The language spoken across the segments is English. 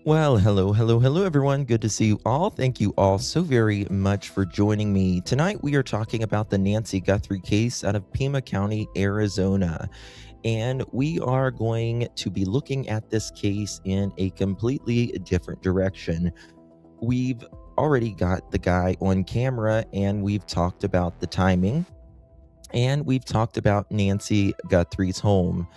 Well, hello, everyone. Good to see you all. Thank you all so very much for joining me. Tonight, we are talking about the Nancy Guthrie case out of Pima County, Arizona. And we are going to be looking at this case in a completely different direction. We've already got the guy on camera, and we've talked about the timing, and we've talked about Nancy Guthrie's home.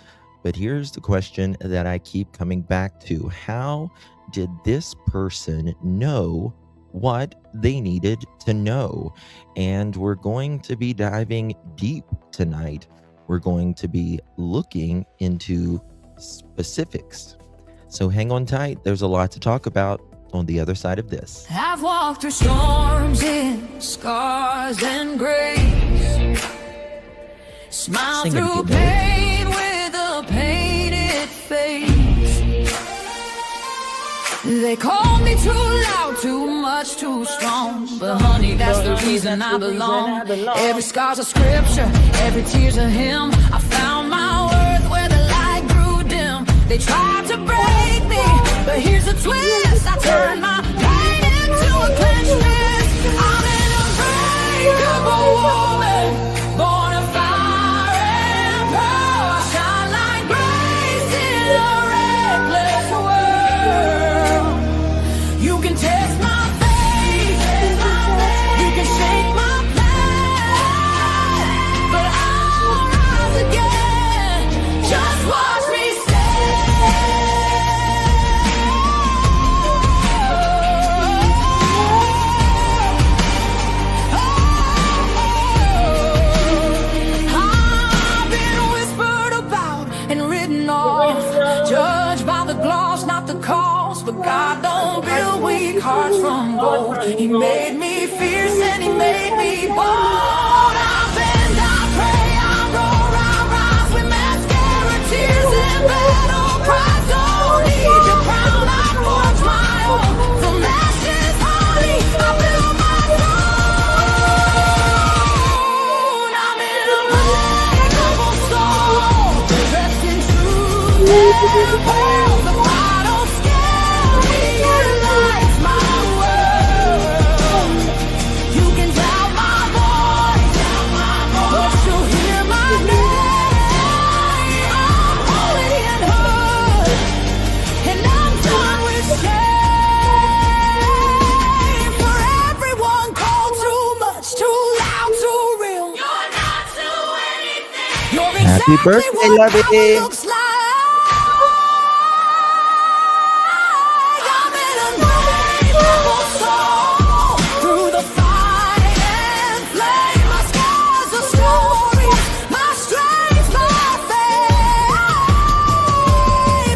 But here's the question that I keep coming back to. How did this person know what they needed to know? And we're going to be diving deep tonight. We're going to be looking into specifics. So hang on tight. There's a lot to talk about on the other side of this. I've walked through storms in scars and grace. Smile through pain with a painted face. They called me too loud, too much, too strong. But honey, that's the reason I belong. Every scar's a scripture, every tear's a hymn. I found my worth where the light grew dim. They tried to break me, but here's a twist. I turned my pain into a clenched fist. I'm an unbreakable woman, born of fire and pearl. I shine like grace in a reckless world. You can test my faith, you can shake my plan, but I'll rise again. Just watch me I've been whispered about and written off, judged by the gloss, not the cost. But God don't build weak hearts from gold. He made me fierce and he made me bold. I bend, I pray, I roar, I rise with mascara, tears and battle cries. Don't need your crown, I forge my own. From ashes, honey, I build my throne. I'm in a unbreakable soul, dressed in truth and pearls. The fire don't scare me, it lights my world. You can doubt my voice, but you'll hear my name. I'm holy and hood, and I'm done with shame. For everyone called too much, too loud, too real. You're not to anything. You're Happy exactly birthday, what Lovey. power looks like. I'm an unbreakable soul. Through the fight and flame, my scars are stories, my strength, my faith.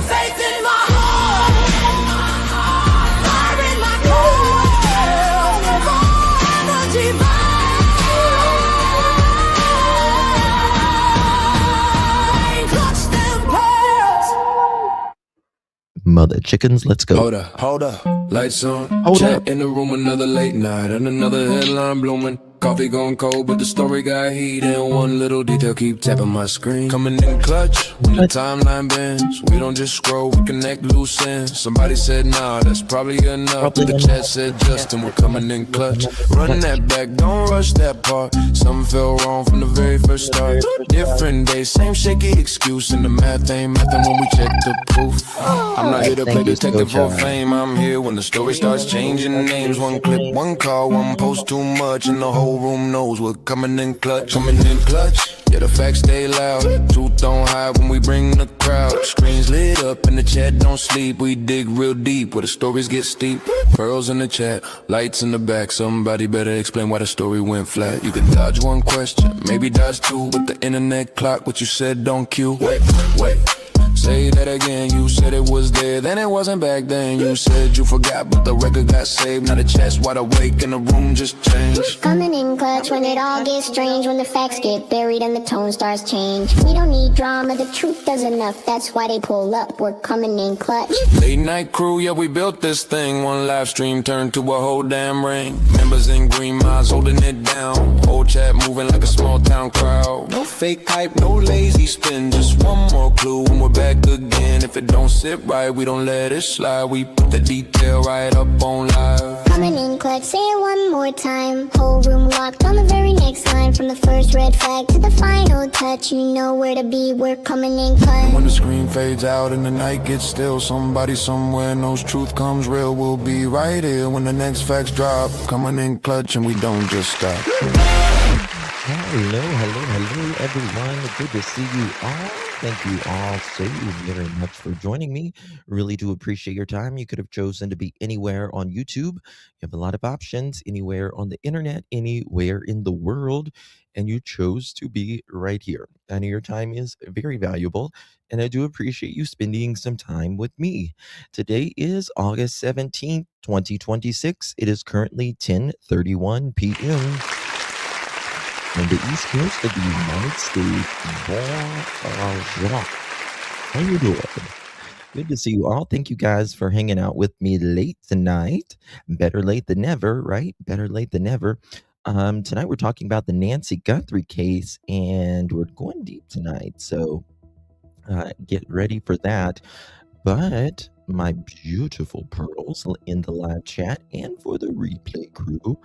Faith in my heart, fire in my core, energy mine. Clutch them pearls. Mother chickens, let's go. Hold up, lights on. Hold Chat up. in the room, another late night and another headline blooming. Coffee gone cold, but the story got heat, and one little detail keep tapping my screen. Coming in clutch when the timeline bends. We don't just scroll, we connect loose ends. Somebody said nah, that's probably enough. The chat said Justin, we're coming in clutch. Run that back, don't rush that part. Something felt wrong from the very first start. Different day, same shaky excuse, and the math ain't mathing when we check the proof. I'm not here to play detective for fame. I'm here when the story starts changing names. One clip, one call, one post too much, and the whole room knows we're coming in clutch. Coming in clutch, yeah, the facts stay loud. Truth don't hide when we bring the crowd. Screens lit up and the chat don't sleep. We dig real deep where the stories get steep. Pearls in the chat, lights in the back. Somebody better explain why the story went flat. You can dodge one question, maybe dodge two. But the internet clock, what you said don't cue. Wait. Say that again, you said it was there, then it wasn't back then. You said you forgot, but the record got saved. Now the chat's wide awake and the room just changed. Coming in clutch when it all gets strange, when the facts get buried and the tone starts change. We don't need drama, the truth does enough, that's why they pull up, we're coming in clutch. Late night crew, yeah, we built this thing. One live stream turned to a whole damn ring. Members in green miles holding it down. Whole chat moving like a small town crowd. No fake hype, no lazy spin, just one more clue when we're back back again. If it don't sit right, we don't let it slide. We put the detail right up on live. Coming in clutch, say it one more time. Whole room locked on the very next line. From the first red flag to the final touch, you know where to be, we're coming in clutch. When the screen fades out and the night gets still, somebody somewhere knows truth comes real. We'll be right here when the next facts drop. Coming in clutch and we don't just stop. Hello, everyone. Good to see you all. Thank you all so very much for joining me. Really do appreciate your time. You could have chosen to be anywhere on YouTube. You have a lot of options, anywhere on the internet, anywhere in the world, and you chose to be right here. I know your time is very valuable, and I do appreciate you spending some time with me. Today is August 17th, 2026. It is currently 10:31 p.m. on the east coast of the United States. Bonjour. How you doing? Good to see you all. Thank you guys for hanging out with me late tonight. Better late than never, right? Better late than never. Tonight we're talking about the Nancy Guthrie case, and we're going deep tonight. So get ready for that. But my beautiful pearls in the live chat and for the replay crew,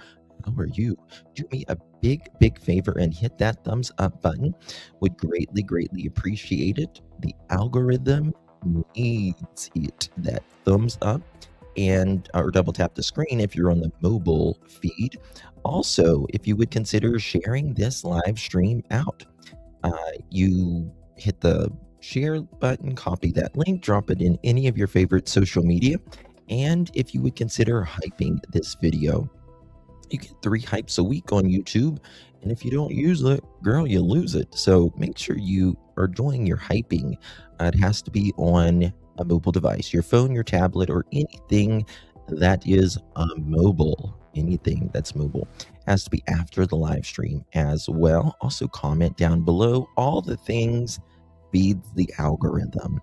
how are you? Do me a big favor and hit that thumbs up button. Would greatly appreciate it. The algorithm needs it. That thumbs up, and or double tap the screen if you're on the mobile feed. Also, if you would consider sharing this live stream out, you hit the share button, copy that link, drop it in any of your favorite social media, and if you would consider hyping this video. You get 3 hypes a week on YouTube, and if you don't use it, girl, you lose it. So make sure you are doing your hyping. It has to be on a mobile device, your phone, your tablet, or anything that is mobile. Anything that's mobile has to be after the live stream as well. Also, comment down below. All the things feeds the algorithm.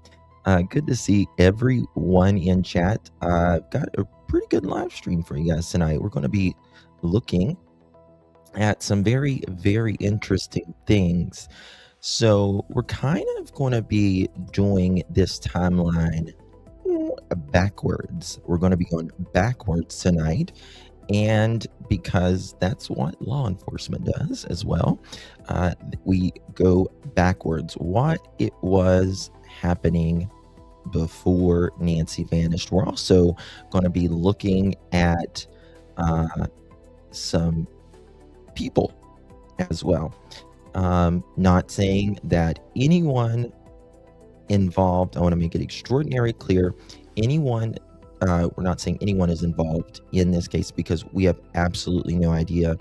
Good to see everyone in chat. I've got a pretty good live stream for you guys tonight. We're going to be looking at some very interesting things. So we're kind of going to be doing this timeline backwards. We're going to be going backwards tonight, and because that's what law enforcement does as well, we go backwards. What it was happening before Nancy vanished. We're also going to be looking at some people as well. Not saying that anyone involved, I want to make it extraordinarily clear, we're not saying anyone is involved in this case, because we have absolutely no idea.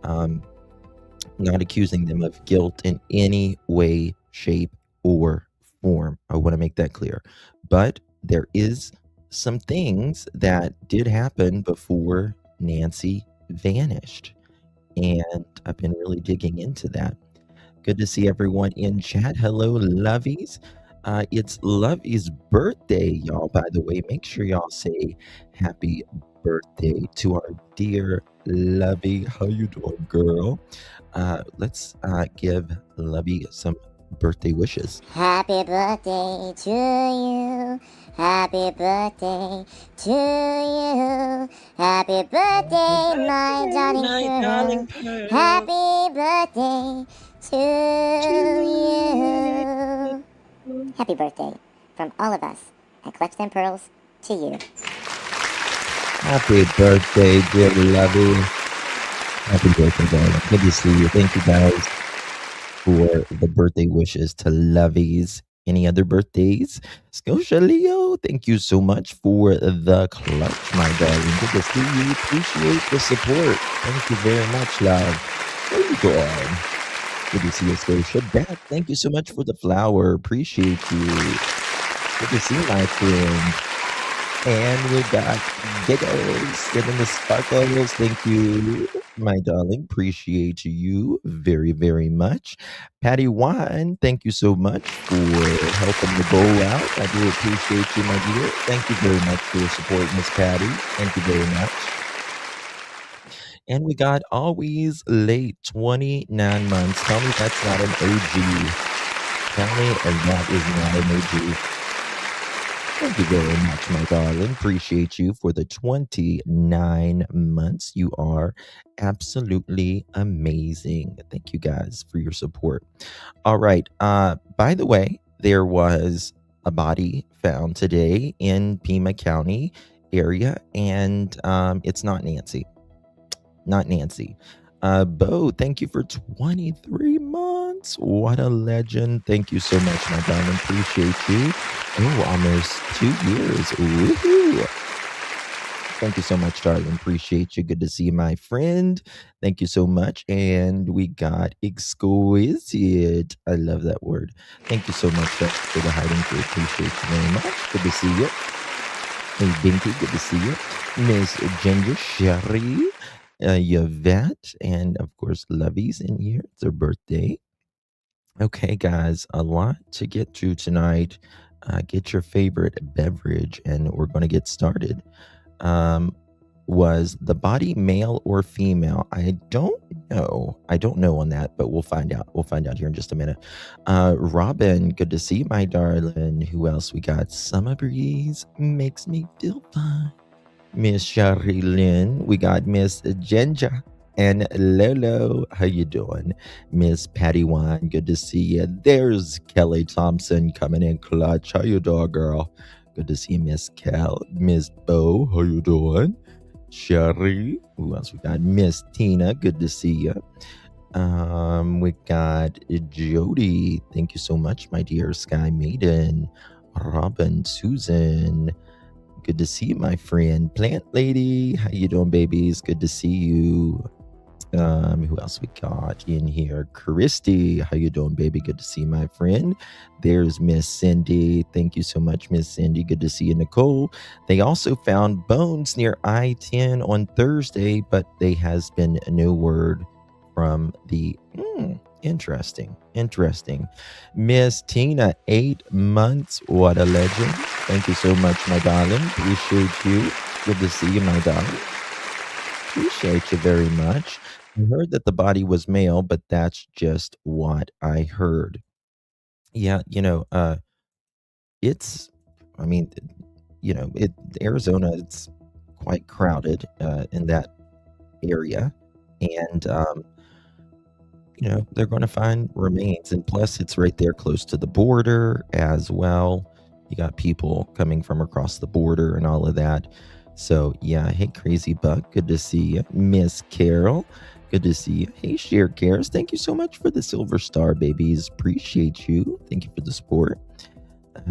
Not accusing them of guilt in any way, shape, or form. I want to make that clear. But there is some things that did happen before Nancy vanished, and I've been really digging into that. Good to see everyone in chat. Hello, lovies. It's Lovey's birthday, y'all, by the way. Make sure y'all say happy birthday to our dear Lovey. How you doing, girl? Let's give Lovey some birthday wishes. Happy birthday to you. Happy birthday to you. Happy birthday, my darling Pearl. Happy birthday to you. Happy birthday from all of us at Clutch Them Pearls to you. Happy birthday, dear Lovey. Happy birthday, darling. Good to see you. Thank you guys for the birthday wishes to Lovies. Any other birthdays? Scotia Leo, thank you so much for the clutch, my darling. Good to see you. Appreciate the support. Thank you very much, love. How you doing? Good to see you, Scotia. Beth, thank you so much for the flower. Appreciate you. Good to see you, my friend. And we got Giggles giving the sparkles. Thank you, my darling. Appreciate you very much. Patty Wine, thank you so much for helping the bowl out. I do appreciate you, my dear. Thank you very much for your support, Miss Patty. Thank you very much. And we got Always Late, 29 months. Tell me that's not an OG. County, and that is not emoji. Thank you very much, my darling. Appreciate you for the 29 months. You are absolutely amazing. Thank you guys for your support. All right. By the way, there was a body found today in Pima County area, and it's not Nancy. Not Nancy. Bo, thank you for 23 months. What a legend. Thank you so much, my darling. Appreciate you. Oh, almost 2 years. Woohoo. Thank you so much, darling. Appreciate you. Good to see you, my friend. Thank you so much. And we got exquisite. I love that word. Thank you so much for the hiding crew. Appreciate you very much. Good to see you. Hey, Binky, good to see you. Miss Ginger Sherry, Yvette, and of course, Lovey's in here. It's her birthday. Okay, guys, a lot to get to tonight. Get your favorite beverage, and we're going to get started. Was the body male or female? I don't know. I don't know on that, but we'll find out. We'll find out here in just a minute. Robin, good to see you, my darling. Who else we got? Summer breeze makes me feel fine. Miss Sherry Lynn. We got Miss Ginger and Lolo. How you doing? Miss Patty Wine. Good to see you. There's Kelly Thompson coming in clutch. How you doing, girl? Good to see you, Miss Cal. Miss Bo. How you doing? Sherry. Who else we got? Miss Tina. Good to see you. We got Jody. Thank you so much, my dear Sky Maiden. Robin, Susan. Good to see you, my friend. Plant Lady. How you doing, babies? Good to see you. Who else we got in here? Christy. How you doing, baby? Good to see you, my friend. There's Miss Cindy. Thank you so much, Miss Cindy. Good to see you, Nicole. They also found bones near I-10 on Thursday, but there has been no word from the... Interesting. Miss Tina, 8 months. What a legend. Thank you so much, my darling. Appreciate you. Good to see you, my darling. Appreciate you very much. I heard that the body was male, but that's just what I heard. Yeah, it's, I mean, Arizona, it's quite crowded in that area. And, they're going to find remains. And plus, it's right there close to the border as well. You got people coming from across the border and all of that. So, yeah. Hey, Crazy Buck. Good to see you. Miss Carol. Good to see you. Hey, Share Cares. Thank you so much for the silver star, babies. Appreciate you. Thank you for the support.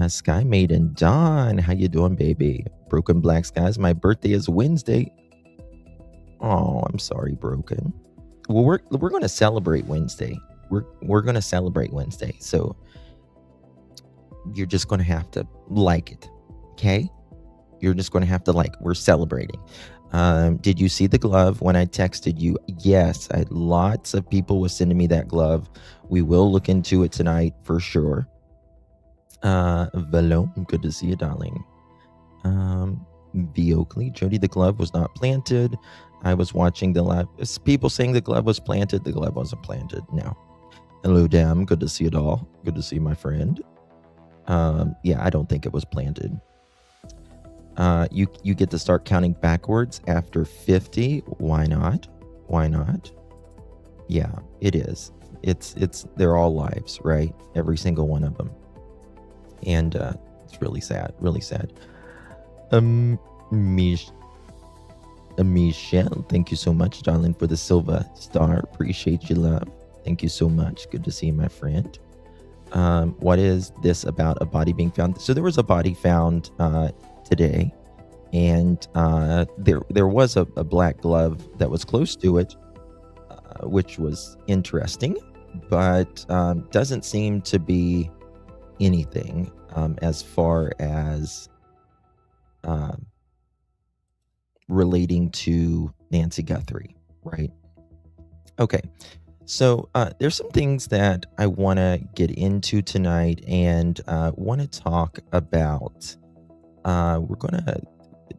Sky Maiden. Dawn. How you doing, baby? Broken Black Skies. My birthday is Wednesday. Oh, I'm sorry, Broken. Well, we're going to celebrate Wednesday. We're going to celebrate Wednesday. So you're just going to have to like it. Okay? You're just going to have to like it. We're celebrating. Did you see the glove when I texted you? Yes, I had lots of people were sending me that glove. We will look into it tonight for sure. Velo, good to see you, darling. V. Oakley, Jody, the glove was not planted. I was watching the live. People saying the glove was planted. The glove wasn't planted. No. Hello, Dam. Good to see it all. Good to see my friend. Yeah, I don't think it was planted. You get to start counting backwards after 50. Why not? Why not? Yeah, it is. They're all lives, right? Every single one of them. And it's really sad. Really sad. Michelle, thank you so much, darling, for the silver star. Appreciate you, love. Thank you so much. Good to see you, my friend. What is this about a body being found? So there was a body found today, and there was a black glove that was close to it, which was interesting, but doesn't seem to be anything as far as relating to Nancy Guthrie, right? Okay, so there's some things that I want to get into tonight and want to talk about.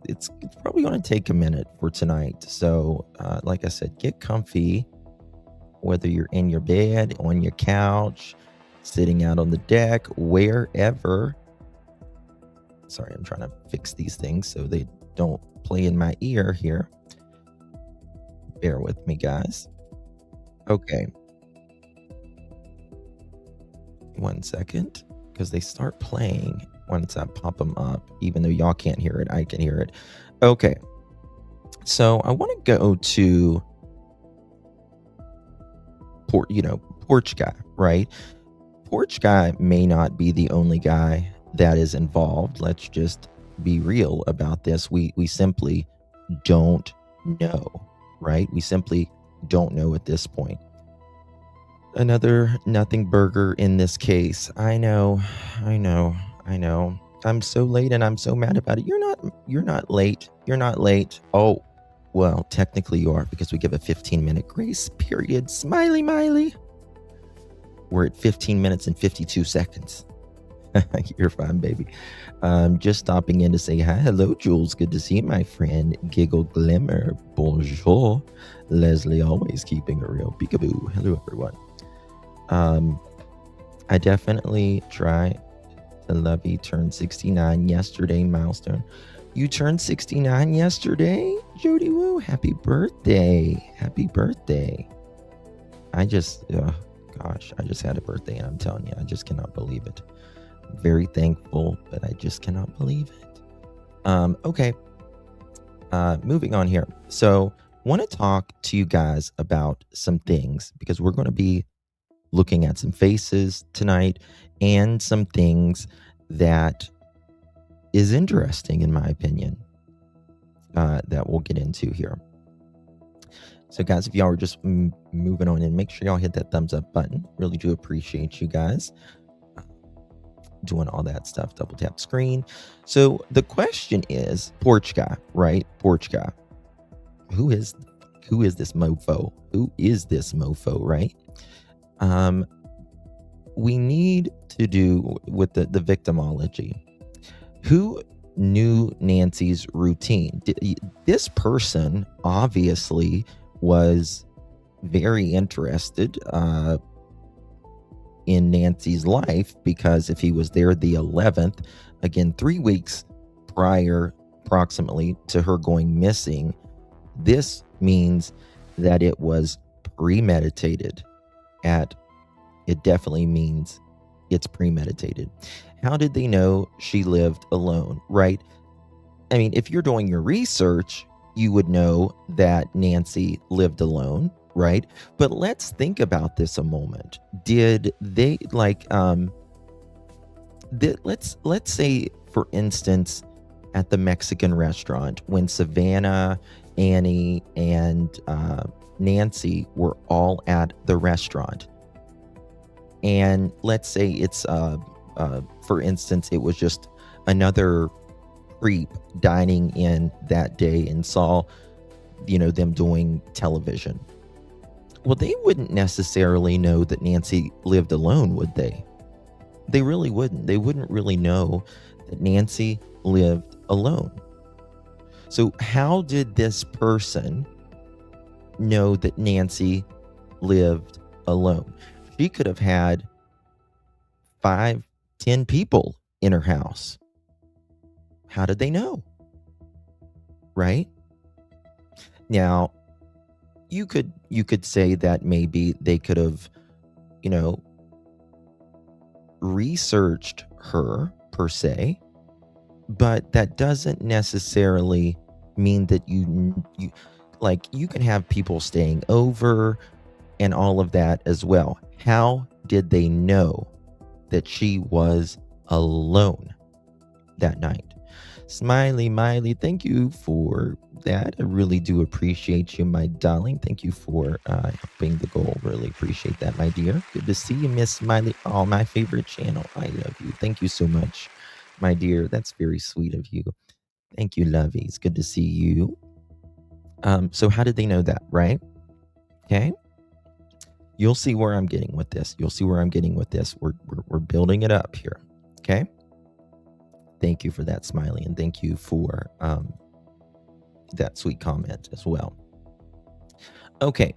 It's probably going to take a minute for tonight. So like I said, get comfy, whether you're in your bed, on your couch, sitting out on the deck, wherever. Sorry, I'm trying to fix these things so they don't play in my ear here. Bear with me, guys. Okay. 1 second, because they start playing once I pop them up. Even though y'all can't hear it, I can hear it. Okay. So I want to go to Porch Guy, right? Porch Guy may not be the only guy that is involved. Let's just be real about this. We simply don't know, right? We simply don't know at this point. Another nothing burger in this case. I know. I'm so late and I'm so mad about it. You're not late. You're not late. Oh, well, technically you are, because we give a 15-minute grace period. Smiley Miley. We're at 15 minutes and 52 seconds. You're fine, baby. Just stopping in to say hi. Hello, Jules. Good to see you, my friend. Giggle Glimmer. Bonjour. Leslie, always keeping it real. Peekaboo. Hello, everyone. I definitely try to love you. Turned 69 yesterday, milestone. You turned 69 yesterday, Jody Woo. Happy birthday. Happy birthday. I just had a birthday, and I'm telling you, I just cannot believe it. I'm very thankful, but I just cannot believe it. Okay. Moving on here. So want to talk to you guys about some things, because we're going to be looking at some faces tonight and some things that is interesting, in my opinion, that we'll get into here. So guys, if y'all are just moving on in, make sure y'all hit that thumbs up button. Really do appreciate you guys doing all that stuff. Double tap screen. So the question is, Porch Guy, right? Porch Guy. Who is this mofo? Who is this mofo, right? We need to do with the victimology. Who knew Nancy's routine? This person obviously was very interested in Nancy's life, because if he was there the 11th, again, 3 weeks prior approximately to her going missing, this means that it was premeditated. It definitely means it's premeditated. How did they know she lived alone, right? I mean, if you're doing your research, you would know that Nancy lived alone, right? But let's think about this a moment. Did they let's say, for instance, at the Mexican restaurant, when Savannah, Annie, and Nancy were all at the restaurant, and let's say it's for instance, it was just another creep dining in that day and saw, them doing television. Well, they wouldn't necessarily know that Nancy lived alone, would they? They really wouldn't. They wouldn't really know that Nancy lived alone. So how did this person know that Nancy lived alone? She could have had 5, 10 people in her house. How did they know? Right? Now, you could say that maybe they could have, researched her per se, but that doesn't necessarily mean that you can have people staying over and all of that as well. How did they know that she was alone that night? Smiley Miley, thank you for that. I really do appreciate you, my darling. Thank you for helping the goal. Really appreciate that, my dear. Good to see you, Miss Smiley. Oh, my favorite channel. I love you. Thank you so much, my dear. That's very sweet of you. Thank you, lovies. Good to see you. So how did they know that, right? Okay. You'll see where I'm getting with this. We're building it up here. Okay. Thank you for that, Smiley, and thank you for that sweet comment as well. Okay.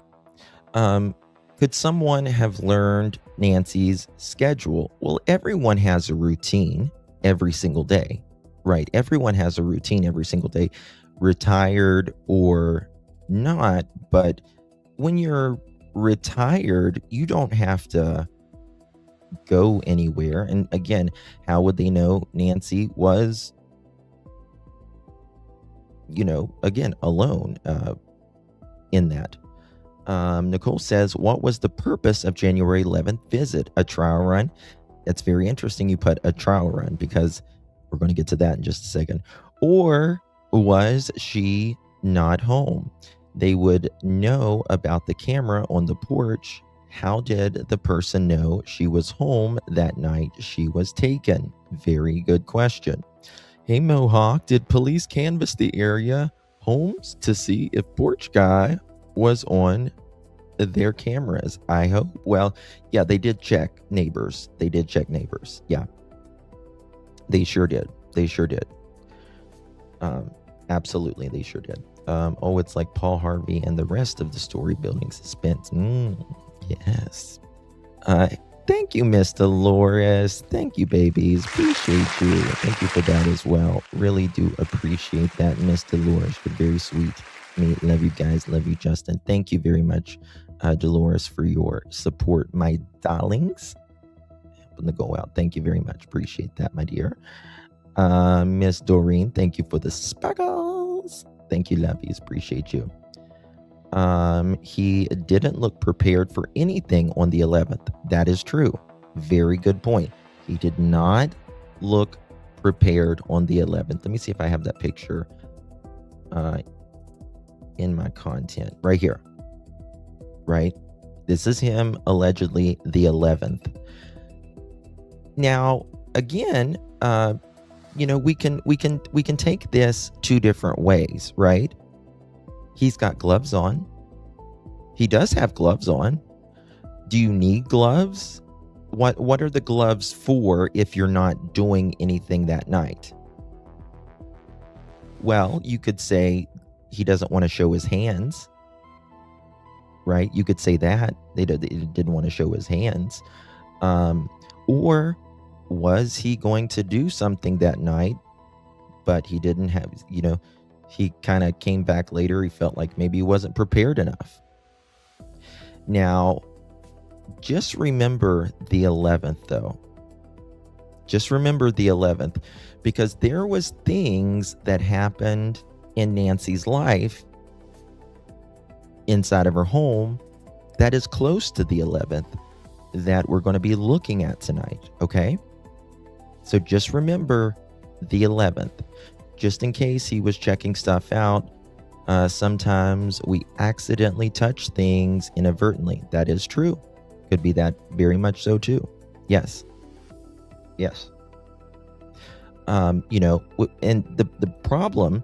Could someone have learned Nancy's schedule? Well, everyone has a routine every single day, right? Everyone has a routine every single day, retired or not. But when you're retired, you don't have to go anywhere. And again, how would they know Nancy was, again, alone in that? Nicole says, what was the purpose of January 11th visit? A trial run? It's very interesting you put a trial run, because we're going to get to that in just a second. Or was she not home? They would know about the camera on the porch. How did the person know she was home that night she was taken? Very good question. Hey, Mohawk, did police canvass the area homes to see if porch guy was on their cameras? I hope. Well, yeah, they did check neighbors. Yeah, they sure did. Absolutely, they sure did. Oh, it's like Paul Harvey and the rest of the story building suspense. Yes. Thank you, Miss Dolores. Thank you, babies. Appreciate you. Thank you for that as well. Really do appreciate that, Miss Dolores. You're very sweet. Love you guys. Love you, Justin. Thank you very much, Dolores, for your support, my darlings. Happened to go out. Thank you very much. Appreciate that, my dear. Miss Doreen, thank you for the sparkles. Thank you, lovies. Appreciate you. He didn't look prepared for anything on the 11th. That is true. Very good point. He did not look prepared on the 11th. Let me see if I have that picture in my content right here. Right? This is him allegedly the 11th. Now, again, we can take this two different ways, right? He's got gloves on. He does have gloves on. Do you need gloves? What are the gloves for if you're not doing anything that night? Well, you could say he doesn't want to show his hands, right? You could say that they didn't want to show his hands. Or was he going to do something that night, but he didn't have, he kind of came back later. He felt like maybe he wasn't prepared enough. Now, just remember the 11th, though. Just remember the 11th, because there was things that happened in Nancy's life inside of her home that is close to the 11th that we're going to be looking at tonight, okay? So just remember the 11th. Just in case he was checking stuff out, sometimes we accidentally touch things inadvertently. That is true. Could be that very much so too. Yes. And the problem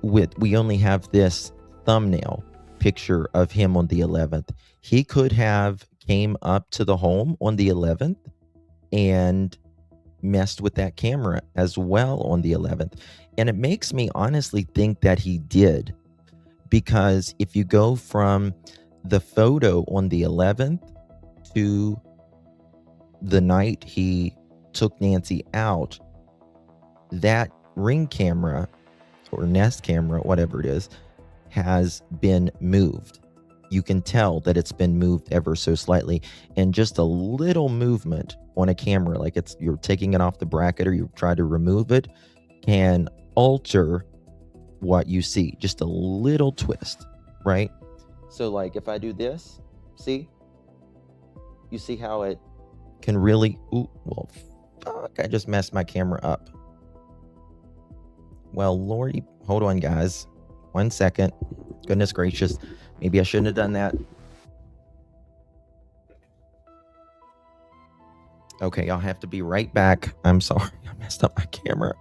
with, we only have this thumbnail picture of him on the 11th. He could have came up to the home on the 11th and messed with that camera as well on the 11th. And it makes me honestly think that he did, because if you go from the photo on the 11th to the night he took Nancy out, that Ring camera or Nest camera, whatever it is, has been moved. You can tell that it's been moved ever so slightly, and just a little movement on a camera, like you're taking it off the bracket or you try to remove it, can alter what you see. Just a little twist, right? So like if I do this, see? You see how it can really, I just messed my camera up. Well, Lordy, hold on, guys. 1 second. Goodness gracious. Maybe I shouldn't have done that. Okay, I'll have to be right back. I'm sorry. I messed up my camera.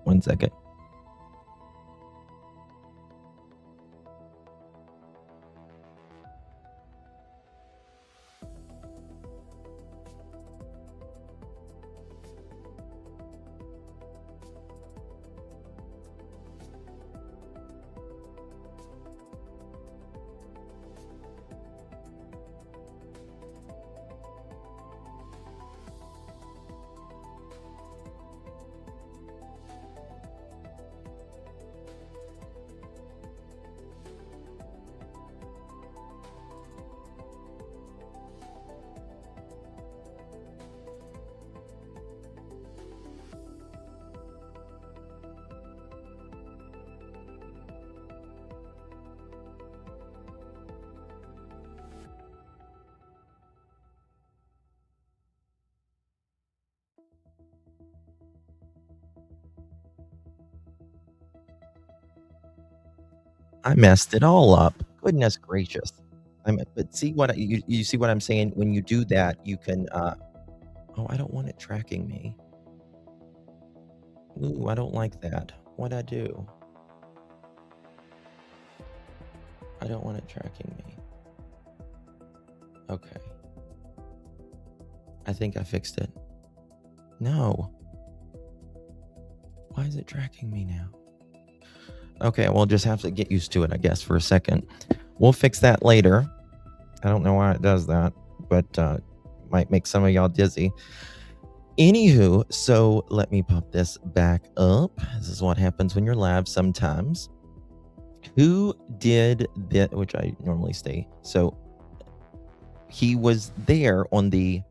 1 second. I messed it all up. Goodness gracious. But see what you see what I'm saying? When you do that, you can, oh, I don't want it tracking me. Ooh, I don't like that. What'd I do? I don't want it tracking me. Okay. I think I fixed it. No. Why is it tracking me now? Okay, we'll just have to get used to it, I guess, for a second. We'll fix that later. I don't know why it does that, but might make some of y'all dizzy. Anywho, so let me pop this back up. This is what happens when you're live sometimes. Who did that? Which I normally stay. So he was there on the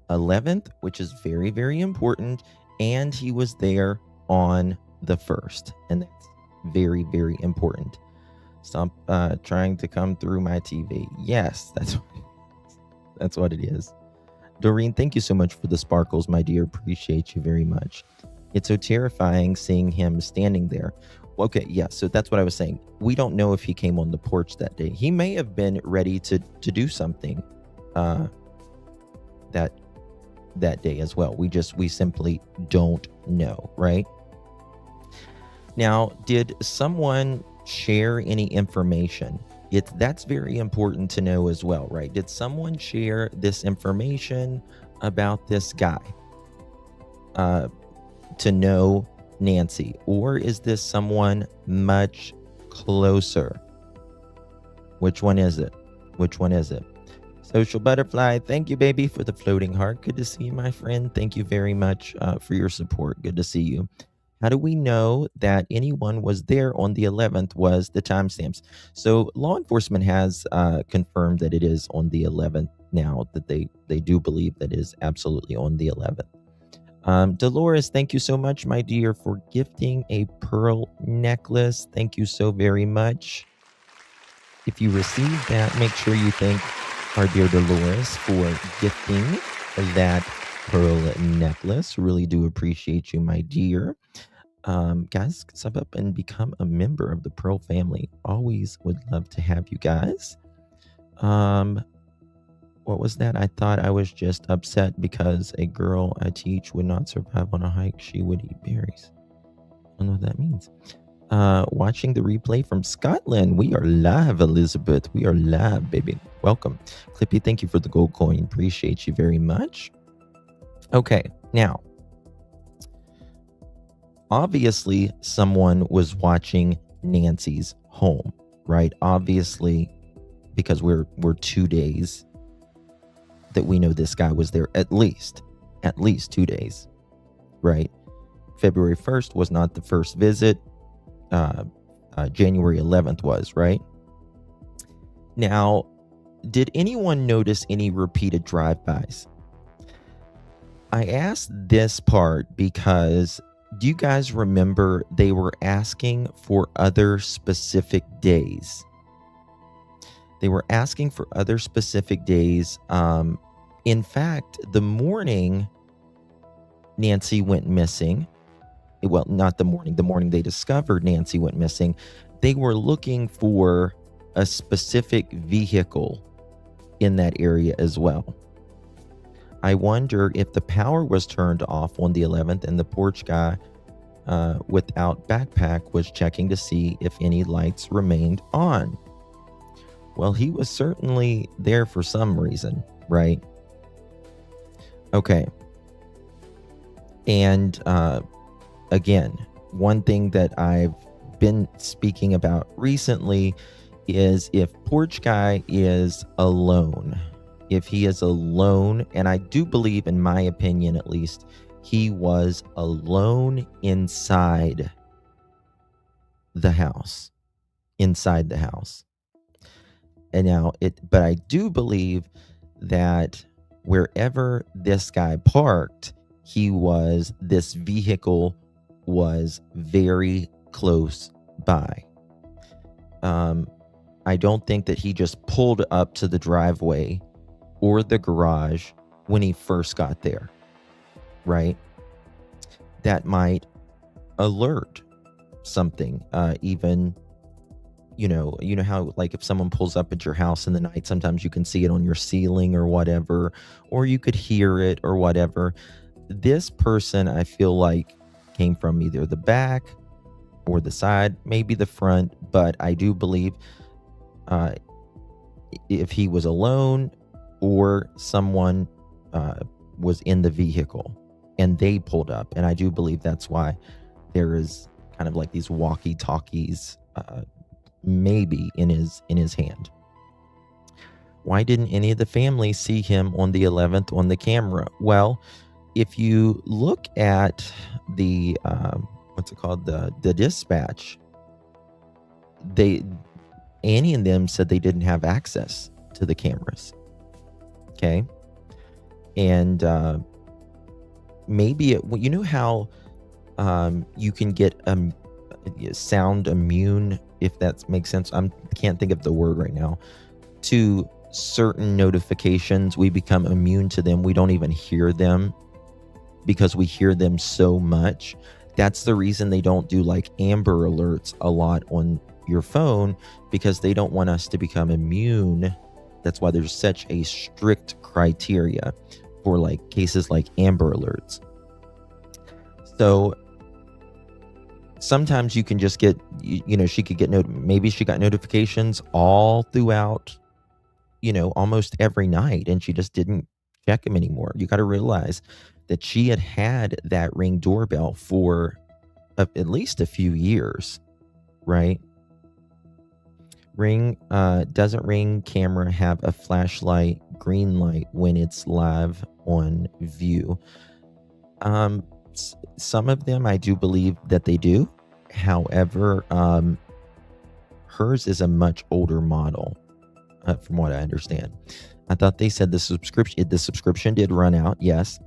11th, which is very, very important. And he was there on the 1st. And that's very, very important. Stop trying to come through my TV. Yes, that's what it is. Doreen, thank you so much for the sparkles, my dear. Appreciate you very much. It's so terrifying seeing him standing there. Okay, yeah, so that's what I was saying. We don't know if he came on the porch that day. He may have been ready to do something that day as well. We simply don't know, right? Now, did someone share any information? That's very important to know as well, right? Did someone share this information about this guy to know Nancy, or is this someone much closer? Which one is it? Which one is it? Social Butterfly, thank you, baby, for the floating heart. Good to see you, my friend. Thank you very much for your support. Good to see you. How do we know that anyone was there on the 11th was the timestamps? So law enforcement has confirmed that it is on the 11th now, that they do believe that it is absolutely on the 11th. Dolores, thank you so much, my dear, for gifting a pearl necklace. Thank you so very much. If you received that, make sure you thank our dear Dolores for gifting that pearl necklace. Really do appreciate you, my dear. Guys, sub up and become a member of the Pearl family. Always would love to have you guys. What was that? I thought I was just upset because a girl I teach would not survive on a hike. She would eat berries. I don't know what that means. Watching the replay from Scotland. We are live, Elizabeth. We are live, baby. Welcome. Clippy, thank you for the gold coin. Appreciate you very much. Okay, now, obviously someone was watching Nancy's home, right? Obviously, because we're 2 days that we know this guy was there, at least 2 days, right? February 1st was not the first visit. January 11th was, right? Now, did anyone notice any repeated drive-bys? I asked this part because, do you guys remember they were asking for other specific days? They were asking for other specific days. In fact, the morning Nancy went missing, well, not the morning they discovered Nancy went missing, they were looking for a specific vehicle in that area as well. I wonder if the power was turned off on the 11th and the porch guy without backpack was checking to see if any lights remained on. Well, he was certainly there for some reason, right? Okay. And again, one thing that I've been speaking about recently is if porch guy is alone, if he is alone, and I do believe, in my opinion at least, he was alone inside the house. And now but I do believe that wherever this guy parked, this vehicle was very close by. I don't think that he just pulled up to the driveway or the garage when he first got there, right? That might alert something, even you know how like if someone pulls up at your house in the night, sometimes you can see it on your ceiling or whatever, or you could hear it or whatever. This person, I feel like, came from either the back or the side, maybe the front, but I do believe uh, if he was alone or someone was in the vehicle and they pulled up, and I do believe that's why there is kind of like these walkie-talkies maybe in his hand. Why didn't any of the family see him on the 11th on the camera? Well, if you look at the what's it called, the dispatch, Annie and them said they didn't have access to the cameras. Okay, and maybe you know how you can get sound immune, if that makes sense. I can't think of the word right now. To certain notifications, we become immune to them. We don't even hear them because we hear them so much. That's the reason they don't do like Amber Alerts a lot on your phone, because they don't want us to become immune. That's why there's such a strict criteria for like cases like Amber Alerts. So sometimes you can just get, she could get maybe she got notifications all throughout, almost every night, and she just didn't check them anymore. You got to realize that she had that Ring doorbell for at least a few years, right? Ring doesn't Ring camera have a flashlight green light when it's live on view? Some of them I do believe that they do. However, hers is a much older model, from what I understand. I thought they said the subscription did run out. Yes,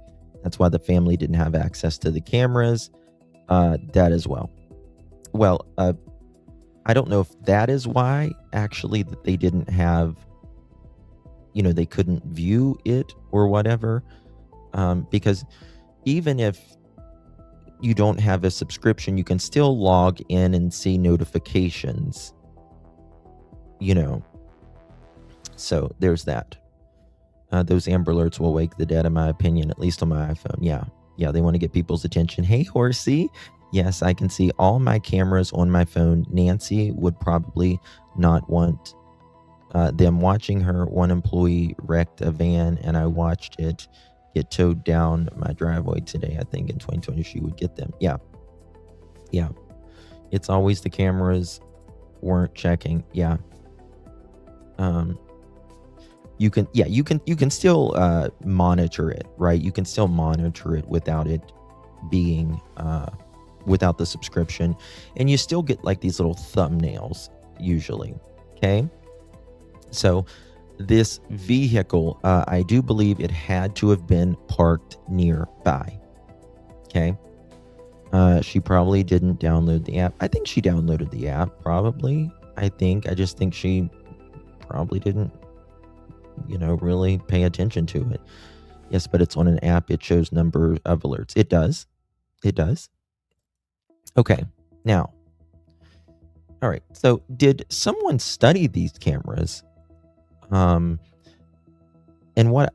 that's why the family didn't have access to the cameras. That as well. Well, I don't know if that is why actually that they didn't have, they couldn't view it or whatever. Because even if you don't have a subscription, you can still log in and see notifications, So there's that. Those Amber Alerts will wake the dead, in my opinion, at least on my iPhone. Yeah, they want to get people's attention. Hey, horsey. Yes, I can see all my cameras on my phone. Nancy would probably not want them watching her. One employee wrecked a van, and I watched it get towed down my driveway today. I think in 2020 she would get them. Yeah. It's always the cameras weren't checking. Yeah. You can still monitor it, right? You can still monitor it without it being without the subscription, and you still get like these little thumbnails usually. Okay, so this vehicle, I do believe it had to have been parked nearby. Okay, she probably didn't download the app. I think she downloaded the app, probably. I just think she probably didn't really pay attention to it. Yes, but it's on an app. It shows number of alerts. It does. Okay, now, all right. So did someone study these cameras? And what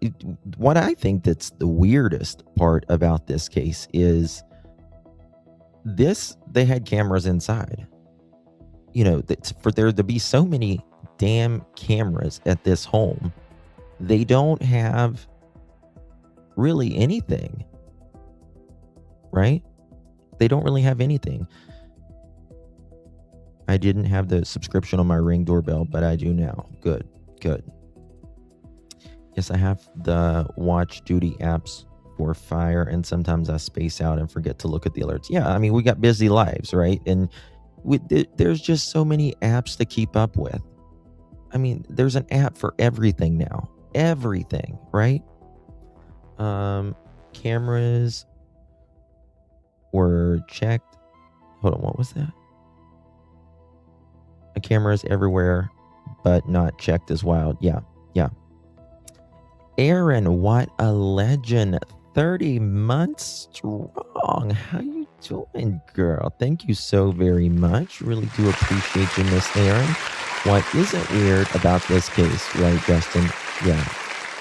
I think that's the weirdest part about this case is they had cameras inside. For there to be so many damn cameras at this home, they don't have really anything, right? They don't really have anything. I didn't have the subscription on my Ring doorbell, but I do now. Good. Yes, I have the watch duty apps for fire, and sometimes I space out and forget to look at the alerts. Yeah, I mean, we got busy lives, right? And there's just so many apps to keep up with. I mean, there's an app for everything now. Everything, right? Cameras were checked. Hold on, what was that? A camera is everywhere, but not checked as wild. Yeah. Aaron, what a legend. 30 months strong. How you doing, girl? Thank you so very much. Really do appreciate you, Miss Aaron. What isn't weird about this case, right, Justin? Yeah.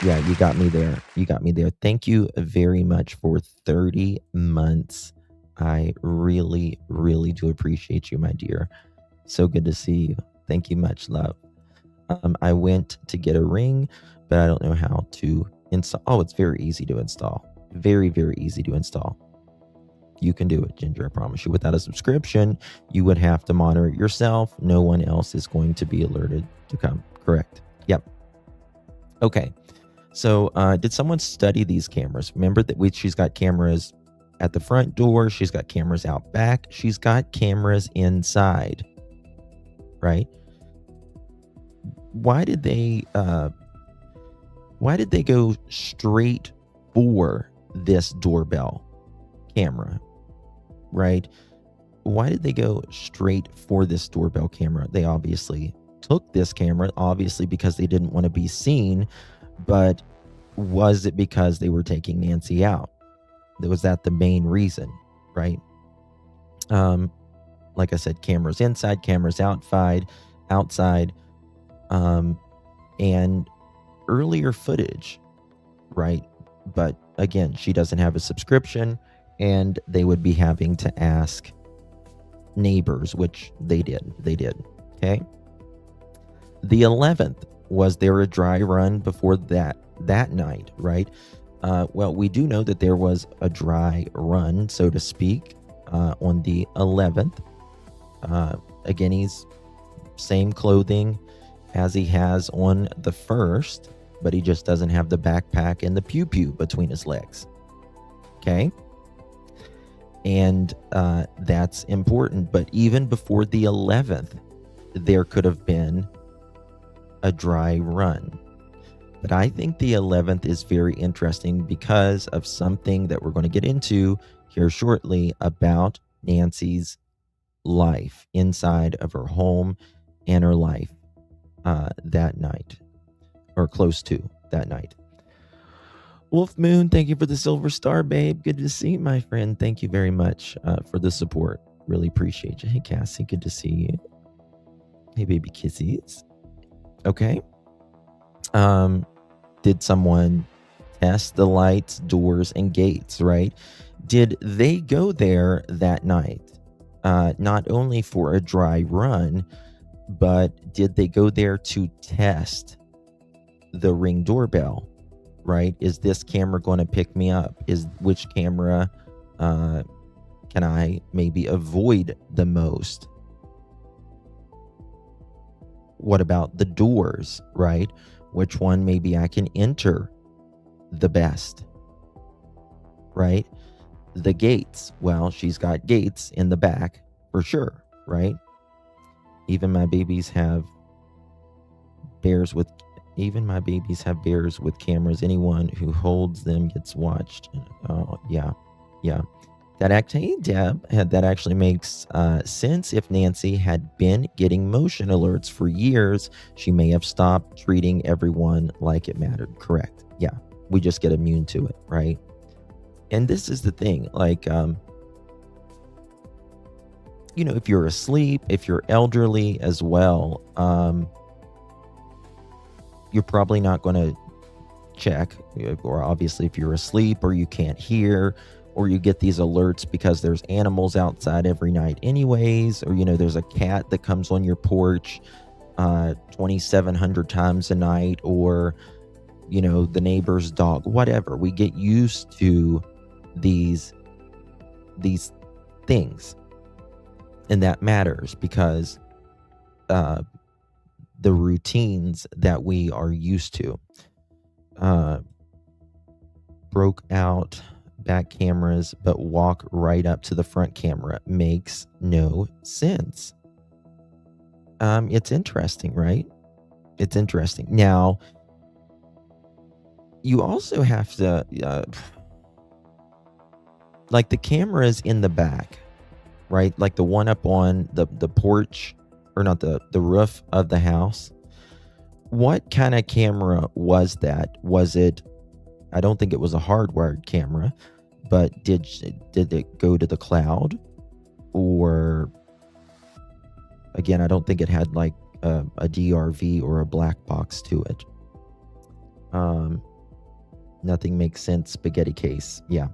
Yeah, you got me there. You got me there. Thank you very much for 30 months. I really, really do appreciate you, my dear. So good to see you. Thank you much, love. I went to get a ring, but I don't know how to install. Oh, it's very easy to install. Very, very easy to install. You can do it, Ginger, I promise you. Without a subscription, you would have to monitor it yourself. No one else is going to be alerted to come. Correct. Yep. Okay. So did someone study these cameras? Remember that she's got cameras at the front door. She's got cameras out back. She's got cameras inside. Right? Why did they go straight for this doorbell camera? Right? Why did they go straight for this doorbell camera? They obviously took this camera, obviously because they didn't want to be seen, but was it because they were taking Nancy out? Was that the main reason? Right? Like I said, cameras inside, cameras outside, and earlier footage, right? But again, she doesn't have a subscription, and they would be having to ask neighbors, which they did. Okay. The 11th, was there a dry run before that night, right? Well, we do know that there was a dry run, so to speak, on the 11th. Again, he's same clothing as he has on the 1st, but he just doesn't have the backpack and the pew-pew between his legs. Okay? And that's important. But even before the 11th, there could have been a dry run. But I think the 11th is very interesting because of something that we're going to get into here shortly about Nancy's life inside of her home and her life that night, or close to that night. Wolf Moon, thank you for the silver star, babe. Good to see you, my friend. Thank you very much for the support. Really appreciate you. Hey, Cassie, good to see you. Hey, baby kissies. Okay. Did someone test the lights, doors, and gates, right? Did they go there that night? Not only for a dry run, but did they go there to test the Ring doorbell, right? Is this camera going to pick me up? Which camera can I maybe avoid the most? What about the doors, right? Which one maybe I can enter the best, right? The gates. Well, she's got gates in the back for sure, right? Even my babies have bears with cameras. Anyone who holds them gets watched. Oh, yeah. Hey, Deb, that actually makes sense. If Nancy had been getting motion alerts for years, she may have stopped treating everyone like it mattered. Correct. Yeah. We just get immune to it, right? And this is the thing, like, if you're asleep, if you're elderly as well, you're probably not going to check, or obviously if you're asleep or you can't hear, or you get these alerts because there's animals outside every night anyways, or, there's a cat that comes on your porch 2,700 times a night, or, the neighbor's dog, whatever. We get used to these things, and that matters because the routines that we are used to. Broke out back cameras but walk right up to the front camera makes no sense. It's interesting, right? It's interesting. Now, you also have to like the cameras in the back, right? Like the one up on the porch, or not the roof of the house. What kind of camera was that? Was it, I don't think it was a hardwired camera, but did it go to the cloud? Or, again, I don't think it had like a DRV or a black box to it. Nothing makes sense. Spaghetti case. Yeah.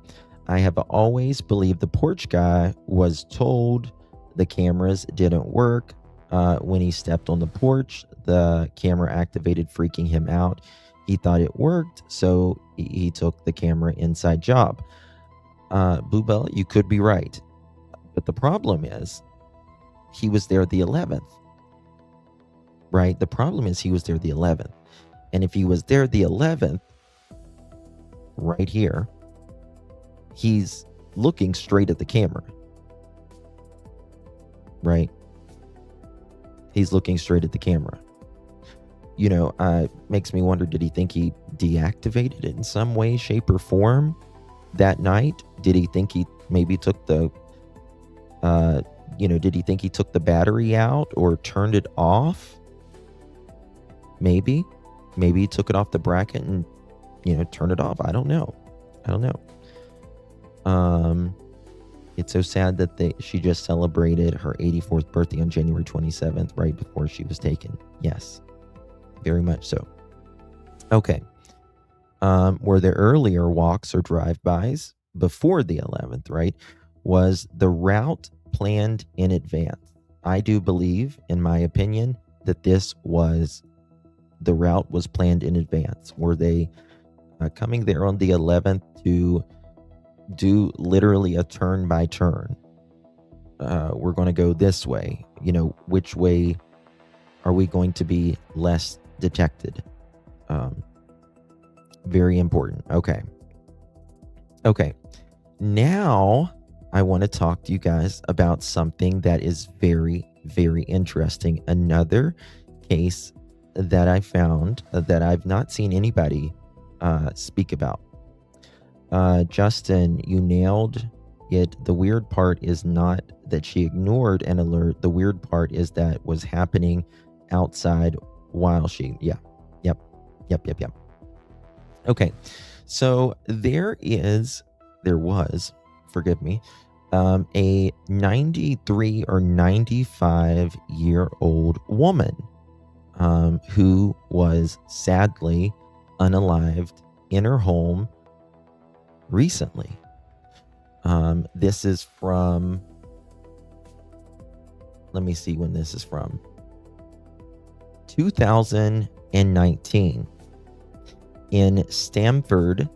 I have always believed the porch guy was told the cameras didn't work. When he stepped on the porch, the camera activated, freaking him out. He thought it worked, so he took the camera inside job. Bluebell, you could be right. But the problem is, he was there the 11th. Right? The problem is he was there the 11th. And if he was there the 11th, right here, he's looking straight at the camera. Right? He's looking straight at the camera. You know, makes me wonder, did he think he deactivated it in some way, shape, or form that night? Did he think he maybe took the, did he think he took the battery out or turned it off? Maybe he took it off the bracket and, turned it off. I don't know. It's so sad that she just celebrated her 84th birthday on January 27th, right before she was taken. Yes, very much so. Okay. Were there earlier walks or drive-bys before the 11th, right? Was the route planned in advance? I do believe, in my opinion, that the route was planned in advance. Were they coming there on the 11th to do literally a turn by turn? We're going to go this way. Which way are we going to be less detected? Very important. Okay. Now I want to talk to you guys about something that is very, very interesting. Another case that I found that I've not seen anybody speak about. Justin, you nailed it. The weird part is not that she ignored an alert. The weird part is that was happening outside while she, Yep. Okay. So there was, forgive me, a 93 or 95-year-old woman who was sadly unalived in her home recently. This is from, let me see when this is from, 2019 in Stamford,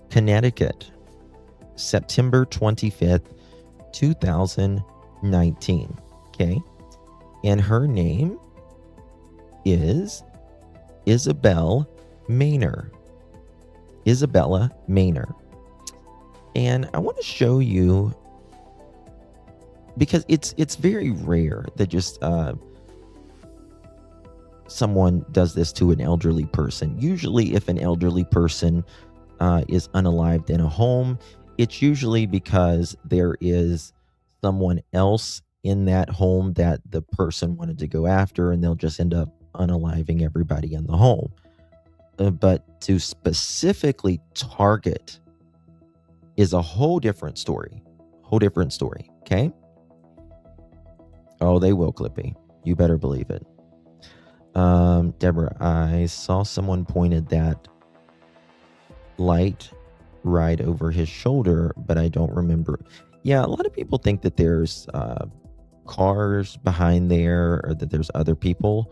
Connecticut, September 25th, 2019. Okay. And her name is Isabella Maynor. And I want to show you, because it's very rare that just someone does this to an elderly person. Usually if an elderly person is unalived in a home, it's usually because there is someone else in that home that the person wanted to go after, and they'll just end up unaliving everybody in the home. But to specifically target is a whole different story. Okay? Oh, they will, Clippy. You better believe it. Deborah, I saw someone pointed that light right over his shoulder, but I don't remember. Yeah, a lot of people think that there's cars behind there, or that there's other people.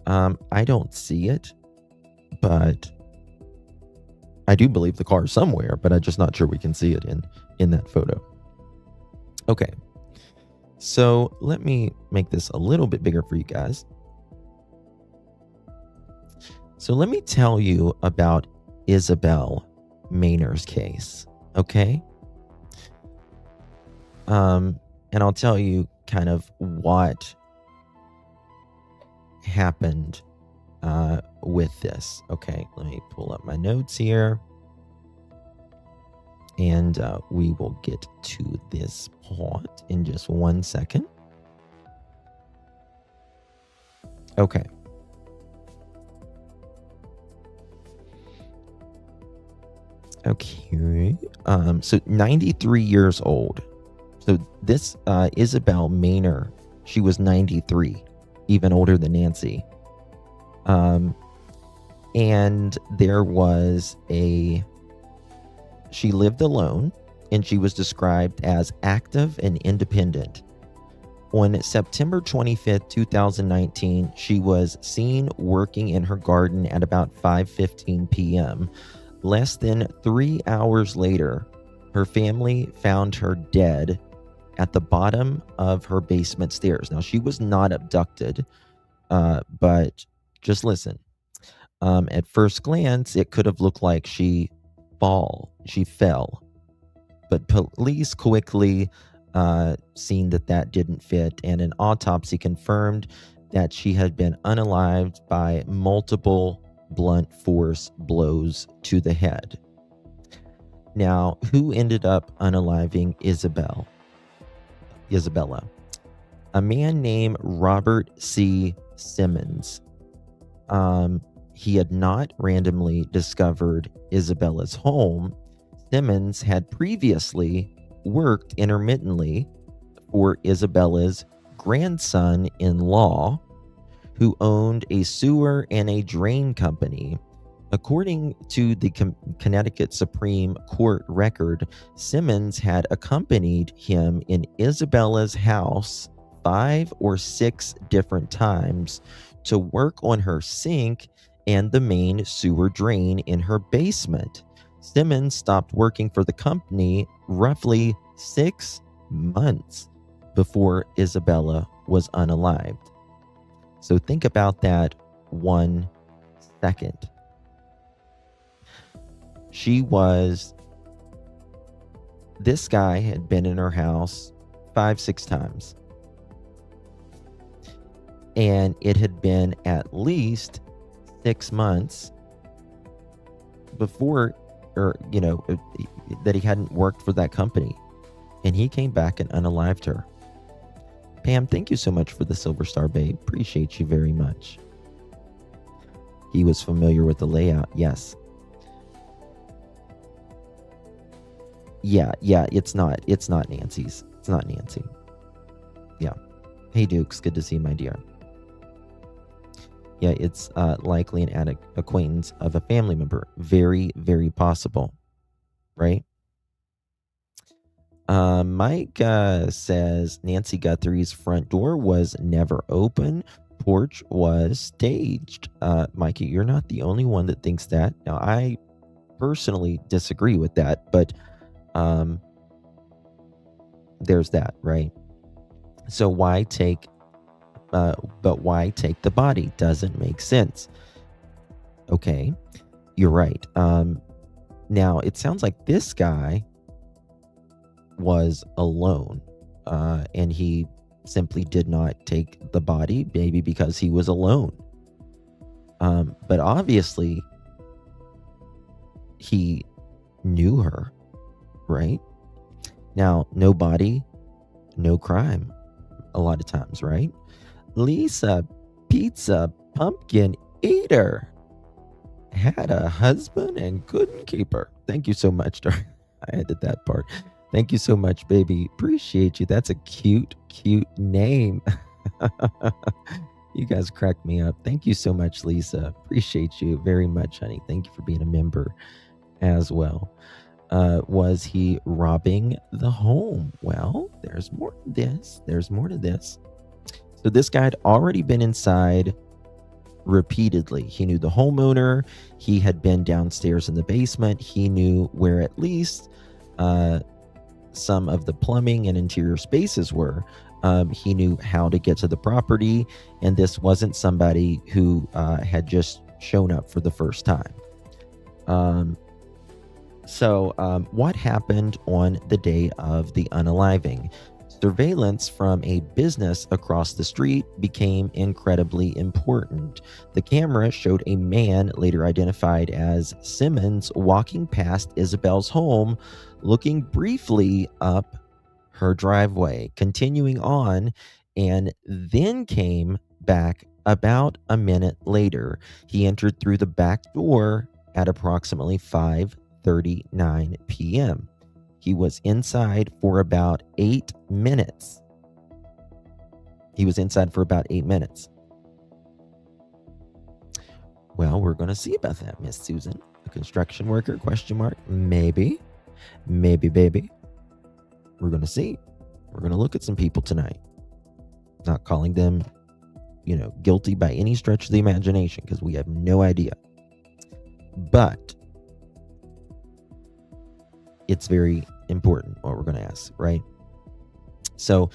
I don't see it, but I do believe the car is somewhere, but I'm just not sure we can see it in that photo. Okay, so let me make this a little bit bigger for you guys. So let me tell you about Isabella Maynor's case, okay? And I'll tell you kind of what happened with this. Okay, let me pull up my notes here, and we will get to this part in just 1 second. Okay. Okay. So 93 years old. So this Isabel Maynor, she was 93, even older than Nancy. And there was she lived alone, and she was described as active and independent. On September 25th, 2019, she was seen working in her garden at about 5:15 p.m. Less than 3 hours later, her family found her dead at the bottom of her basement stairs. Now, she was not abducted, but just listen. At first glance, it could have looked like she fell, but police quickly seen that didn't fit, and an autopsy confirmed that she had been unalived by multiple blunt force blows to the head. Now, who ended up unaliving Isabella? A man named Robert C. Simmons. He had not randomly discovered Isabella's home. Simmons had previously worked intermittently for Isabella's grandson-in-law, who owned a sewer and a drain company. According to the Connecticut Supreme Court record, Simmons had accompanied him in Isabella's house 5 or 6 different times to work on her sink and the main sewer drain in her basement. Simmons stopped working for the company roughly 6 months before Isabella was unalived. So think about that 1 second. This guy had been in her house 5-6 times. And it had been at least 6 months before, that he hadn't worked for that company. And he came back and unalived her. Pam, thank you so much for the Silver Star, babe. Appreciate you very much. He was familiar with the layout. Yes. Yeah, it's not Nancy's. It's not Nancy. Yeah. Hey, Dukes, good to see you, my dear. Yeah, it's likely an attic acquaintance of a family member. Very, very possible, right? Mike says Nancy Guthrie's front door was never open. Porch was staged. Mikey, you're not the only one that thinks that. Now, I personally disagree with that, but there's that, right? So why take the body? Doesn't make sense. Okay, you're right. Now it sounds like this guy was alone, and he simply did not take the body, maybe because he was alone. But obviously he knew her, right? Now, no body, no crime, a lot of times, right? Lisa Pizza Pumpkin Eater had a husband and couldn't keep her. Thank you so much, darling. I added that part. Thank you so much, baby. Appreciate you. That's a cute name. You guys cracked me up. Thank you so much, Lisa. Appreciate you very much, honey. Thank you for being a member as well. Was he robbing the home? Well, there's more to this. So this guy had already been inside repeatedly. He knew the homeowner. He had been downstairs in the basement. He knew where at least some of the plumbing and interior spaces were. He knew how to get to the property, and this wasn't somebody who had just shown up for the first time. So what happened on the day of the unaliving? Surveillance from a business across the street became incredibly important. The camera showed a man, later identified as Simmons, walking past Isabel's home, looking briefly up her driveway, continuing on, and then came back about a minute later. He entered through the back door at approximately 5:30 6:39 p.m. He was inside for about 8 minutes. Well, we're going to see about that, Miss Susan. A construction worker, ? Maybe, baby. We're going to see. We're going to look at some people tonight. Not calling them, guilty by any stretch of the imagination, because we have no idea. But it's very important what we're going to ask, right? So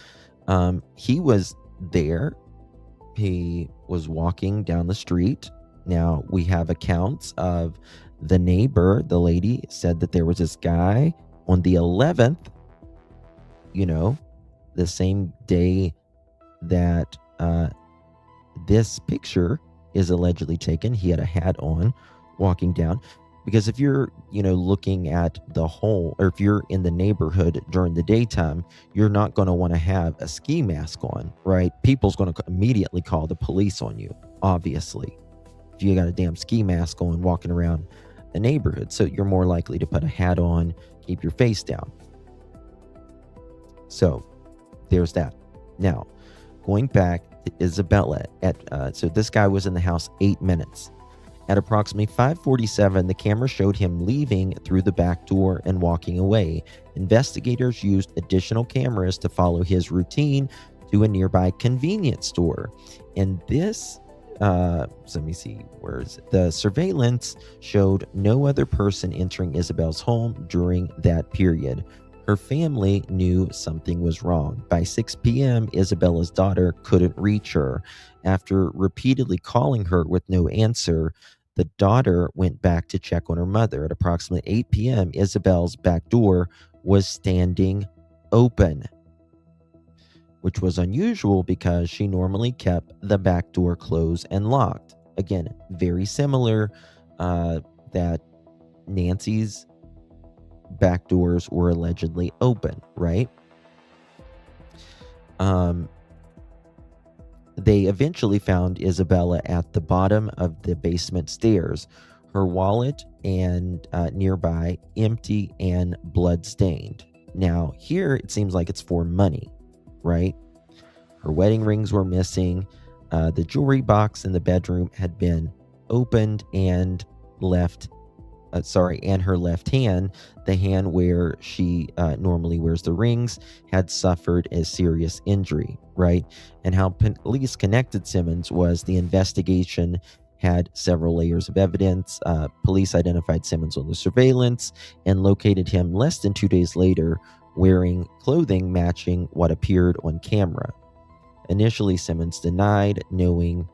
he was there. He was walking down the street. Now, we have accounts of the neighbor. The lady said that there was this guy on the 11th, the same day that this picture is allegedly taken. He had a hat on walking down. Because if you're, looking at the whole, or if you're in the neighborhood during the daytime, you're not going to want to have a ski mask on, right? People's going to immediately call the police on you, obviously. If you got a damn ski mask on walking around the neighborhood. So you're more likely to put a hat on, keep your face down. So there's that. Now, going back to Isabella, so this guy was in the house 8 minutes. At approximately 5:47, the camera showed him leaving through the back door and walking away. Investigators used additional cameras to follow his routine to a nearby convenience store. And this, let me see, where is it? The surveillance showed no other person entering Isabel's home during that period. Her family knew something was wrong. By 6 p.m., Isabella's daughter couldn't reach her. After repeatedly calling her with no answer, the daughter went back to check on her mother. At approximately 8 p.m., Isabel's back door was standing open, which was unusual because she normally kept the back door closed and locked. Again, very similar that Nancy's back doors were allegedly open, right? They eventually found Isabella at the bottom of the basement stairs, her wallet and nearby empty and blood-stained. Now, here it seems like it's for money, right? Her wedding rings were missing. The jewelry box in the bedroom had been opened and left. And her left hand, the hand where she normally wears the rings, had suffered a serious injury, right? And how police connected Simmons was the investigation had several layers of evidence. Police identified Simmons on the surveillance and located him less than 2 days later wearing clothing matching what appeared on camera. Initially, Simmons denied knowing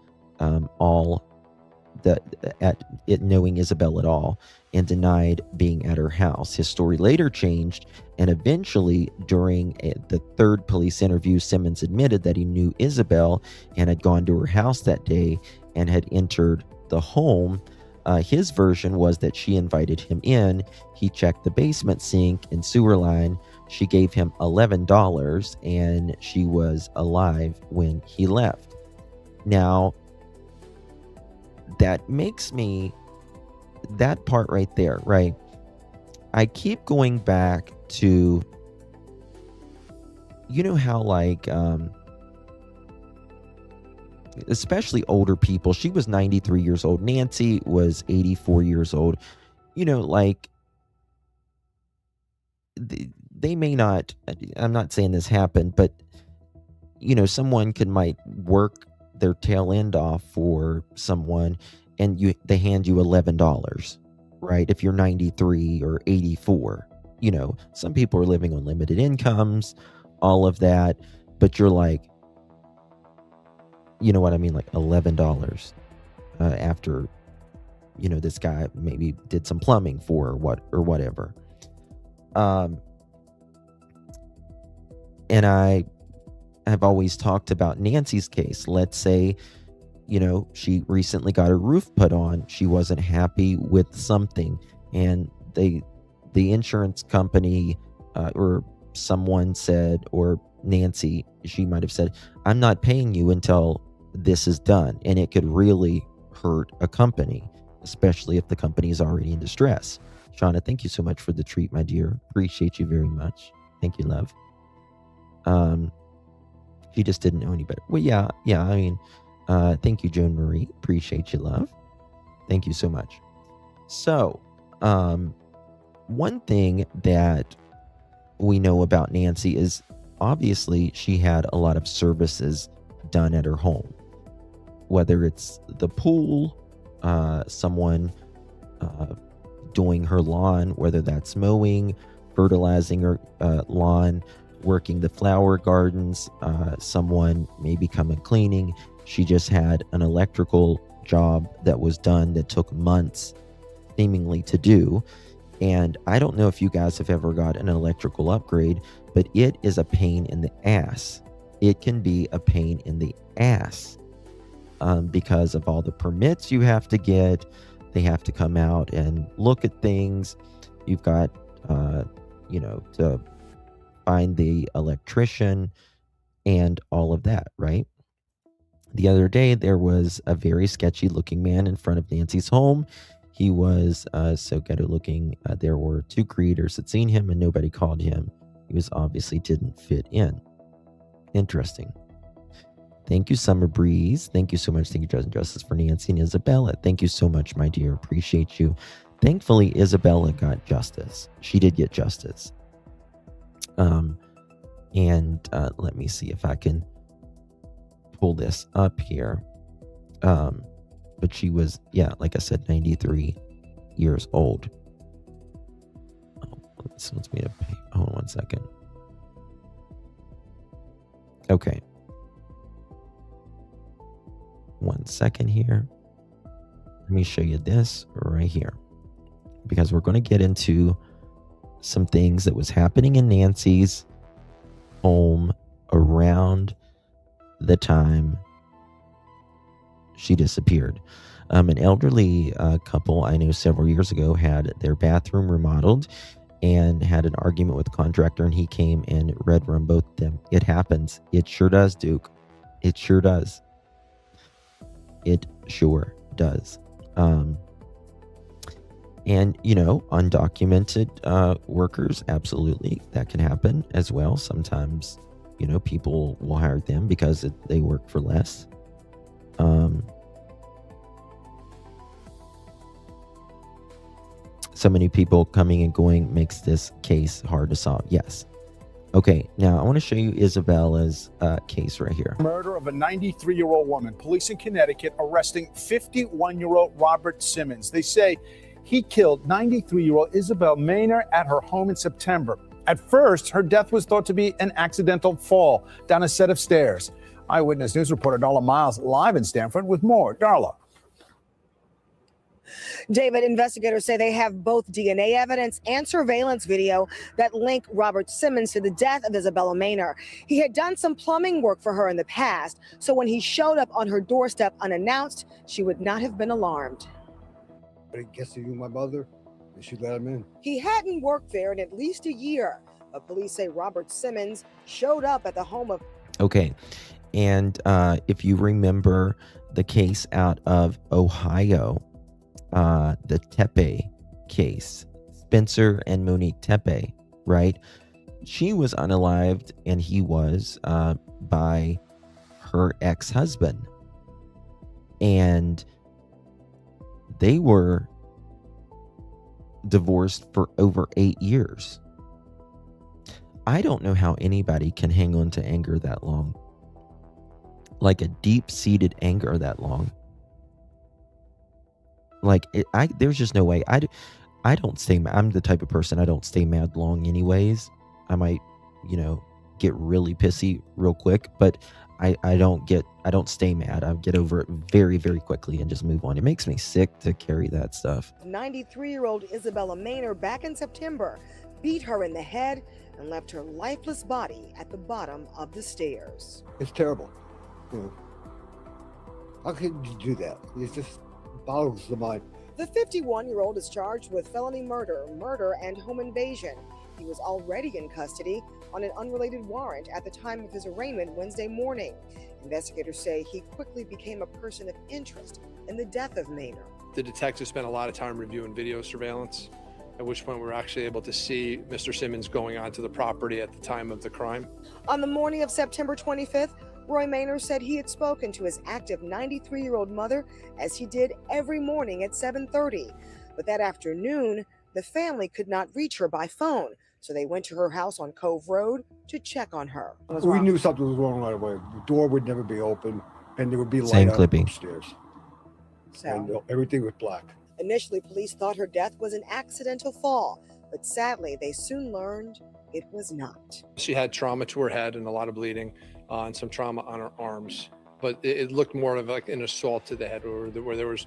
knowing Isabel at all, and denied being at her house. His story later changed, and eventually, during the third police interview, Simmons admitted that he knew Isabel and had gone to her house that day and had entered the home. His version was that she invited him in. He checked the basement sink and sewer line. She gave him $11, and she was alive when he left. Now, that makes me, that part right there, right? I keep going back to, how especially older people, she was 93 years old. Nancy was 84 years old. They may not, I'm not saying this happened, but, someone might work their tail end off for someone and they hand you $11, right? If you're 93 or 84, some people are living on limited incomes, all of that, but you're like, you know what I mean? Like $11 after, this guy maybe did some plumbing for or whatever. And I have always talked about Nancy's case. Let's say, she recently got her roof put on. She wasn't happy with something, and the insurance company or someone said, or Nancy, she might have said, I'm not paying you until this is done. And it could really hurt a company, especially if the company is already in distress. Shauna, thank you so much for the treat, my dear. Appreciate you very much. Thank you, love. She just didn't know any better. Well, yeah. I mean, thank you, Joan Marie. Appreciate you, love. Thank you so much. So, one thing that we know about Nancy is obviously she had a lot of services done at her home, whether it's the pool, someone doing her lawn, whether that's mowing, fertilizing her lawn, working the flower gardens, someone maybe come and cleaning. She just had an electrical job that was done that took months seemingly to do. And I don't know if you guys have ever got an electrical upgrade, but it is a pain in the ass. It can be a pain in the ass because of all the permits you have to get. They have to come out and look at things. You've got, to find the electrician and all of that, right? The other day, there was a very sketchy looking man in front of Nancy's home. He was so ghetto looking. There were 2 creators that seen him and nobody called him. He was obviously didn't fit in. Interesting. Thank you, Summer Breeze. Thank you so much. Thank you, Judge and Justice, for Nancy and Isabella. Thank you so much, my dear. Appreciate you. Thankfully, Isabella got justice. She did get justice. Let me see if I can pull this up here. But she was, like I said, 93 years old. Oh, this wants me to pay. Hold on 1 second. Okay. 1 second here. Let me show you this right here, because we're going to get into some things that was happening in Nancy's home around the time she disappeared. An elderly couple I knew several years ago had their bathroom remodeled and had an argument with the contractor, and he came and red room both of them. It happens. It sure does, Duke. It sure does. It sure does. And, undocumented workers, absolutely, that can happen as well. Sometimes, people will hire them because they work for less. So many people coming and going makes this case hard to solve. Yes. Okay, now I want to show you Isabella's case right here. Murder of a 93-year-old woman. Police in Connecticut arresting 51-year-old Robert Simmons. They say he killed 93-year-old Isabel Maynor at her home in September. At first, her death was thought to be an accidental fall down a set of stairs. Eyewitness News reporter Darla Miles live in Stamford with more. Darla. David, investigators say they have both DNA evidence and surveillance video that link Robert Simmons to the death of Isabella Maynor. He had done some plumbing work for her in the past, so when he showed up on her doorstep unannounced, she would not have been alarmed. I guess he knew my mother, and she let him in. He hadn't worked there in at least a year, but police say Robert Simmons showed up at the home of... Okay, and if you remember the case out of Ohio, the Tepe case, Spencer and Monique Tepe, right? She was unalived and he was by her ex-husband. And they were divorced for over 8 years. I don't know how anybody can hang on to anger that long. Like a deep-seated anger that long. Like, there's just no way. I don't stay mad. I'm the type of person, I don't stay mad long anyways. I might, get really pissy real quick, but I don't stay mad. I get over it very, very quickly and just move on. It makes me sick to carry that stuff. 93-year-old Isabella Maynor back in September beat her in the head and left her lifeless body at the bottom of the stairs. It's terrible. How could you do that? It just boggles the mind. The 51-year-old is charged with felony murder, and home invasion. He was already in custody on an unrelated warrant at the time of his arraignment Wednesday morning. Investigators say he quickly became a person of interest in the death of Maynor. The detective spent a lot of time reviewing video surveillance at which point we were actually able to see Mr. Simmons going onto the property at the time of the crime. On the morning of September 25th, Roy Maynor said he had spoken to his active 93-year-old mother as he did every morning at 7:30. But that afternoon, the family could not reach her by phone, so they went to her house on Cove Road to check on her. We knew something was wrong right away. The door would never be open, and there would be Same light out clipping. upstairs. And So everything was black. initially, police thought her death was an accidental fall, but sadly, they soon learned it was not. She had trauma to her head and a lot of bleeding and some trauma on her arms, but it looked more of like an assault to the head where there was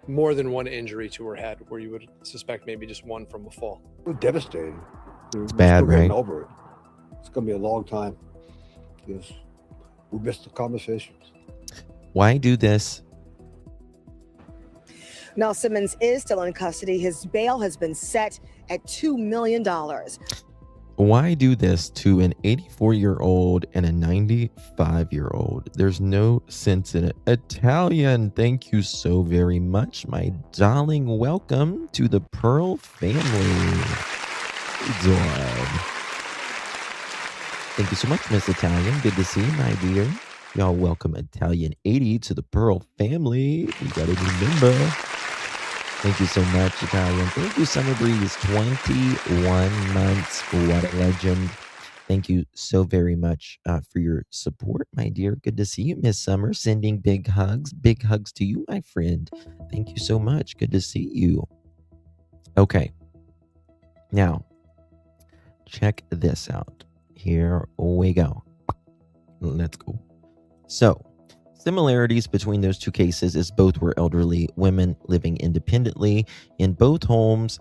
more than one injury to her head, where you would suspect maybe just one from a fall. It was devastating. It's bad, still getting right? over it. It's going to be a long time because we missed the conversations. Why do this? Now Simmons is still in custody. His bail has been set at $2 million. Why do this to an 84-year-old and a 95-year-old? There's no sense in it. Italian, thank you so very much, my darling. Welcome to the Pearl family. Dog. Thank you so much, Miss Italian. Good to see you, my dear. Y'all welcome Italian 80 to the Pearl family. We got a new member. Thank you so much, Italian. Thank you, Summer Breeze. 21 months. What a legend. Thank you so very much for your support, my dear. Good to see you, Miss Summer. Sending big hugs. Big hugs to you, my friend. Thank you so much. Good to see you. Okay. Now, check this out. Here we go. Let's go. So, similarities between those two cases is both were elderly women living independently. In both homes,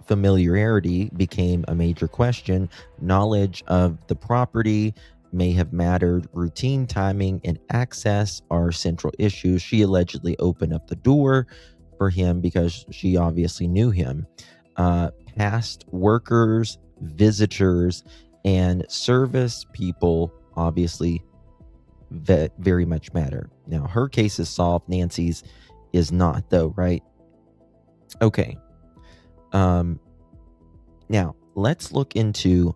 familiarity became a major question. Knowledge of the property may have mattered. Routine, timing, and access are central issues. She allegedly opened up the door for him because she obviously knew him. Past workers, visitors, and service people obviously very much matter. Now, her case is solved. Nancy's is not, though, right? Okay. Now, let's look into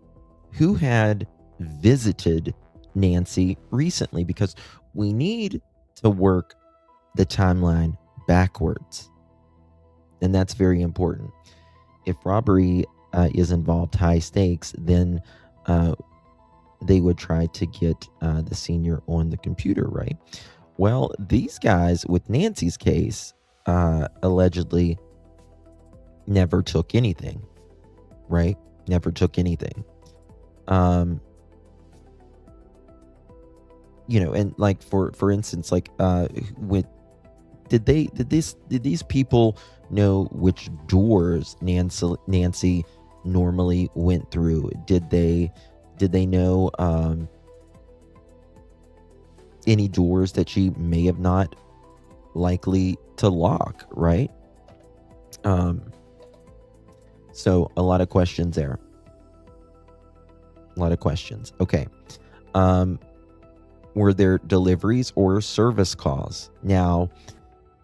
who had visited Nancy recently, because we need to work the timeline backwards. And that's very important. If robbery is involved, high stakes, then they would try to get the senior on the computer, right? Well, these guys with Nancy's case allegedly never took anything, right? Never took anything. You know, and like for instance, like with did these people know which doors Nancy normally went through? Did they know any doors that she may have not likely to lock, right? So a lot of questions there. A lot of questions. Okay. Were there deliveries or service calls? Now,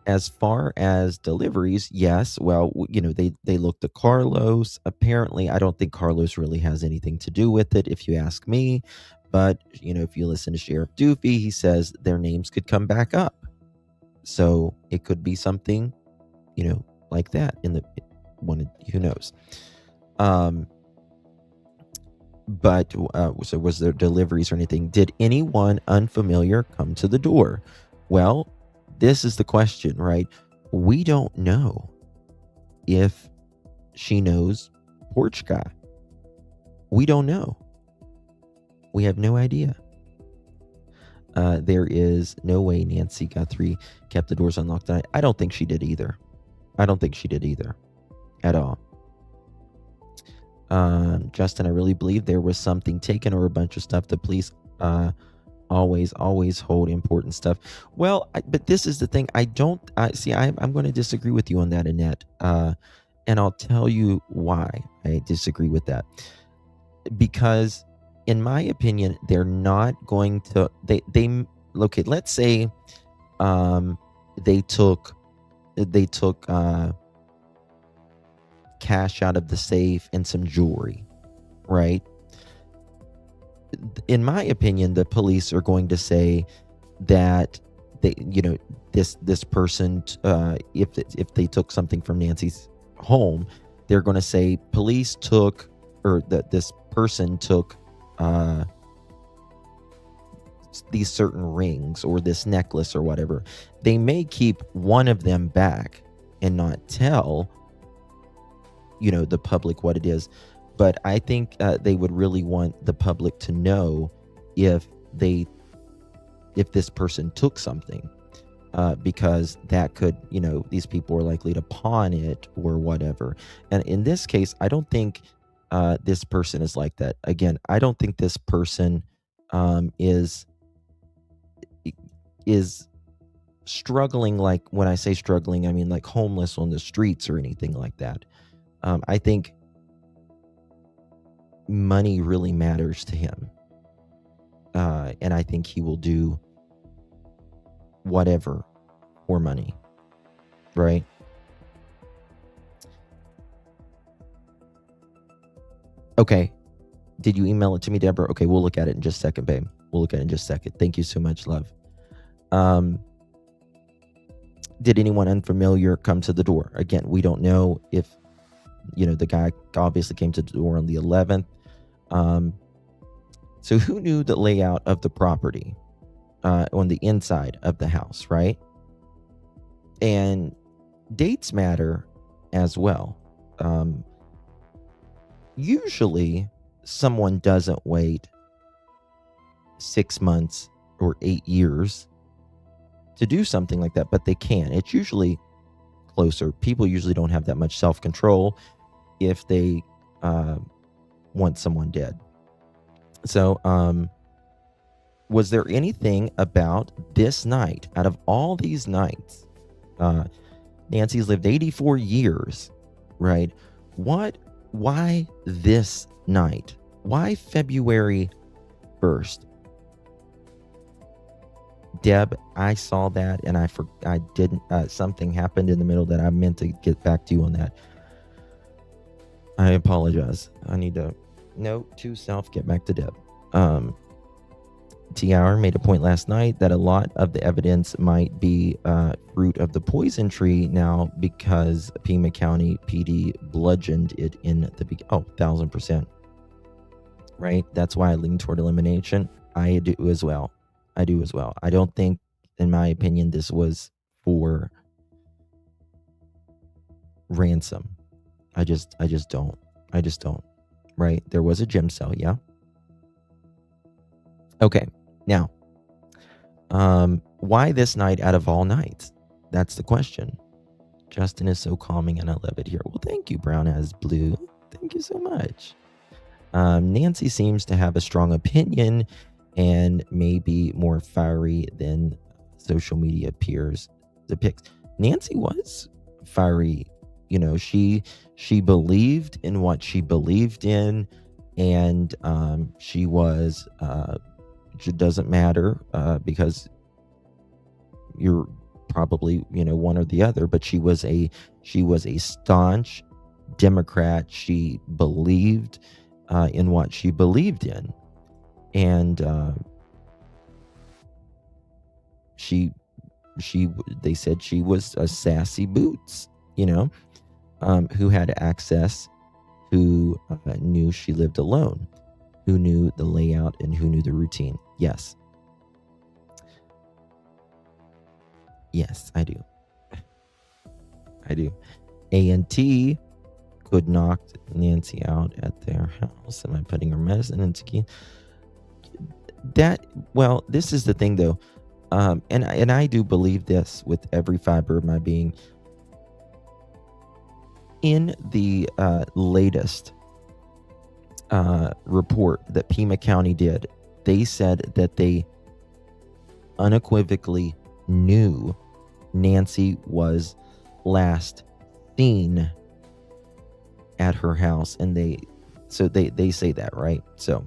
as far as deliveries, yes. Well, you know, they looked at Carlos. Apparently, I don't think Carlos really has anything to do with it, if you ask me. But, you know, if you listen to Sheriff Doofy, he says their names could come back up. So it could be something, you know, like that in the one, who knows. But so was there deliveries or anything? Did anyone unfamiliar come to the door? Well, this is the question, right? We don't know if she knows Porch Guy. We don't know. We have no idea. There is no way Nancy Guthrie kept the doors unlocked tonight. I don't think she did either. I don't think she did either. At all. Justin, I really believe there was something taken or a bunch of stuff. The police always hold important stuff. Well, but this is the thing. I'm going to disagree with you on that, Annette. And I'll tell you why I disagree with that. Because in my opinion, they're not going to, okay, let's say they took cash out of the safe and some jewelry, right? In my opinion, the police are going to say that they, this person, if they took something from Nancy's home, they're going to say police took, or that this person took these certain rings or this necklace or whatever. They may keep one of them back and not tell, the public what it is. But I think they would really want the public to know if this person took something, because that could, these people are likely to pawn it or whatever. And in this case, I don't think this person is like that. Again, I don't think this person is struggling. Like, when I say struggling, I mean like homeless on the streets or anything like that. I think money really matters to him. And I think he will do whatever for money, right? Okay. Did you email it to me, Deborah? Okay, we'll look at it in just a second, babe. We'll look at it in just a second. Thank you so much, love. Did anyone unfamiliar come to the door? Again, we don't know if, the guy obviously came to the door on the 11th. So who knew the layout of the property on the inside of the house, right? And dates matter as well. Usually someone doesn't wait 6 months or 8 years to do something like that, but they can. It's usually closer. People usually don't have that much self-control if they want someone dead. So, was there anything about this night, out of all these nights, Nancy's lived 84 years, right? Why this night? Why February 1st? Deb, I saw that and I didn't, something happened in the middle that I meant to get back to you on that. I apologize. I need to note to self, get back to Deb. T-Hour made a point last night that a lot of the evidence might be fruit of the poison tree now because Pima County PD bludgeoned it in the beginning. Oh, 1,000%. Right? That's why I lean toward elimination. I do as well. I don't think, in my opinion, this was for Ransom. I just don't. Right? There was a gym cell, yeah. Okay. Now, why this night out of all nights? That's the question. Justin is so calming and I love it here. Well, thank you, Brown as Blue. Thank you so much. Nancy seems to have a strong opinion and maybe more fiery than social media peers depicts. Nancy was fiery. She believed in what she believed in, and she was it doesn't matter because you're probably one or the other, but she was a staunch Democrat. She believed in what she believed in, and they said she was a sassy boots, who had access, who knew she lived alone, who knew the layout and who knew the routine. Yes, I do. A&T could knock Nancy out at their house. Am I putting her medicine into key? Well, this is the thing though. And I do believe this with every fiber of my being. In the latest report that Pima County did, they said that they unequivocally knew Nancy was last seen at her house, and they say that, right? So,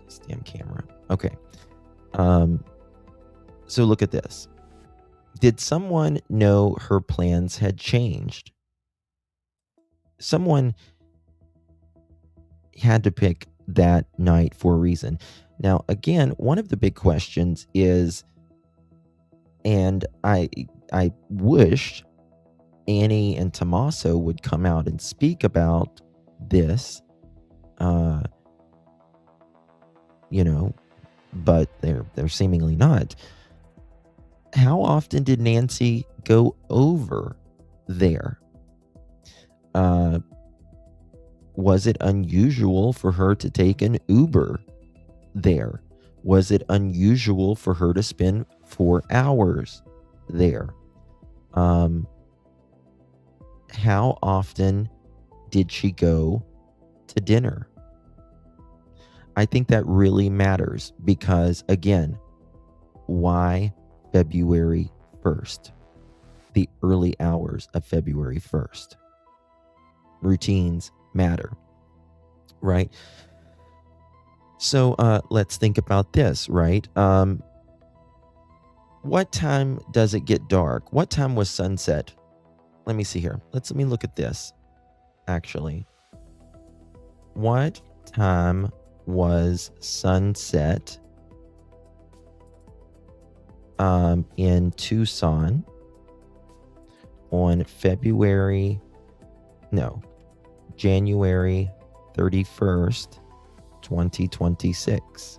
this damn camera. Okay. So look at this. Did someone know her plans had changed? someone had to pick that night for a reason. Now, again, one of the big questions is, and I wish Annie and Tommaso would come out and speak about this, but they're seemingly not. How often did Nancy go over there? Was it unusual for her to take an Uber there? Was it unusual for her to spend 4 hours there? How often did she go to dinner? I think that really matters because, again, why February 1st? The early hours of February 1st. Routines matter, right? So let's think about this, right? What time does it get dark? What time was sunset? Let me see here. Let me look at this, actually. What time was sunset in Tucson on January 31st, 2026?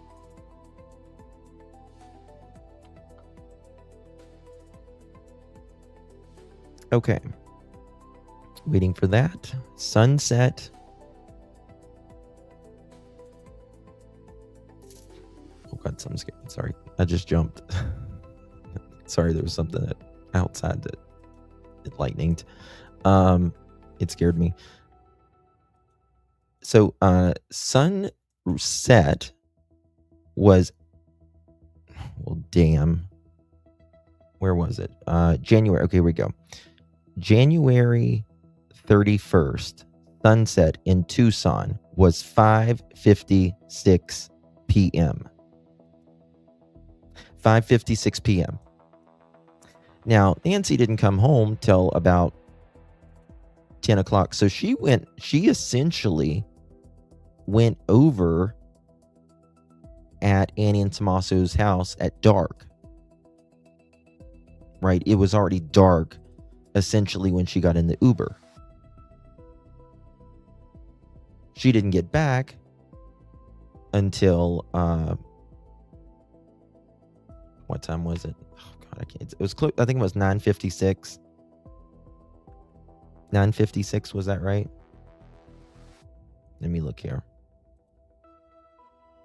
Okay. Waiting for that. Sunset. Oh God, something scared. Sorry. I just jumped. Sorry, there was something outside that it lightninged. It scared me. So sunset was, well, damn. Where was it? January. Okay, here we go. January 31st, sunset in Tucson was 5:56 p.m. 5:56 p.m. Now, Nancy didn't come home till about 10 o'clock. So she essentially went over at Annie and Tommaso's house at dark. Right? It was already dark essentially when she got in the Uber. She didn't get back until what time was it? Oh God, I can't. It was close. I think it was 9:56. 9:56, was that right? Let me look here.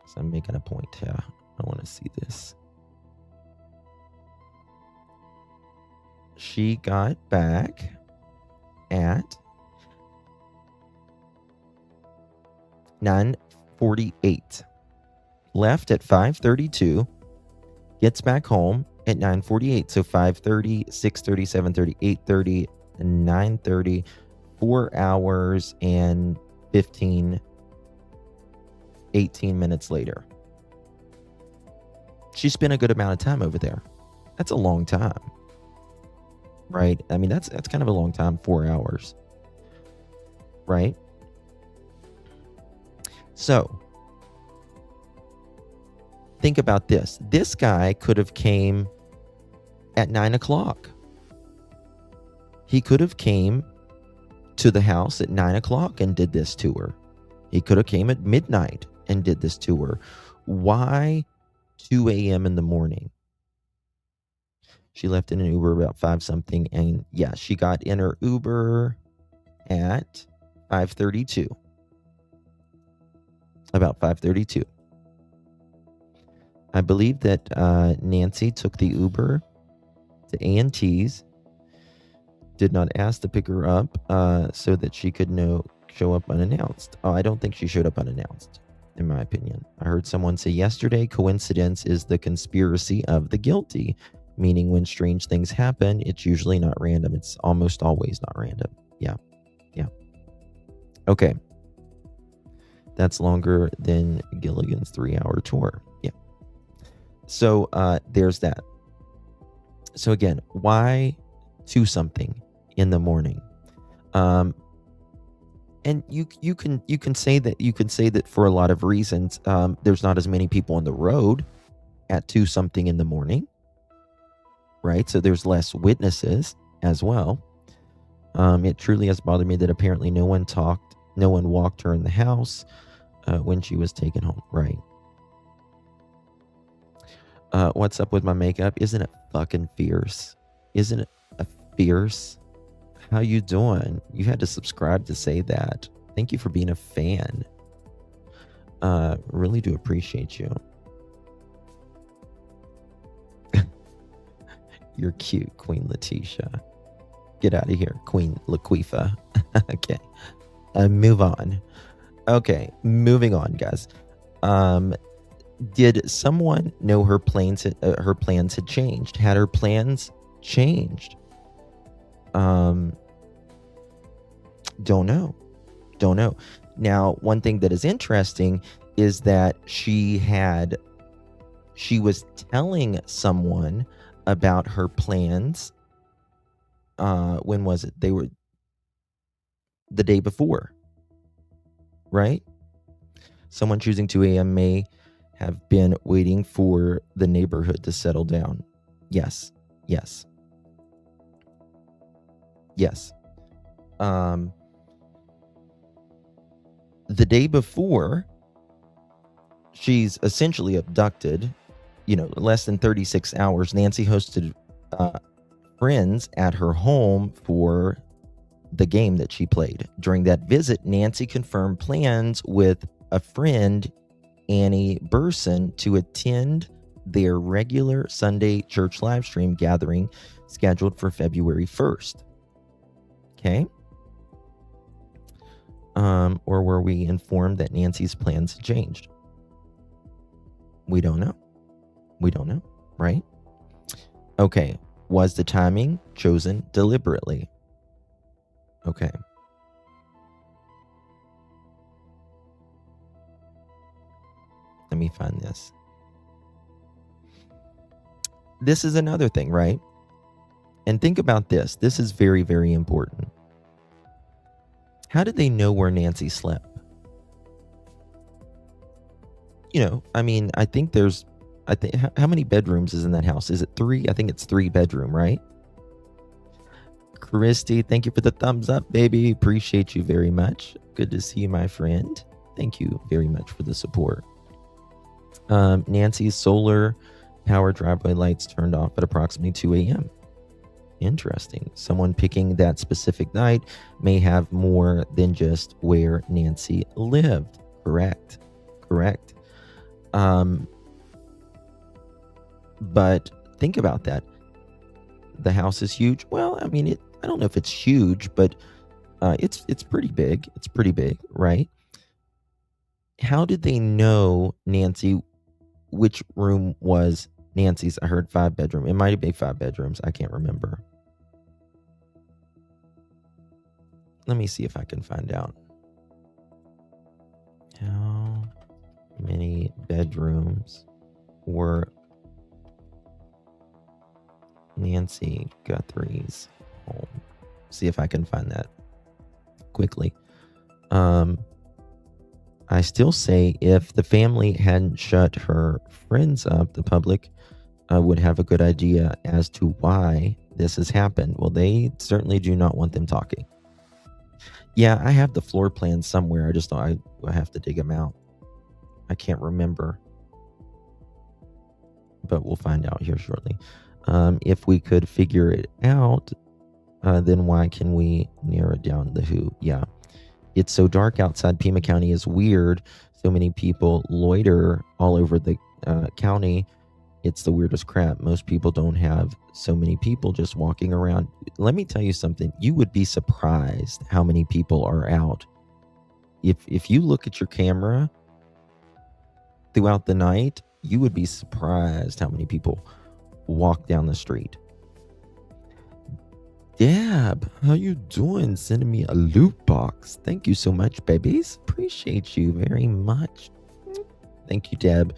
So I'm making a point here. I want to see this. She got back at 9:48. Left at 5:32. Gets back home at 9:48. So 5:30, 6:30, 7:30, 8:30, and 9:30. 4 hours and 18 minutes later. She spent a good amount of time over there. That's a long time. Right? I mean, that's kind of a long time, 4 hours. Right? So, think about this. This guy could have came at 9 o'clock. He could have came to the house at 9 o'clock and did this to her. He could have came at midnight and did this to her. Why 2 a.m. in the morning? She left in an Uber about 5-something, and yeah, she got in her Uber at 5:32. About 5:32. I believe that Nancy took the Uber to A&T's, did not ask to pick her up so that she could show up unannounced. Oh, I don't think she showed up unannounced, in my opinion. I heard someone say yesterday, coincidence is the conspiracy of the guilty. Meaning when strange things happen, it's usually not random. It's almost always not random. Yeah. Okay. That's longer than Gilligan's 3-hour tour. Yeah. So there's that. So again, why 2 something in the morning? And you can say that for a lot of reasons. There's not as many people on the road at 2 something in the morning, right? So there's less witnesses as well. It truly has bothered me that apparently no one walked her in the house when she was taken home, right? What's up with my makeup? Isn't it fucking fierce? Isn't it fierce? How you doing? You had to subscribe to say that. Thank you for being a fan. Really do appreciate you. You're cute, Queen Letitia. Get out of here, Queen Laquifa. Okay. Move on. Okay, moving on, guys. Did someone know her plans had changed? Had her plans changed? Don't know. Now, one thing that is interesting is that she was telling someone about her plans. When was it? They were the day before, right? Someone choosing 2 a.m. may have been waiting for the neighborhood to settle down. Yes. The day before, she's essentially abducted. Less than 36 hours, Nancy hosted friends at her home for the game that she played. During that visit, Nancy confirmed plans with a friend, Annie Burson, to attend their regular Sunday church live stream gathering scheduled for February 1st. Okay. Or were we informed that Nancy's plans changed? We don't know, right? Okay. Was the timing chosen deliberately? Okay. Let me find this. This is another thing, right? And think about this. This is very, very important. How did they know where Nancy slept? I think how many bedrooms is in that house? Is it 3? I think it's 3 bedroom, right? Christy, thank you for the thumbs up, baby. Appreciate you very much. Good to see you, my friend. Thank you very much for the support. Nancy's solar power driveway lights turned off at approximately 2 a.m. Interesting. Someone picking that specific night may have more than just where Nancy lived. Correct. But think about that. The house is huge. Well, I don't know if it's huge, but it's pretty big. It's pretty big, right? How did they know which room was Nancy's? I heard 5 bedroom. It might have been 5 bedrooms. I can't remember. Let me see if I can find out. How many bedrooms were Nancy Guthrie's home? See if I can find that quickly. I still say if the family hadn't shut her friends up, the public would have a good idea as to why this has happened. Well, they certainly do not want them talking. Yeah, I have the floor plans somewhere. I just thought I have to dig them out. I can't remember. But we'll find out here shortly. If we could figure it out, then why can we narrow down the who? Yeah. It's so dark outside. Pima County is weird. So many people loiter all over the county. It's the weirdest crap. Most people don't have so many people just walking around. Let me tell you something. You would be surprised how many people are out. If you look at your camera throughout the night, you would be surprised how many people walk down the street. Deb, how you doing? Sending me a loot box. Thank you so much, babies. Appreciate you very much. Thank you, Deb.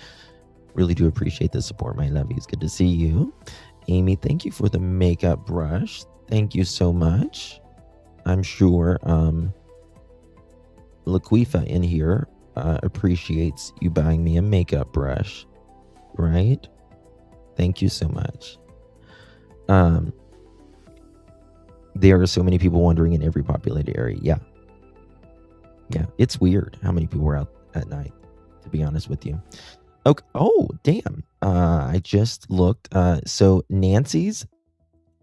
Really do appreciate the support, my lovies. Good to see you. Amy, thank you for the makeup brush. Thank you so much. I'm sure Laquifa in here appreciates you buying me a makeup brush, right? Thank you so much. There are so many people wandering in every populated area. Yeah, it's weird how many people are out at night, to be honest with you. Okay. Oh, damn. I just looked. So Nancy's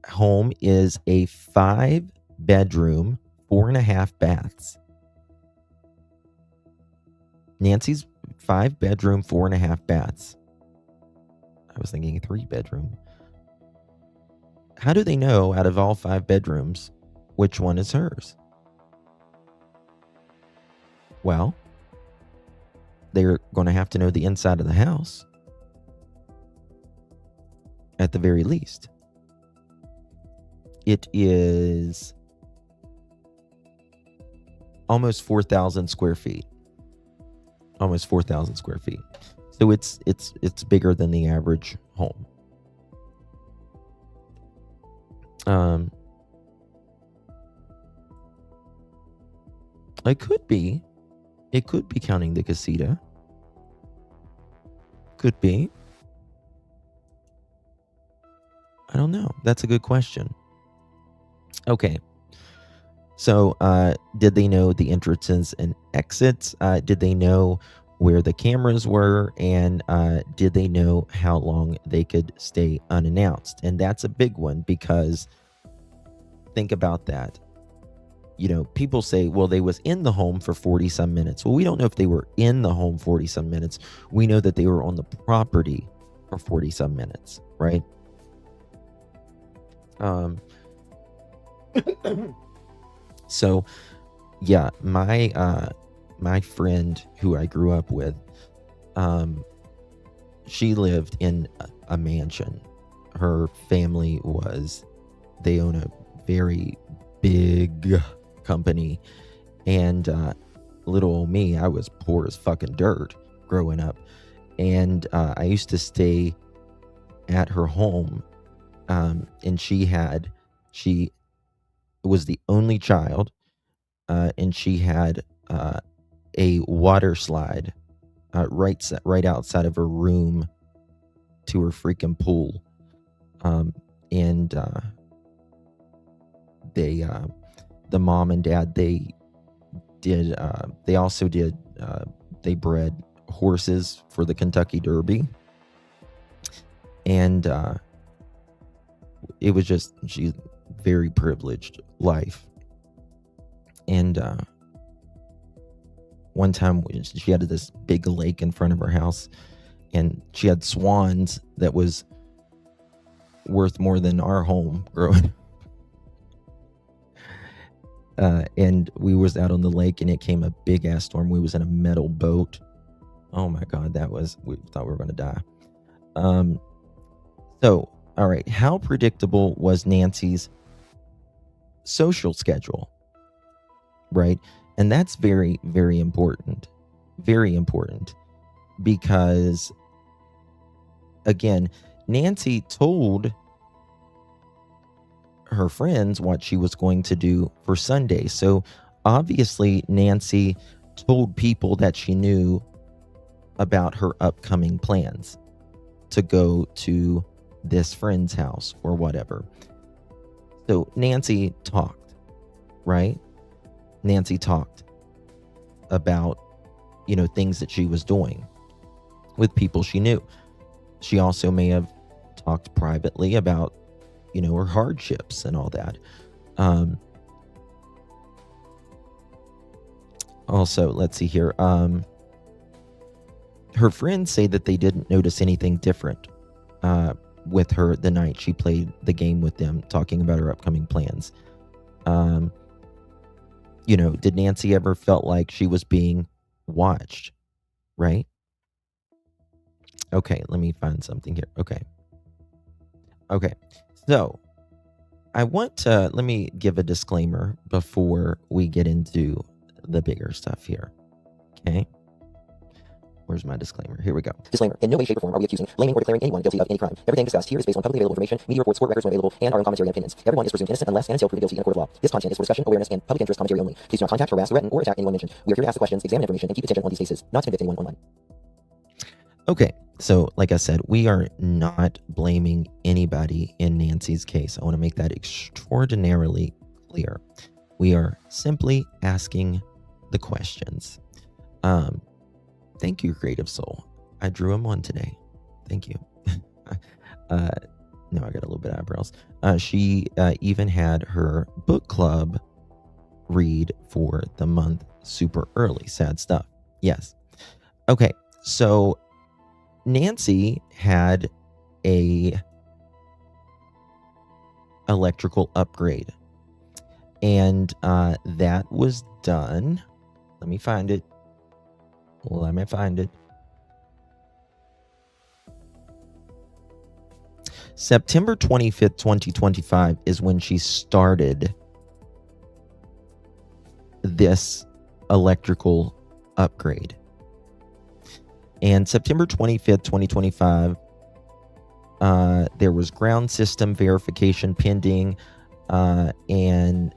home is a 5-bedroom, 4.5 baths. Nancy's 5-bedroom, 4.5 baths. I was thinking 3-bedroom. How do they know out of all 5 bedrooms which one is hers? Well, they're going to have to know the inside of the house at the very least. It is almost 4,000 square feet. Almost 4,000 square feet. So it's bigger than the average home. It could be counting the casita. Could be. I don't know. That's a good question. Okay. So, did they know the entrances and exits? Did they know where the cameras were? And did they know how long they could stay unannounced? And that's a big one, because think about that. You know, people say, well, they was in the home for 40 some minutes. Well, we don't know if they were in the home 40 some minutes. We know that they were on the property for 40 some minutes, right? So yeah, my friend who I grew up with, she lived in a mansion. Her family they own a very big company, and little old me, I was poor as fucking dirt growing up, and I used to stay at her home, and she was the only child, and she had a water slide right outside of her room to her freaking pool, and the mom and dad, they bred horses for the Kentucky Derby, and it was just very privileged life. And one time she had this big lake in front of her house, and she had swans that was worth more than our home growing up. And we was out on the lake, and it came a big ass storm. We was in a metal boat. Oh my God, we thought we were going to die. So, all right, how predictable was Nancy's social schedule? Right? And that's very, very important. Very important. Because, again, Nancy told her friends what she was going to do for Sunday. So obviously Nancy told people that she knew about her upcoming plans to go to this friend's house or whatever. So Nancy talked, right? Nancy talked about, things that she was doing with people she knew. She also may have talked privately about, her hardships and all that. Also, let's see here. Her friends say that they didn't notice anything different with her the night she played the game with them, talking about her upcoming plans. Did Nancy ever felt like she was being watched? Right? Okay, let me find something here. Okay. So, let me give a disclaimer before we get into the bigger stuff here. Okay? Where's my disclaimer? Here we go. Disclaimer. In no way, shape, or form are we accusing, blaming, or declaring anyone guilty of any crime. Everything discussed here is based on publicly available information, media reports, court records when available, and our own commentary and opinions. Everyone is presumed innocent unless and until proven guilty in a court of law. This content is for discussion, awareness, and public interest commentary only. Please do not contact, harass, threaten, or attack anyone mentioned. We are here to ask the questions, examine information, and keep attention on these cases, not to convict anyone online. Okay, so like I said, we are not blaming anybody in Nancy's case. I want to make that extraordinarily clear. We are simply asking the questions. Thank you, Creative Soul. I drew him on today. Thank you. No, I got a little bit of eyebrows. She even had her book club read for the month super early. Sad stuff. Yes. Okay, so Nancy had a electrical upgrade, and that was done. Let me find it. September 25th, 2025 is when she started this electrical upgrade. And September 25th, 2025, there was ground system verification pending, and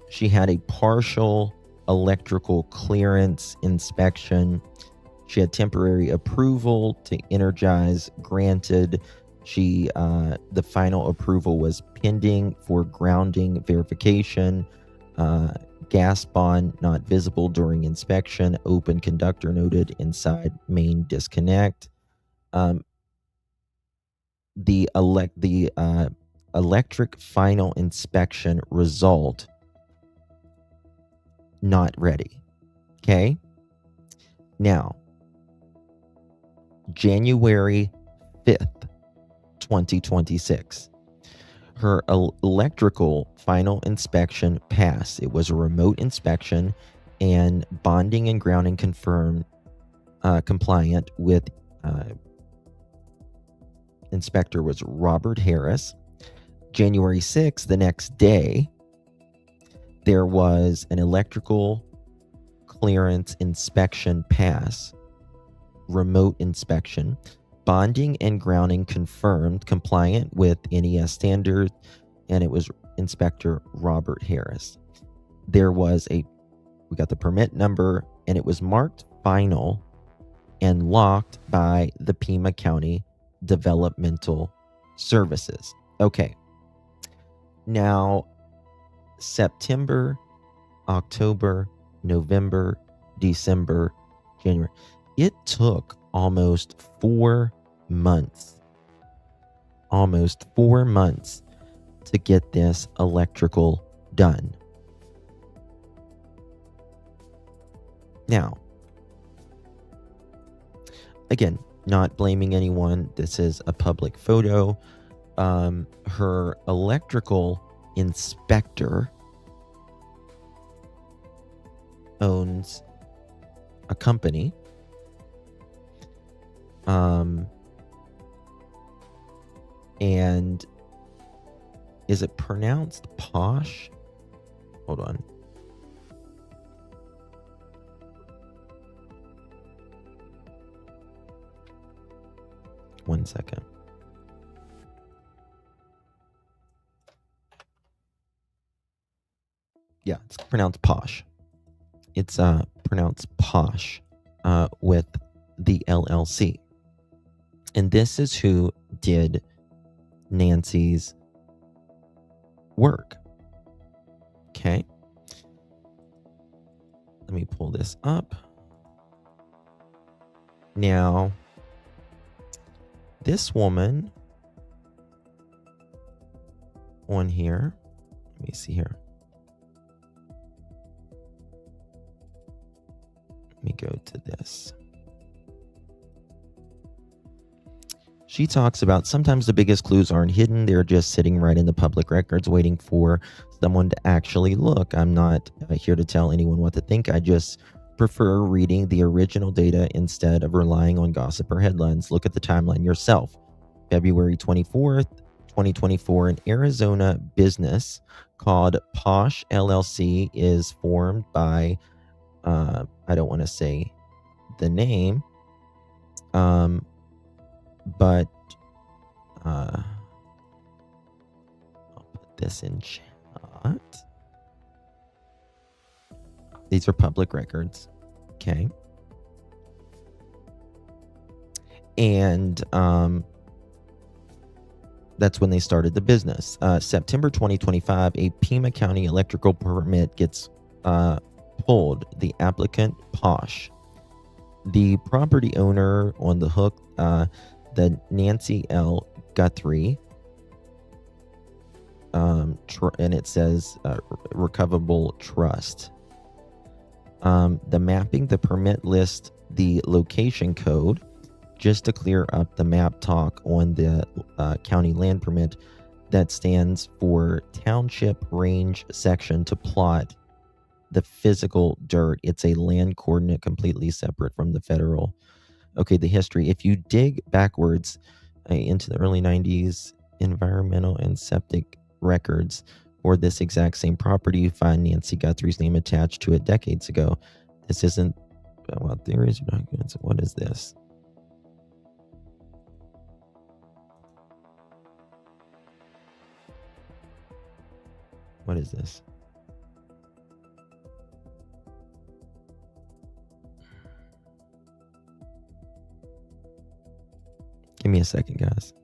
she had a partial electrical clearance inspection. She had temporary approval to energize granted. The final approval was pending for grounding verification. Gas bond not visible during inspection. Open conductor noted inside main disconnect. The electric final inspection result not ready. Okay. Now, January 5th, 2026. Her electrical final inspection passed. It was a remote inspection, and bonding and grounding confirmed compliant with inspector was Robert Harris. January 6th, the next day, there was an electrical clearance inspection pass, remote inspection, bonding and grounding confirmed compliant with NES standard, and it was Inspector Robert Harris. We got the permit number, and it was marked final and locked by the Pima County Developmental Services. Okay. Now, September, October, November, December, January. It took almost 4 months. Almost 4 months to get this electrical done. Now, again, not blaming anyone. This is a public photo. Her electrical inspector owns a company. And is it pronounced Posh? Hold on. One second. Yeah, it's pronounced Posh. It's pronounced Posh with the LLC. And this is who did Nancy's work. Okay. Let me pull this up. Now, this woman on here, let me see here. Let me go to this. She talks about sometimes the biggest clues aren't hidden. They're just sitting right in the public records waiting for someone to actually look. I'm not here to tell anyone what to think. I just prefer reading the original data instead of relying on gossip or headlines. Look at the timeline yourself. February 24th, 2024, an Arizona business called Posh LLC is formed by, I don't want to say the name. But I'll put this in chat. These are public records. Okay. And that's when they started the business. September 2025, a Pima County electrical permit gets pulled. The applicant, Posh. The property owner on the hook, the Nancy L. Guthrie, and it says recoverable trust. The mapping, the permit list, the location code, just to clear up the map talk on the county land permit that stands for township range section to plot the physical dirt. It's a land coordinate completely separate from the federal. Okay, the history. If you dig backwards into the early 90s, environmental and septic records for this exact same property, you find Nancy Guthrie's name attached to it decades ago. This isn't, well, theories or documents. What is this? What is this? Give me a second, guys.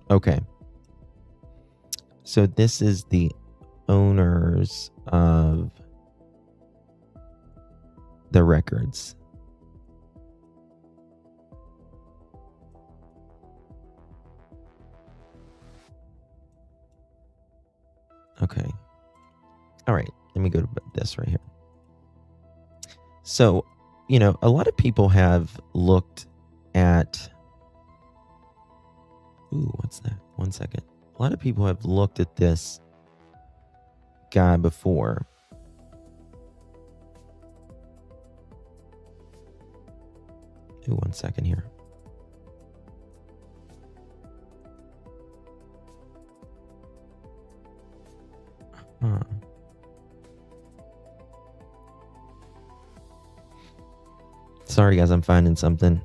Okay. So this is the owners of the records. Okay. All right. Let me go to this right here. So, you know, a lot of people have looked at... Ooh, what's that? 1 second. A lot of people have looked at this guy before. Ooh, 1 second here. Huh. Sorry, guys, I'm finding something.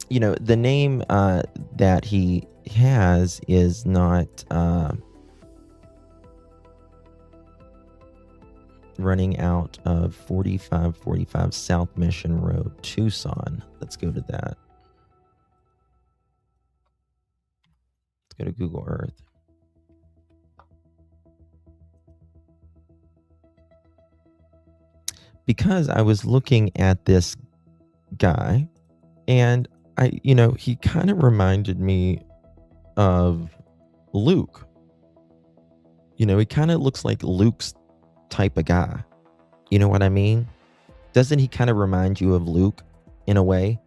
You know, the name that he has is not running out of 4545 South Mission Road, Tucson. Let's go to that. Let's go to Google Earth. Because I was looking at this guy and he kind of reminded me of Luke. You know, he kind of looks like Luke's type of guy. You know what I mean? Doesn't he kind of remind you of Luke in a way?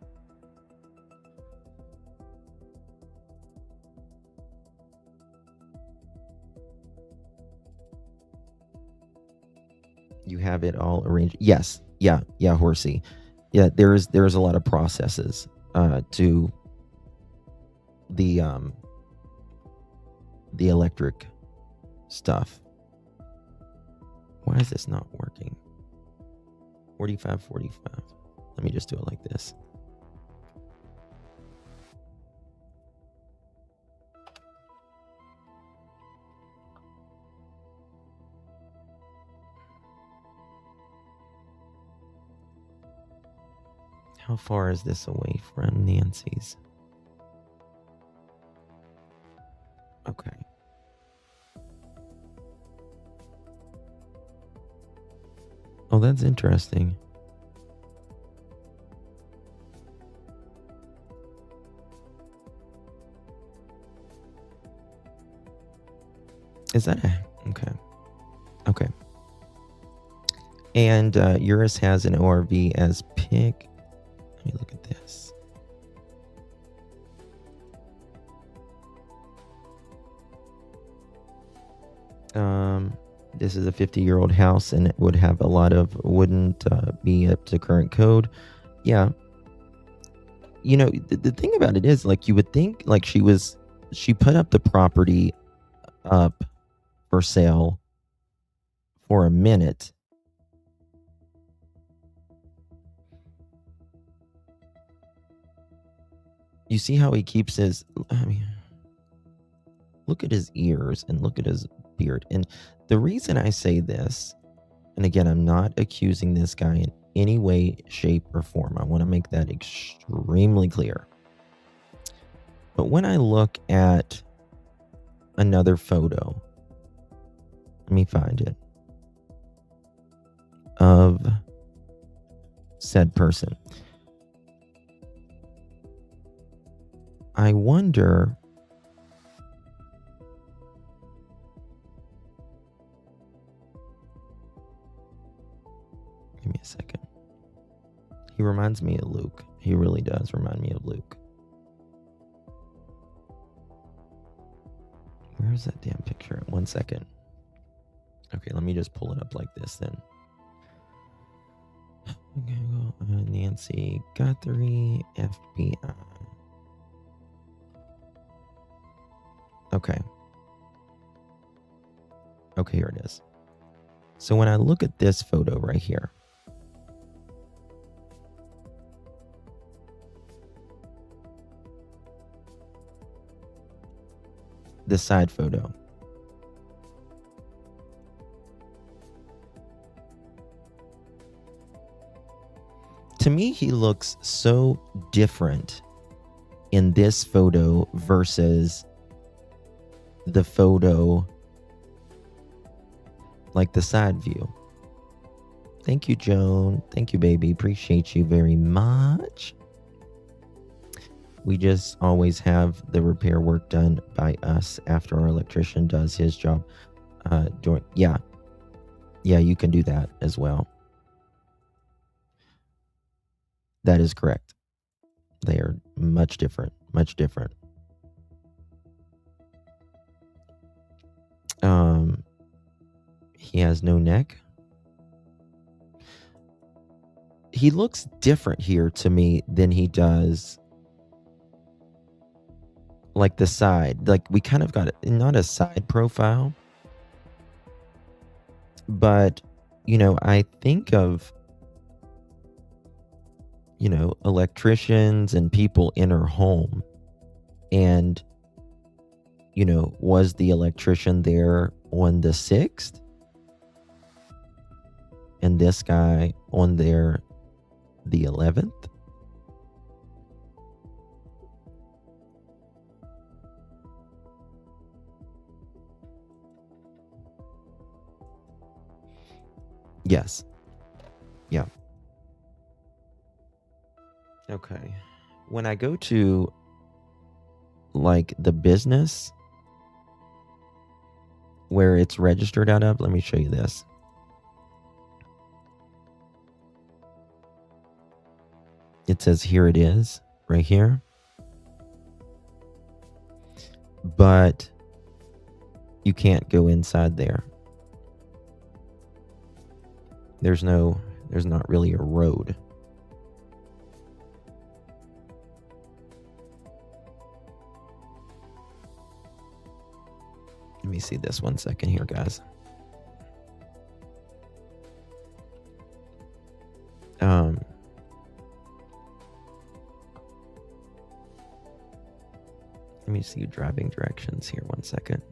You have it all arranged. Yes. Yeah, Horsey. Yeah, there's a lot of processes to the electric stuff. Why is this not working? 4545. Let me just do it like this. How far is this away from Nancy's? Okay. Oh, that's interesting. Is that okay? Okay. And Urus has an ORV as pick. Let me look at this. This is a 50-year-old house, and it would have a lot of, wouldn't be up to current code. Yeah. the thing about it is, like, you would think, like, she put up the property up for sale for a minute. You see how he keeps look at his ears and look at his beard. And the reason I say this, and again, I'm not accusing this guy in any way, shape, or form. I want to make that extremely clear. But when I look at another photo, let me find it, of said person, I wonder, give me a second. He reminds me of Luke. He really does remind me of Luke. Where's that damn picture? 1 second. Okay, let me just pull it up like this then. Okay, Nancy Guthrie, FBI. Okay. Okay, here it is. So when I look at this photo right here, the side photo, to me, he looks so different in this photo versus the photo, like the side view. Thank you, Joan. Thank you, baby. Appreciate you very much. We just always have the repair work done by us after our electrician does his job. Yeah, you can do that as well. That is correct. They are much different, much different. He has no neck. He looks different here to me than he does like the side. Like, we kind of got not a side profile, but I think of electricians and people in her home, and was the electrician there on the 6th and this guy on there the 11th? Yes. Yeah. Okay. When I go to like the business where it's registered out of, let me show you this. It says here it is, right here. But you can't go inside there. There's not really a road. Let me see this 1 second here, guys. Let me see driving directions here 1 second.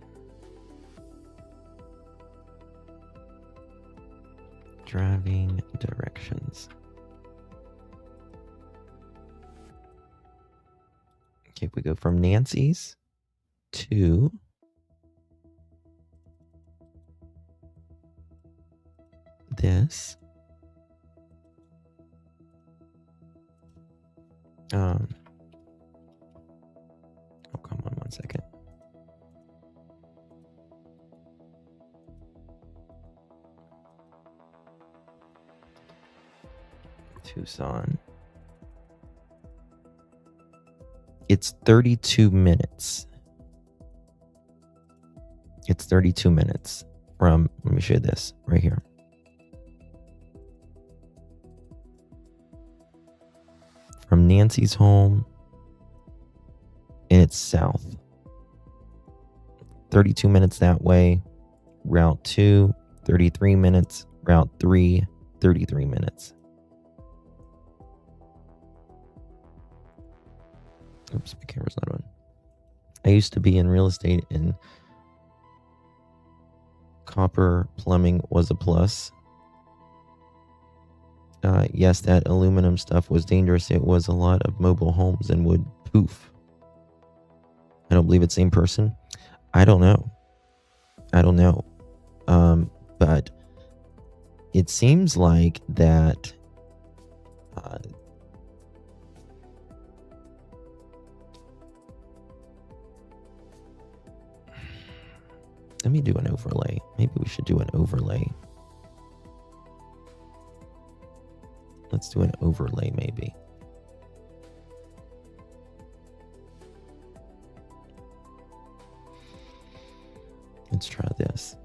Driving directions. Okay, we go from Nancy's to this. Oh, come on 1 second. Tucson. It's 32 minutes. It's 32 minutes from, let me show you this right here. From Nancy's home, and it's south. 32 minutes that way. Route 2, 33 minutes. Route 3, 33 minutes. Oops, my camera's not on. I used to be in real estate, and copper plumbing was a plus. Yes, that aluminum stuff was dangerous. It was a lot of mobile homes and would poof. I don't believe it's the same person. I don't know. But it seems like that let me do an overlay. Maybe we should do an overlay. Let's do an overlay, maybe. Let's try this.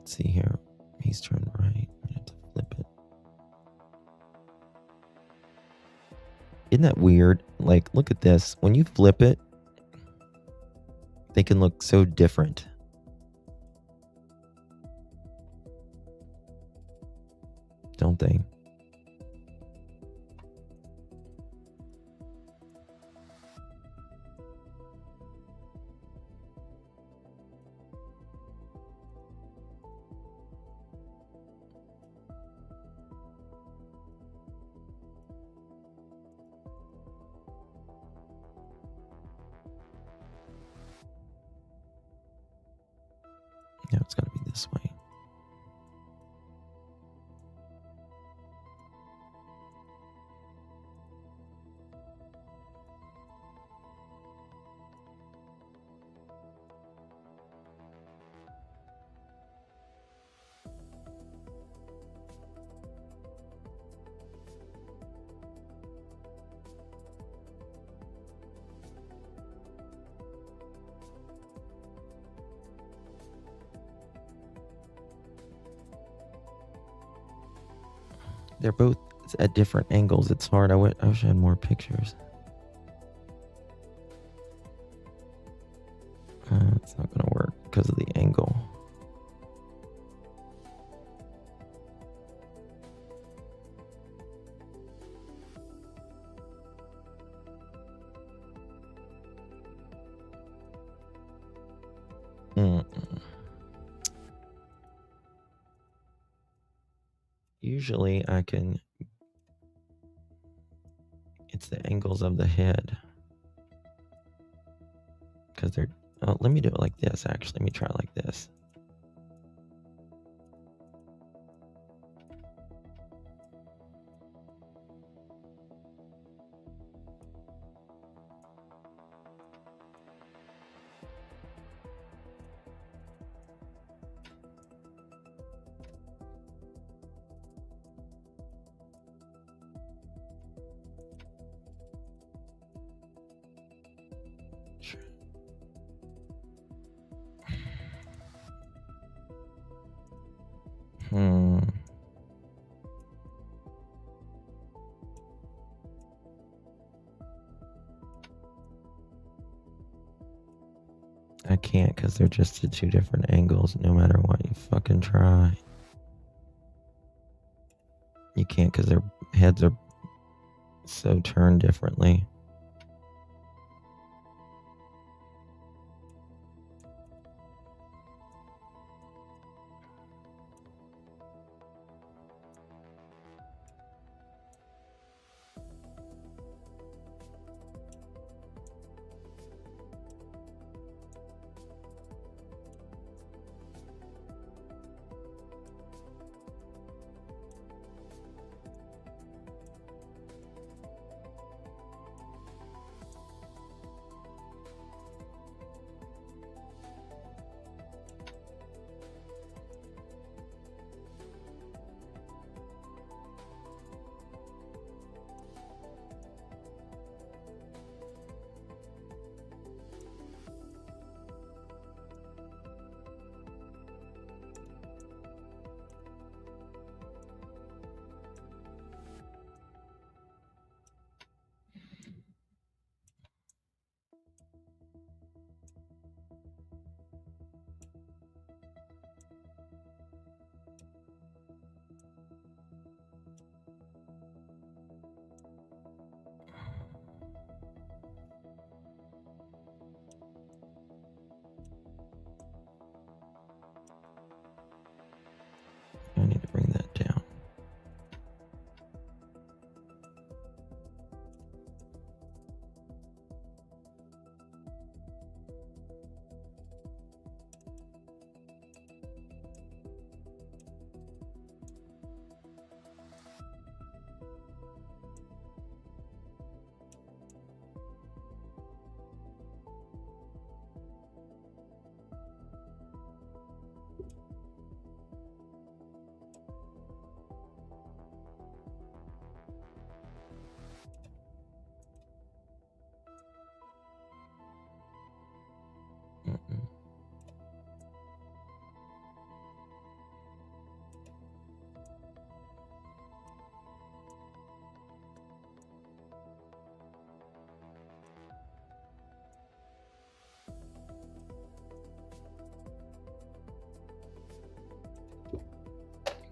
Let's see here. He's turned right. I have to flip it. Isn't that weird? Like, look at this. When you flip it, they can look so different. Don't they? Yeah, it's got to be this way. They're both at different angles. It's hard. I wish I had more pictures. It's not going to work because of the angle. Usually I can, it's the angles of the head. Because they're, oh, let me do it like this, actually. Let me try it like this. I can't because they're just at two different angles no matter what you fucking try. You can't because their heads are so turned differently.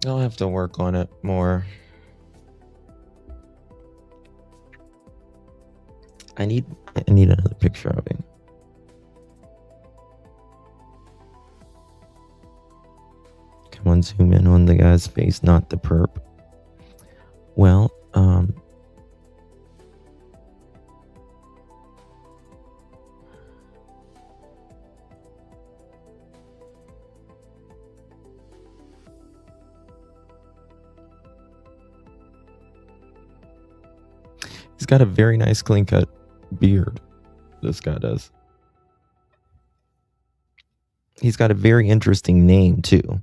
I'll have to work on it more. I need another picture of him. Come on, zoom in on the guy's face, not the perp. Well, he's got a very nice clean cut beard. This guy does. He's got a very interesting name too.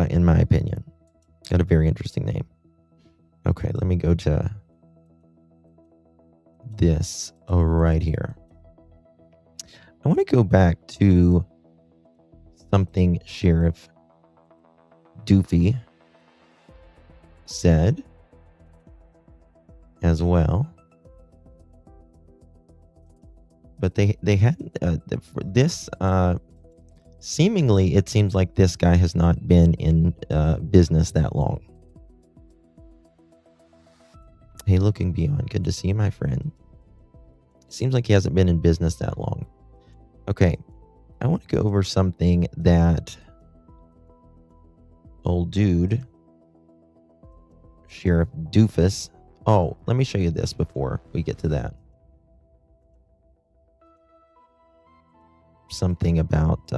In my opinion, got a very interesting name. Okay, let me go to this right here. I want to go back to something Sheriff Doofy said as well. But they had this seemingly it seems like this guy has not been in business that long. Hey, looking beyond, good to see you, my friend. Seems like he hasn't been in business that long. Okay, I want to go over something that old dude, Sheriff Doofus. Oh, let me show you this before we get to that. Something about,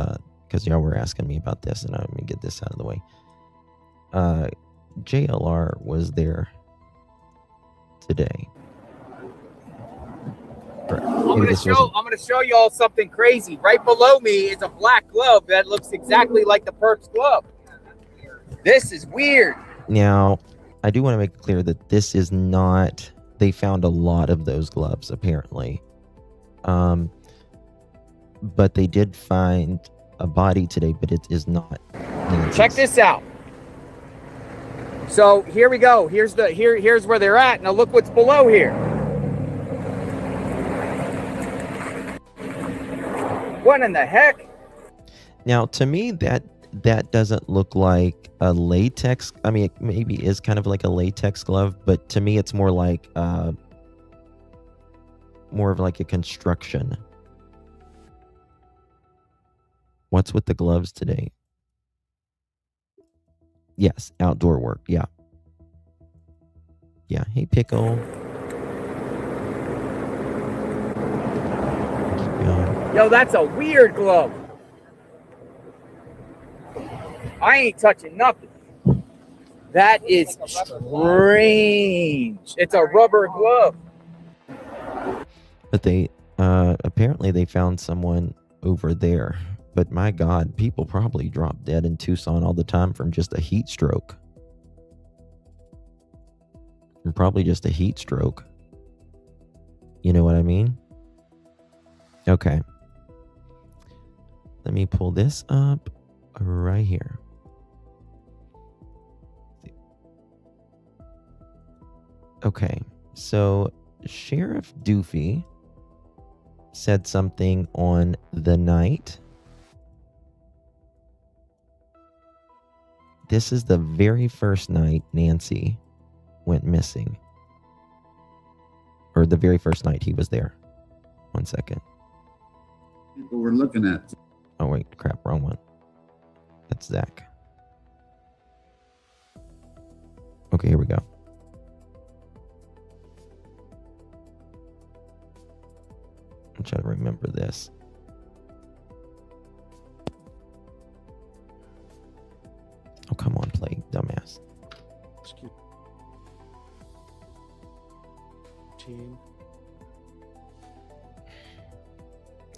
because y'all were asking me about this, and let me get this out of the way. JLR was there today. I'm gonna show y'all something crazy. Right below me is a black glove that looks exactly like the perp's glove. This is weird. Now, I do want to make it clear that this is not. They found a lot of those gloves apparently, but they did find a body today. But it is not Nancy's. Check this out. So here we go. Here's where they're at. Now look what's below here. What in the heck? Now, to me, that doesn't look like a latex. I mean, it maybe is kind of like a latex glove, but to me, it's more of like a construction. What's with the gloves today? Yes, outdoor work. Yeah. Yeah. Hey, Pickle. Keep going. Yo, that's a weird glove. I ain't touching nothing. That is strange. It's a rubber glove. But they apparently they found someone over there. But my God, people probably drop dead in Tucson all the time from just a heat stroke. From probably just a heat stroke. You know what I mean? Okay. Let me pull this up right here. Okay, so Sheriff Doofy said something on the night. This is the very first night Nancy went missing. Or the very first night he was there. 1 second. People were looking at. Oh, wait, crap, wrong one. That's Zach. Okay, here we go. I'm trying to remember this. Oh, come on, play, dumbass.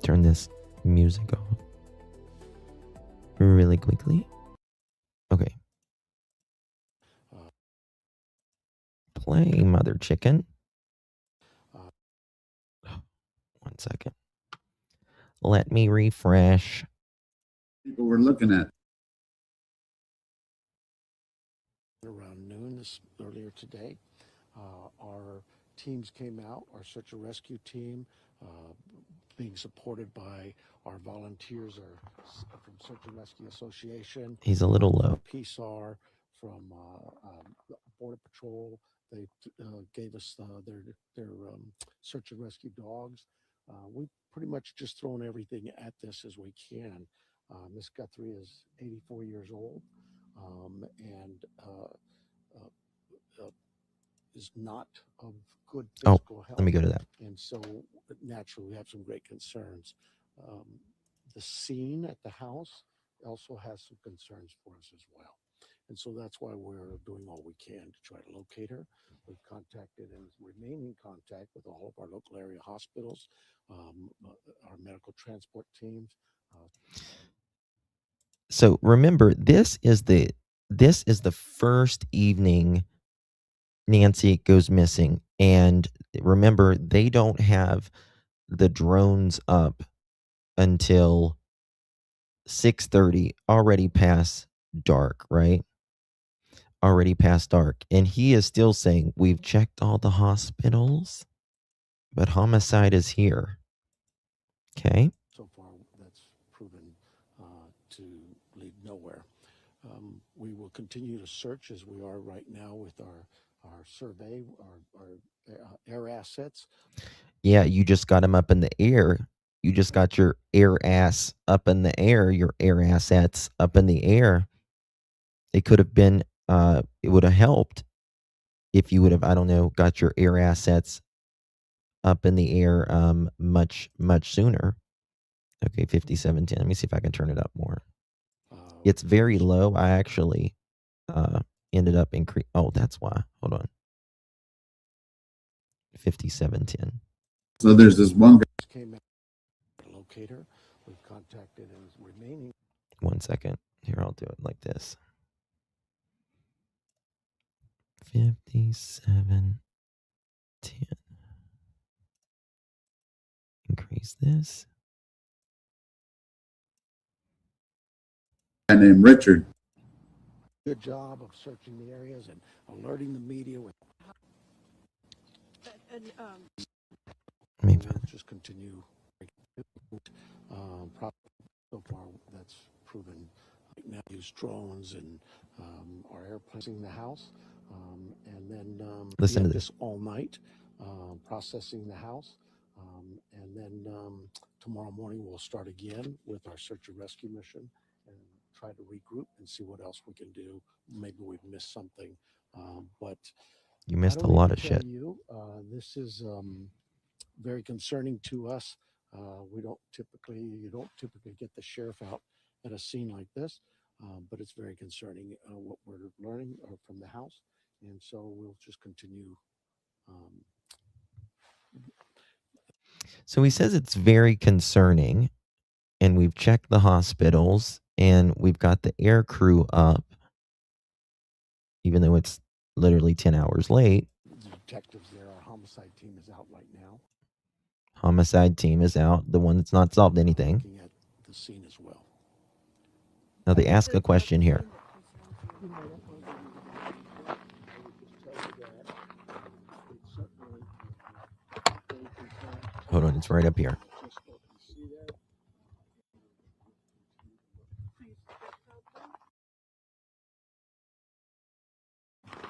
Turn this music off really quickly. Okay. Play, mother chicken. 1 second. Let me refresh. People were looking at. Around noon earlier today, our teams came out, our search and rescue team, being supported by our volunteers from Search and Rescue Association. He's a little low. PSAR, from Border Patrol. They gave us their search and rescue dogs. We pretty much just thrown everything at this as we can. Miss Guthrie is 84 years old, and is not of good physical health. Let me go to that. And so naturally we have some great concerns. The scene at the house also has some concerns for us as well. And so that's why we're doing all we can to try to locate her. We've contacted and remain in contact with all of our local area hospitals, our medical transport teams. So remember, this is the first evening Nancy goes missing, and remember, they don't have the drones up until 6:30, already past dark, right? Already past dark, and he is still saying, we've checked all the hospitals, but homicide is here. Okay. So far, that's proven to lead nowhere. We will continue to search as we are right now with our survey, our air assets. Yeah, you just got him up in the air. You just got your air ass up in the air, your air assets up in the air. It could have been, it would have helped if you would have, I don't know, got your air assets up in the air much sooner. Okay, 5710. Let me see if I can turn it up more. It's very low. I actually ended up increase. Oh, that's why. Hold on. 5710. So there's this one guy. Locator. We've contacted and remaining. 1 second. Here, I'll do it like this. 5710. Increase this. Guy named Richard. Good job of searching the areas and alerting the media with. We'll just continue. So far, that's proven. Right now, use drones and our airplanes in the house, and then listen to this all night, processing the house, and then tomorrow morning we'll start again with our search and rescue mission and try to regroup and see what else we can do. Maybe we've missed something, but you missed a lot of shit. This is very concerning to us. You don't typically get the sheriff out at a scene like this, but it's very concerning what we're learning from the house, and so we'll just continue. So he says it's very concerning, and we've checked the hospitals, and we've got the air crew up, even though it's literally 10 hours late. The detectives there, our homicide team is out right now. Homicide team is out, the one that's not solved anything. Looking at the scene as well. Now they ask a question here. Hold on, it's right up here.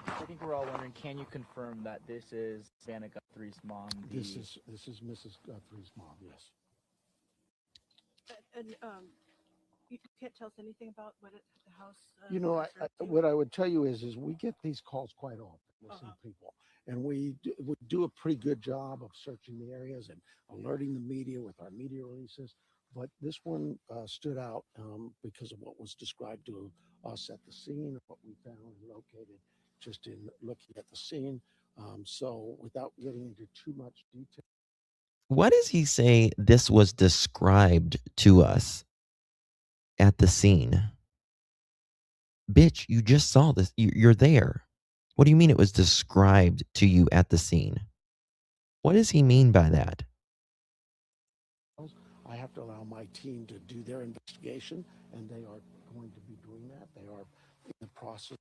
I think we're all wondering, can you confirm that this is Savannah Guthrie's mom? This is Mrs. Guthrie's mom, yes. And you can't tell us anything about what the house. What I would tell you is we get these calls quite often with some people, and we do a pretty good job of searching the areas and alerting the media with our media releases. But this one stood out because of what was described to us at the scene, what we found and located just in looking at the scene. So without getting into too much detail. What does he say this was described to us at the scene? Bitch, you just saw this. You're there. What do you mean it was described to you at the scene? What does he mean by that? I have to allow my team to do their investigation, and they are going to be doing that. They are in the process.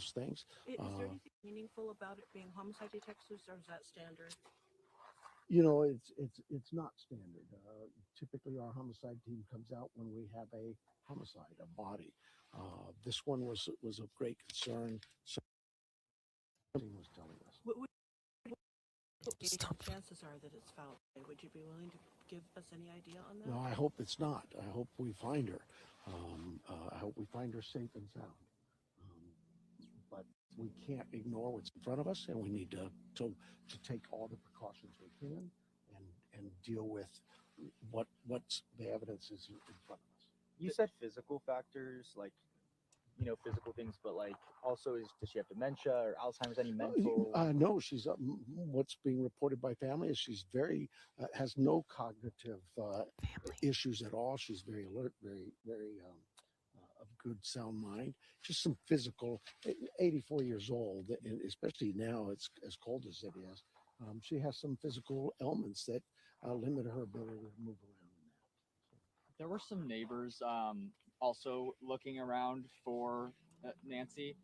things. Is there anything meaningful about it being homicide detectives, or is that standard? You know, it's not standard. Typically, our homicide team comes out when we have a homicide, a body. This one was of great concern. Something was telling us. What chances are that it's foul play? Would you be willing to give us any idea on that? No, I hope it's not. I hope we find her. I hope we find her safe and sound. But we can't ignore what's in front of us, and we need to take all the precautions we can and deal with what's the evidence is in front of us. You said physical factors, like, you know, physical things, but like also does she have dementia or Alzheimer's, any mental? No, she's what's being reported by family is she's very has no cognitive issues at all. She's very alert, very of good sound mind. Just some physical. 84 years old, and especially now it's as cold as it is. She has some physical ailments that limit her ability to move around. There were some neighbors also looking around for Nancy.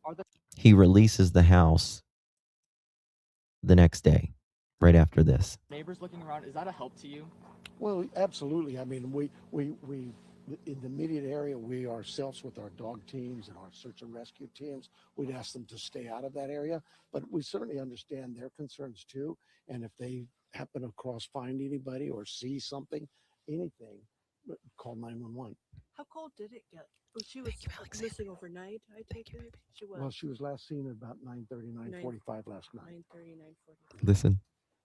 Are there He releases the house the next day, right after this. neighbors looking around? Is that a help to you? Well, absolutely. I mean, we in the immediate area, we ourselves with our dog teams and our search and rescue teams, we'd ask them to stay out of that area. But we certainly understand their concerns too. And if they happen to find anybody or see something, anything, call 911. How cold did it get? Oh, she was missing overnight, I take it? She was. Well, she was last seen at about 9:30, 9:45 last night. 9:30, 9:45. Listen.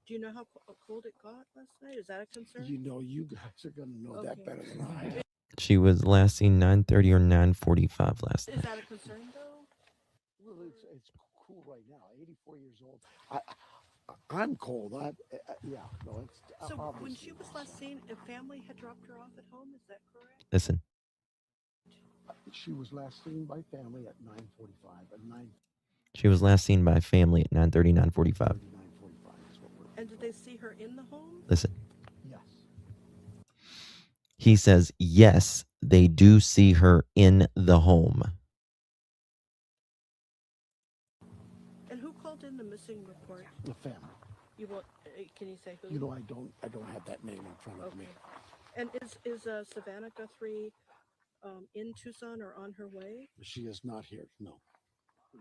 Do you know how cold it got last night? Is that a concern? You know, you guys are going to know that better than I. She was last seen 9:30 or 9:45 last night. Is that a concern, though? Well, it's cool right now. 84 years old. I'm cold. Yeah, no, it's so obviously. When she was last seen, a family had dropped her off at home. Is that correct? Listen. She was last seen by family at 9:45. She was last seen by family at 9:30, 9:45. And did they see her in the home? Listen. Yes. He says, yes, they do see her in the home. And who called in the missing report? The family. You want? Can you say who? You know, I don't have that name in front of me. And is Savannah Guthrie in Tucson or on her way? She is not here. No.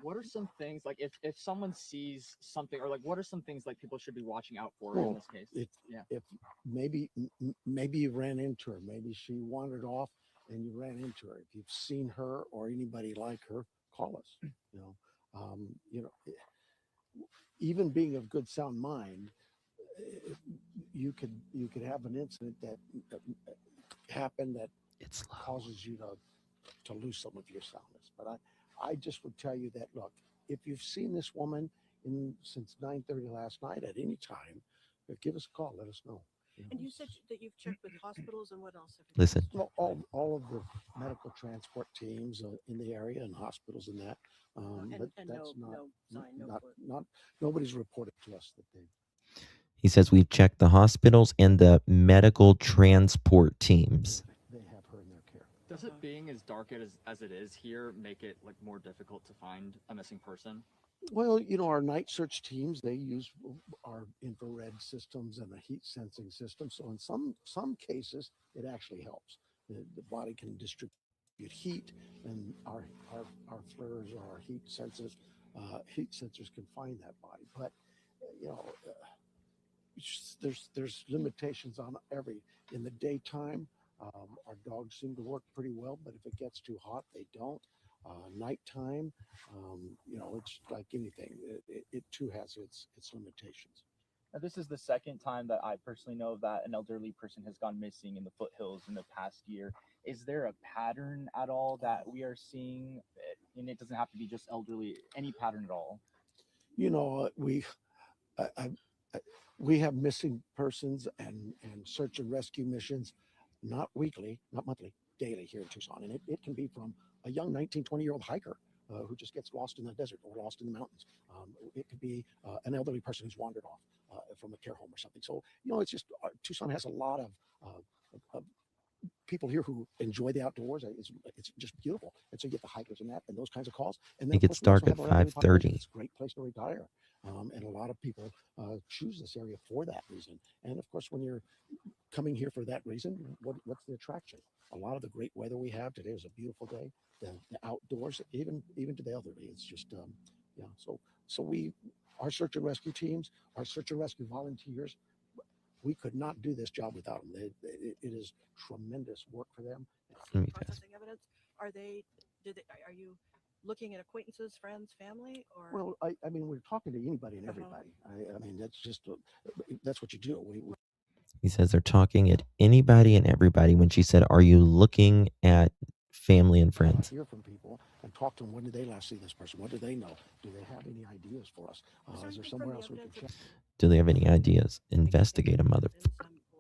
What are some things, like if someone sees something, or like what are some things like people should be watching out for in this case? If maybe you ran into her, maybe she wandered off and you ran into her. If you've seen her or anybody like her, call us. You know, even being of good sound mind, you could have an incident that happen that causes you to lose some of your soundness. But I just would tell you that, look, if you've seen this woman since 9:30 last night at any time, give us a call. Let us know. And you said that you've checked with hospitals, and what else? Listen. Well, all of the medical transport teams in the area and hospitals and that. But that's nobody's reported to us that they. He says we've checked the hospitals and the medical transport teams. They have her in their care. Does it being as dark as it is here make it like more difficult to find a missing person? Well, you know, our night search teams, they use our infrared systems and a heat sensing system. So in some cases, it actually helps. The body can distribute heat, and our flares or our heat sensors can find that body. But you know, there's limitations on in the daytime. Our dogs seem to work pretty well, but if it gets too hot, they don't. Nighttime, you know, it's like anything. It too has its limitations. Now, this is the second time that I personally know that an elderly person has gone missing in the foothills in the past year. Is there a pattern at all that we are seeing? And it doesn't have to be just elderly, any pattern at all. You know, we have missing persons and search and rescue missions, not weekly, not monthly, daily here in Tucson. And it can be from a young 19, 20-year-old hiker who just gets lost in the desert or lost in the mountains. It could be an elderly person who's wandered off from a care home or something. So, you know, it's just Tucson has a lot of people here who enjoy the outdoors. It's just beautiful. And so you get the hikers and that and those kinds of calls. And then It of gets course we also dark at have our elderly population. 5:30. It's a great place to retire. And a lot of people choose this area for that reason. And of course, when you're coming here for that reason, what's the attraction? A lot of the great weather we have today is a beautiful day. The outdoors, even to the elderly, it's just yeah. So our search and rescue teams, our search and rescue volunteers, we could not do this job without them. It is tremendous work for them. Let me pass. Processing evidence. Are you looking at acquaintances, friends, family, or? Well, I mean, we're talking to anybody and everybody. I mean, that's just that's what you do. He says they're talking at anybody and everybody. When she said, "Are you looking at family and friends?" Hear from people and talk to them. When did they last see this person? What do they know? Do they have any ideas for us? Is there somewhere else we can check? Do they have any ideas? Investigate a mother.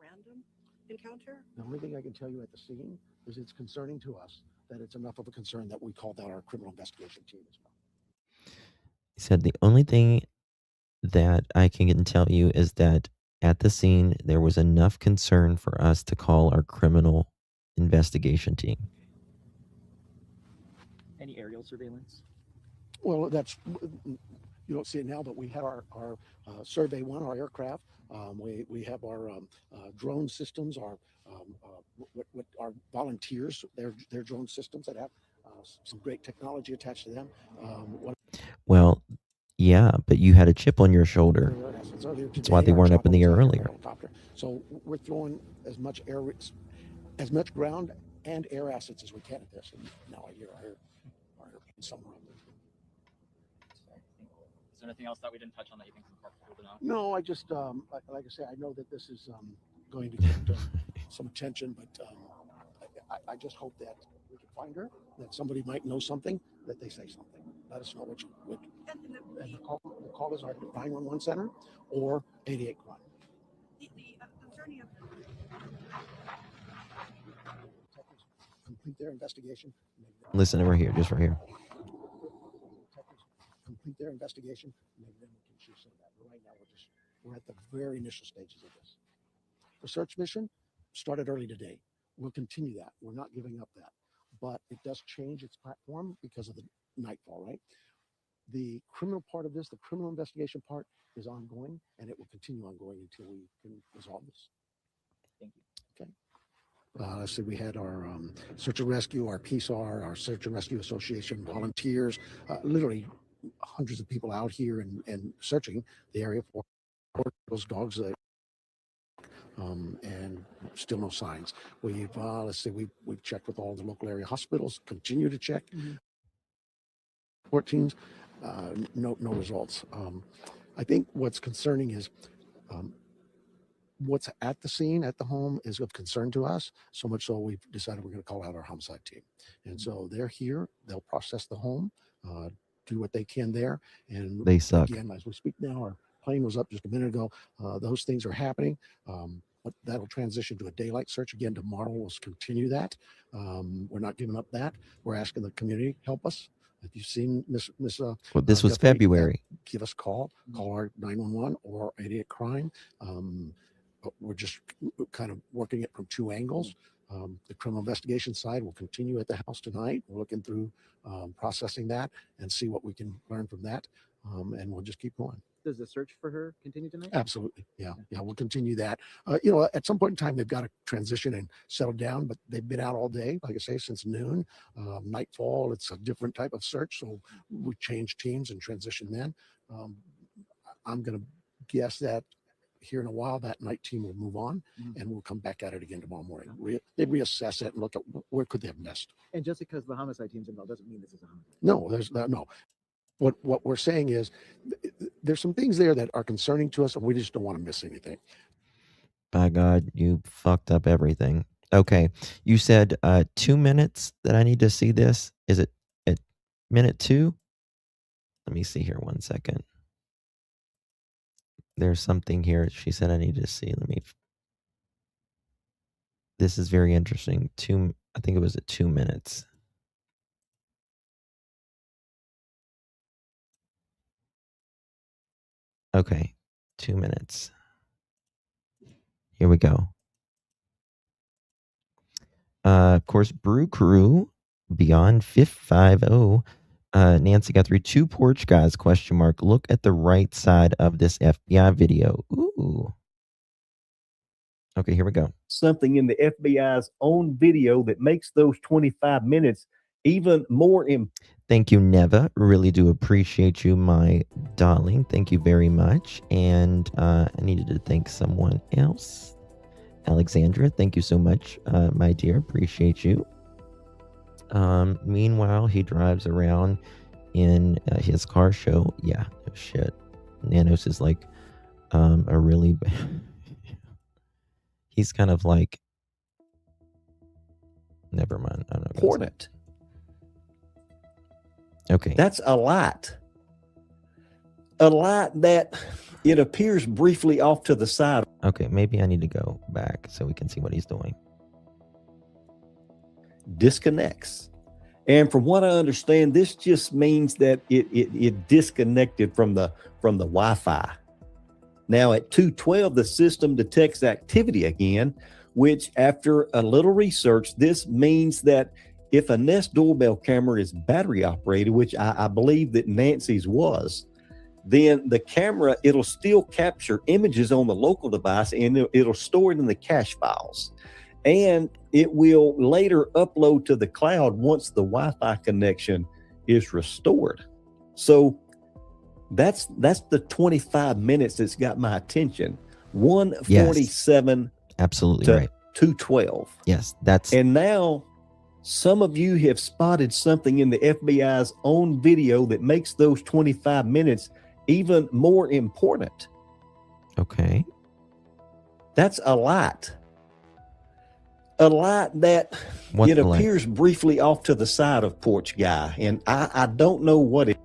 Random encounter? The only thing I can tell you at the scene is it's concerning to us that it's enough of a concern that we called out our criminal investigation team as well. He said the only thing that I can tell you is that at the scene there was enough concern for us to call our criminal investigation team. Any aerial surveillance? Well, that's, you don't see it now, but we had our Survey 1, our aircraft. We have our drone systems, our volunteers, their drone systems that have some great technology attached to them. Well, yeah, but you had a chip on your shoulder. That's why they weren't up in the air earlier. So we're throwing as much ground and air assets as we can at this. And now I hear our somewhere. Is there anything else that we didn't touch on that you think is important to know? No, I just like I say, I know that this is going to get some attention, but I just hope that we can find her, that somebody might know something, that they say something. Let us know what and the call is our 911 center or 88 crime. Complete their investigation. Listen, right here, just right here. Complete their investigation. Maybe then we can choose some of that. But right now, we're at the very initial stages of this. The search mission started early today. We'll continue that. We're not giving up that. But it does change its platform because of the nightfall, right? The criminal part of this, the criminal investigation part, is ongoing, and it will continue ongoing until we can resolve this. Thank you. Okay. So we had our search and rescue, our PSAR, our search and rescue association, volunteers, literally hundreds of people out here and searching the area for those dogs that and still no signs. We've we've checked with all the local area hospitals, continue to check. 14, no results. I think what's concerning is what's at the scene, at the home, is of concern to us, so much so we've decided we're going to call out our homicide team. And so they're here, they'll process the home, do what they can there. And they suck. Again, as we speak now, our plane was up just a minute ago. Those things are happening. But that'll transition to a daylight search again tomorrow. We'll continue that. We're not giving up that. We're asking the community help us. If you've seen Miss well, this was Guthrie, February. Give us a call our 911 or 88 crime. But we're just kind of working it from two angles. The criminal investigation side will continue at the house tonight. We're looking through processing that and see what we can learn from that. And we'll just keep going. Does the search for her continue tonight? Absolutely. Yeah. We'll continue that. You know, at some point in time, they've got to transition and settle down, but they've been out all day, like I say, since noon. Nightfall, it's a different type of search. So we change teams and transition then. I'm going to guess that here in a while, that night team will move on and we'll come back at it again tomorrow morning. They reassess it and look at where could they have missed. And just because the homicide team's involved doesn't mean this is a homicide. No, there's no. What we're saying is there's some things there that are concerning to us and we just don't want to miss anything. By God, you fucked up everything. Okay. You said 2 minutes that I need to see this. Is it at minute 2? Let me see here 1 second. There's something here she said I need to see. This is very interesting. I think it was at 2 minutes. Okay, 2 minutes. Here we go. Of course, Brew Crew, Beyond 550, Nancy Guthrie, 2 porch guys, question mark. Look at the right side of this FBI video. Ooh. Okay, here we go. Something in the FBI's own video that makes those 25 minutes even more Thank you, Neva. Really do appreciate you, my darling. Thank you very much. And I needed to thank someone else. Alexandra, thank you so much, my dear. Appreciate you. Meanwhile, he drives around in his car show. Yeah, no shit. Nanos is like a really... He's kind of like... Never mind. I'm not important. Okay. That's a lot. A lot that it appears briefly off to the side. Okay, maybe I need to go back so we can see what he's doing. Disconnects. And from what I understand, this just means that it disconnected from the Wi-Fi. Now at 2:12, the system detects activity again, which after a little research, this means that if a Nest doorbell camera is battery operated, which I believe that Nancy's was, then the camera, it'll still capture images on the local device and it'll store it in the cache files. And it will later upload to the cloud once the Wi-Fi connection is restored. So that's the 25 minutes that's got my attention. 1:47 yes, absolutely to right. 2:12. Yes, that's... And now some of you have spotted something in the FBI's own video that makes those 25 minutes even more important. Okay. That's a lot. A lot that it appears briefly off to the side of Porch Guy. And I don't know what it...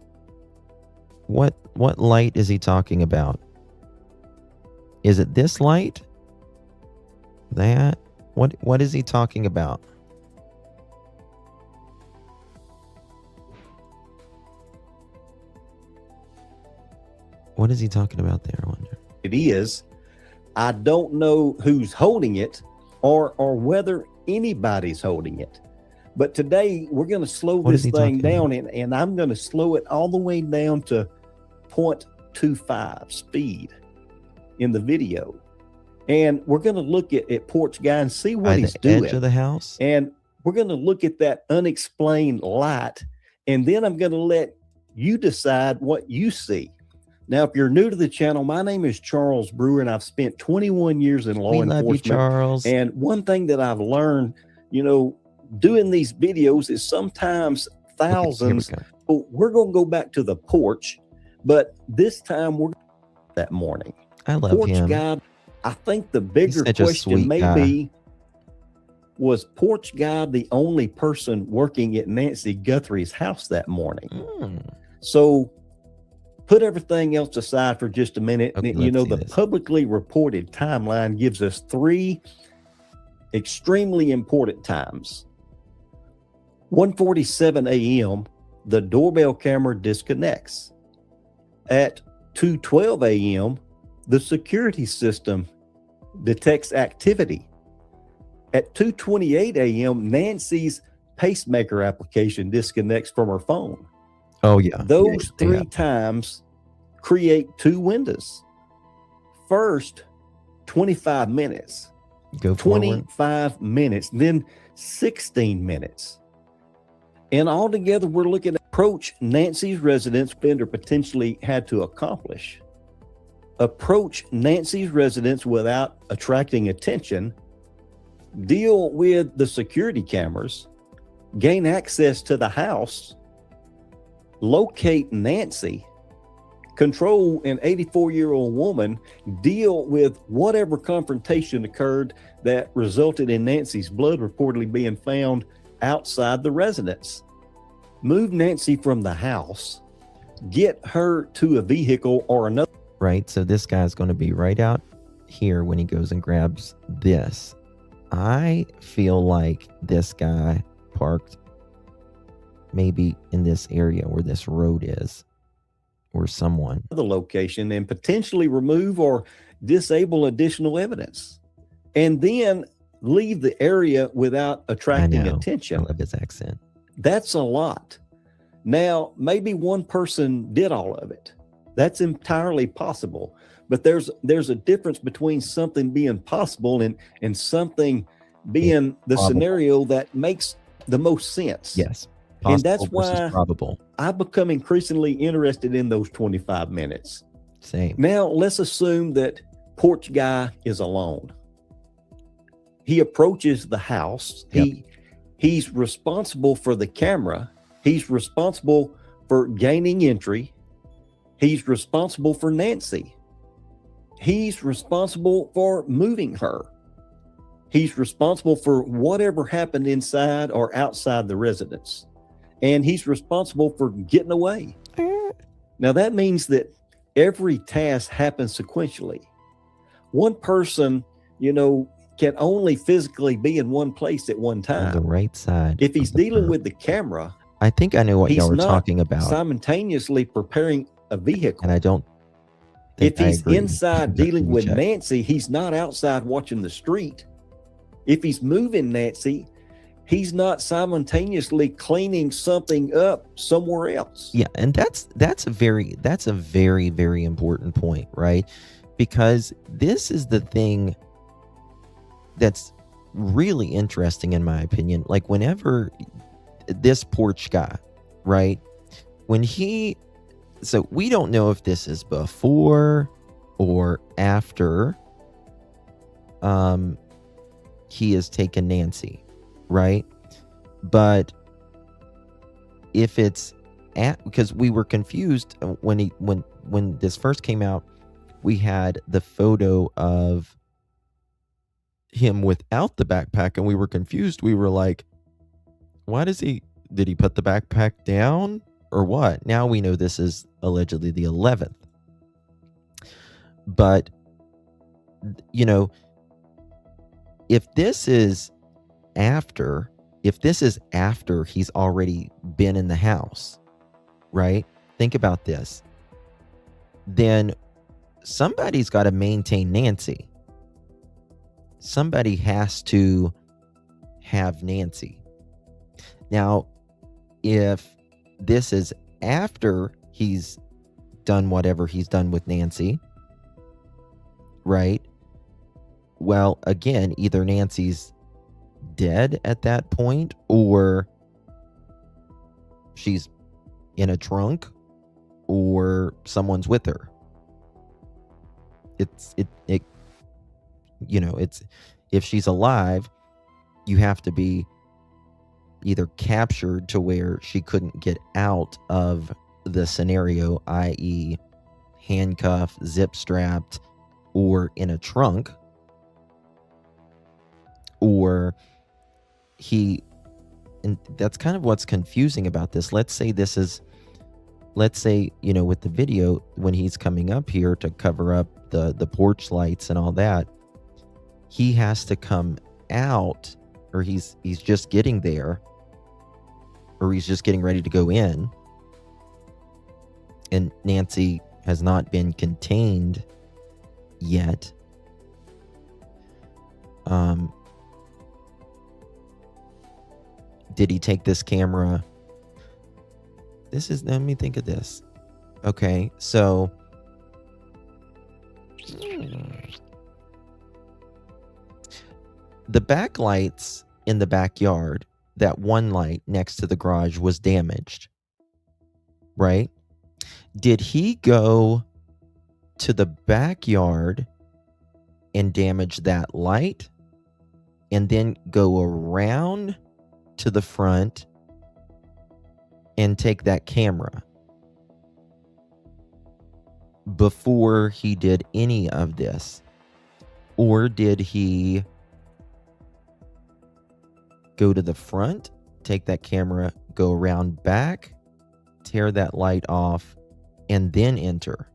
What light is he talking about? Is it this light? That? What is he talking about? What is he talking about there, I wonder? It is. I don't know who's holding it or whether anybody's holding it. But today we're going to slow this thing down and I'm going to slow it all the way down to 0.25 speed in the video. And we're going to look at Porch Guy and see what he's doing. Edge of the house? And we're going to look at that unexplained light. And then I'm going to let you decide what you see. Now, if you're new to the channel, my name is Charles Brewer, and I've spent 21 years in law enforcement. Love you, Charles. And one thing that I've learned, doing these videos is sometimes thousands. We're going to go back to the porch, but this time we're that morning. I love Porch him. Guy, I think the bigger question may be, was Porch Guy the only person working at Nancy Guthrie's house that morning? So put everything else aside for just a minute. Okay, The publicly reported timeline gives us 3 extremely important times. 1:47 a.m., the doorbell camera disconnects. At 2:12 a.m., the security system detects activity. At 2:28 a.m., Nancy's pacemaker application disconnects from her phone. Oh, yeah. Those 3 times create 2 windows. First, 25 minutes. Go forward. 25 minutes, then 16 minutes. And altogether, we're looking at approach Nancy's residence offender potentially had to accomplish. Approach Nancy's residence without attracting attention, deal with the security cameras, gain access to the house, locate Nancy, control an 84-year-old woman, deal with whatever confrontation occurred that resulted in Nancy's blood reportedly being found outside the residence, move Nancy from the house, get her to a vehicle or another. Right, so this guy's going to be right out here when he goes and grabs this. I feel like this guy parked maybe in this area where this road is, or someone. The location and potentially remove or disable additional evidence. And then leave the area without attracting I attention. love his accent. That's a lot. Now, maybe one person did all of it. That's entirely possible. But there's a difference between something being possible and something being the Probable. scenario that makes the most sense. Yes. And that's Possible versus why probable. I've become increasingly interested in those 25 minutes. Same. Now, let's assume that porch guy is alone. He approaches the house. Yep. He's responsible for the camera. He's responsible for gaining entry. He's responsible for Nancy. He's responsible for moving her. He's responsible for whatever happened inside or outside the residence. And he's responsible for getting away. Now, that means that every task happens sequentially. One person, can only physically be in one place at one time. On the right side. If he's dealing with the camera, I think I know what y'all were not talking about. simultaneously preparing a vehicle. And I don't If think I he's agree. inside dealing Let me with check. Nancy, he's not outside watching the street. If he's moving Nancy, he's not simultaneously cleaning something up somewhere else. Yeah, and that's a very, very important point, right? Because this is the thing that's really interesting in my opinion. Like whenever this porch guy, right? So we don't know if this is before or after he has taken Nancy, right? But if it's because we were confused when this first came out, we had the photo of him without the backpack and we were confused. We were like, did he put the backpack down or what? Now we know this is allegedly the 11th. But, if this is after he's already been in the house, right? Think about this. Then somebody's got to maintain Nancy. Somebody has to have Nancy. Now, if this is after he's done whatever he's done with Nancy, right? Well, again, either Nancy's dead at that point or she's in a trunk or someone's with her. It's if she's alive, you have to be either captured to where she couldn't get out of the scenario, i.e. handcuffed, zip strapped, or in a trunk, or and that's kind of what's confusing about this. Let's say with the video, when he's coming up here to cover up the porch lights and all that, he has to come out, or he's just getting there, or he's just getting ready to go in, and Nancy has not been contained yet. Did he take this camera? Let me think of this. Okay, so the backlights in the backyard, that one light next to the garage was damaged, right? Did he go to the backyard and damage that light and then go around to the front and take that camera before he did any of this? Or did he go to the front, take that camera, go around back, tear that light off, and then enter?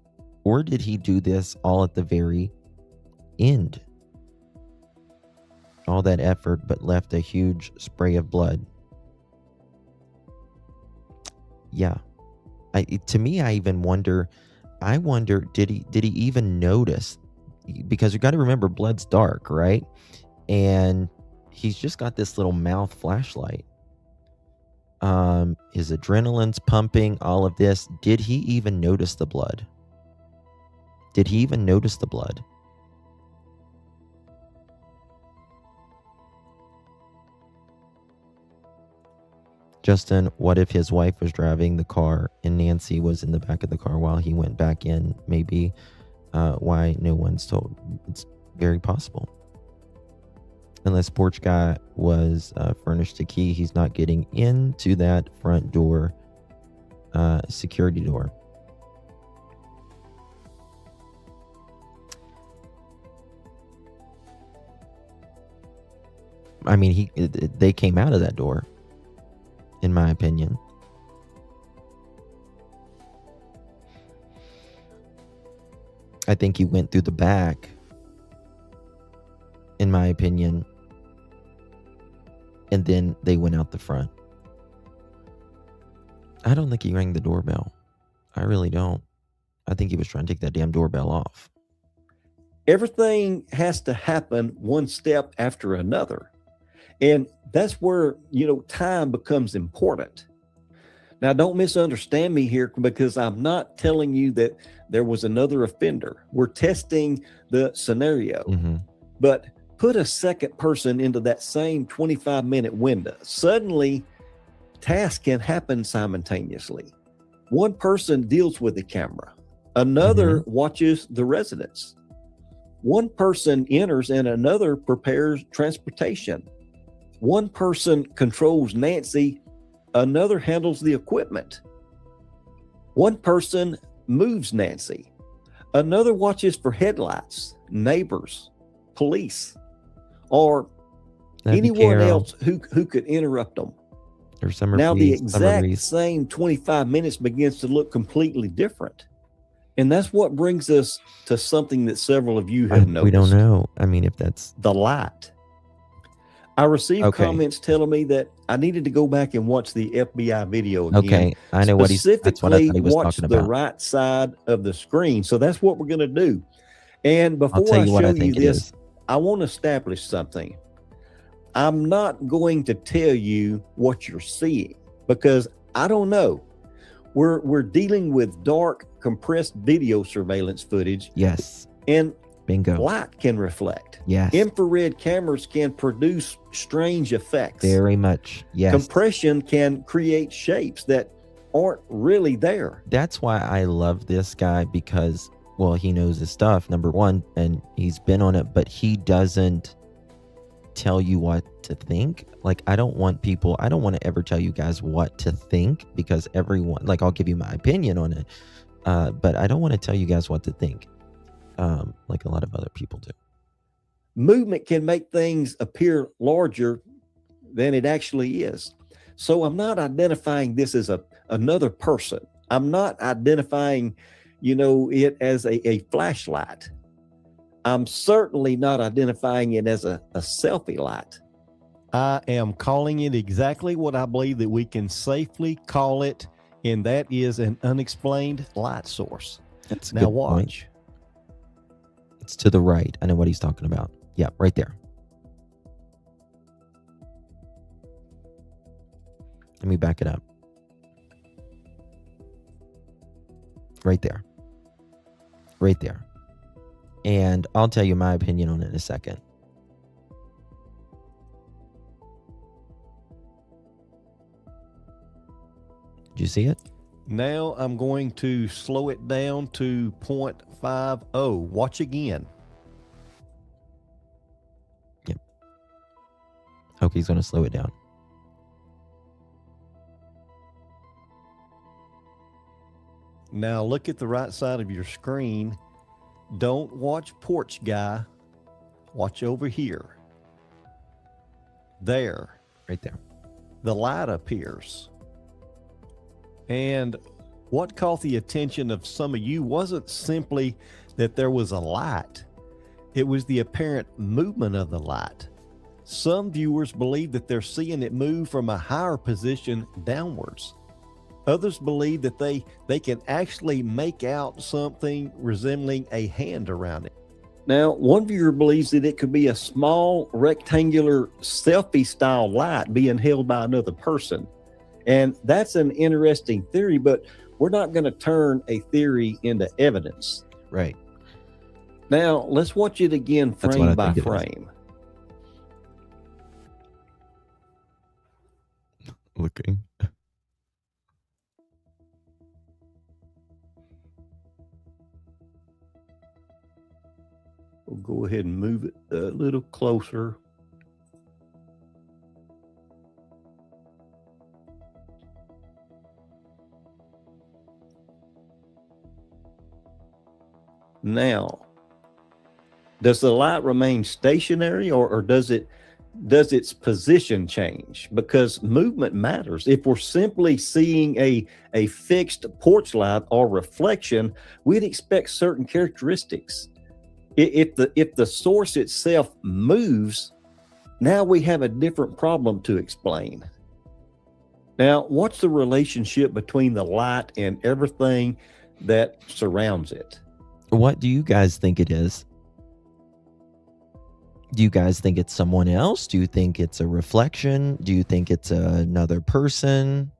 Or did he do this all at the very end? All that effort, but left a huge spray of blood. Yeah. To me, I even wonder, did he even notice? Because you got to remember, blood's dark, right? and he's just got this little mouth flashlight. His adrenaline's pumping, all of this. Did he even notice the blood? Did he even notice the blood? Justin, what if his wife was driving the car and Nancy was in the back of the car while he went back in? Maybe why no one's told. It's very possible. Unless porch guy was furnished a key, he's not getting into that front door security door. I mean, they came out of that door, in my opinion. I think he went through the back, in my opinion, and then they went out the front. I don't think he rang the doorbell. I really don't. I think he was trying to take that damn doorbell off. Everything has to happen one step after another. And that's where, time becomes important. Now, don't misunderstand me here, because I'm not telling you that there was another offender. We're testing the scenario. Mm-hmm. But put a second person into that same 25-minute window. Suddenly, tasks can happen simultaneously. One person deals with the camera. Another watches the residents. One person enters and another prepares transportation. One person controls Nancy, another handles the equipment. One person moves Nancy. Another watches for headlights, neighbors, police, or anyone else who could interrupt them. Or summer now, please, the exact same 25 minutes begins to look completely different. And that's what brings us to something that several of you have noticed. We don't know. I mean, if that's the light. I received comments telling me that I needed to go back and watch the FBI video again. Okay, I know that's what I thought he was watch talking the about. right side of the screen. So that's what we're going to do. And before I show you this, I want to establish something. I'm not going to tell you what you're seeing because I don't know. We're dealing with dark, compressed video surveillance footage. Yes. And bingo. Light can reflect. Yes. Infrared cameras can produce strange effects. Very much. Yes. Compression can create shapes that aren't really there. That's why I love this guy because, well, he knows his stuff, number one, and he's been on it, but he doesn't tell you what to think. Like, I don't want to ever tell you guys what to think because everyone, like, I'll give you my opinion on it, but I don't want to tell you guys what to think, like a lot of other people do. Movement can make things appear larger than it actually is. So I'm not identifying this as another person. I'm not identifying, it as a flashlight. I'm certainly not identifying it as a selfie light. I am calling it exactly what I believe that we can safely call it, and that is an unexplained light source. That's a now good watch. Point. It's to the right. I know what he's talking about. Yeah, right there. Let me back it up. Right there. Right there. And I'll tell you my opinion on it in a second. Did you see it? Now I'm going to slow it down to 0.50. Watch again. Yep. Okay, he's going to slow it down. Now look at the right side of your screen. Don't watch porch guy. Watch over here. There. Right there. The light appears. And what caught the attention of some of you wasn't simply that there was a light. It was the apparent movement of the light. Some viewers believe that they're seeing it move from a higher position downwards. Others believe that they can actually make out something resembling a hand around it. Now, one viewer believes that it could be a small rectangular selfie style light being held by another person. And that's an interesting theory, but we're not going to turn a theory into evidence. Right. Now, let's watch it again That's what I frame by think it is. frame. Looking. We'll go ahead and move it a little closer. Now, does the light remain stationary, or does its position change? Because movement matters. If we're simply seeing a fixed porch light or reflection, we'd expect certain characteristics. If the source itself moves, now we have a different problem to explain. Now, what's the relationship between the light and everything that surrounds it? What do you guys think it is? Do you guys think it's someone else? Do you think it's a reflection? Do you think it's another person?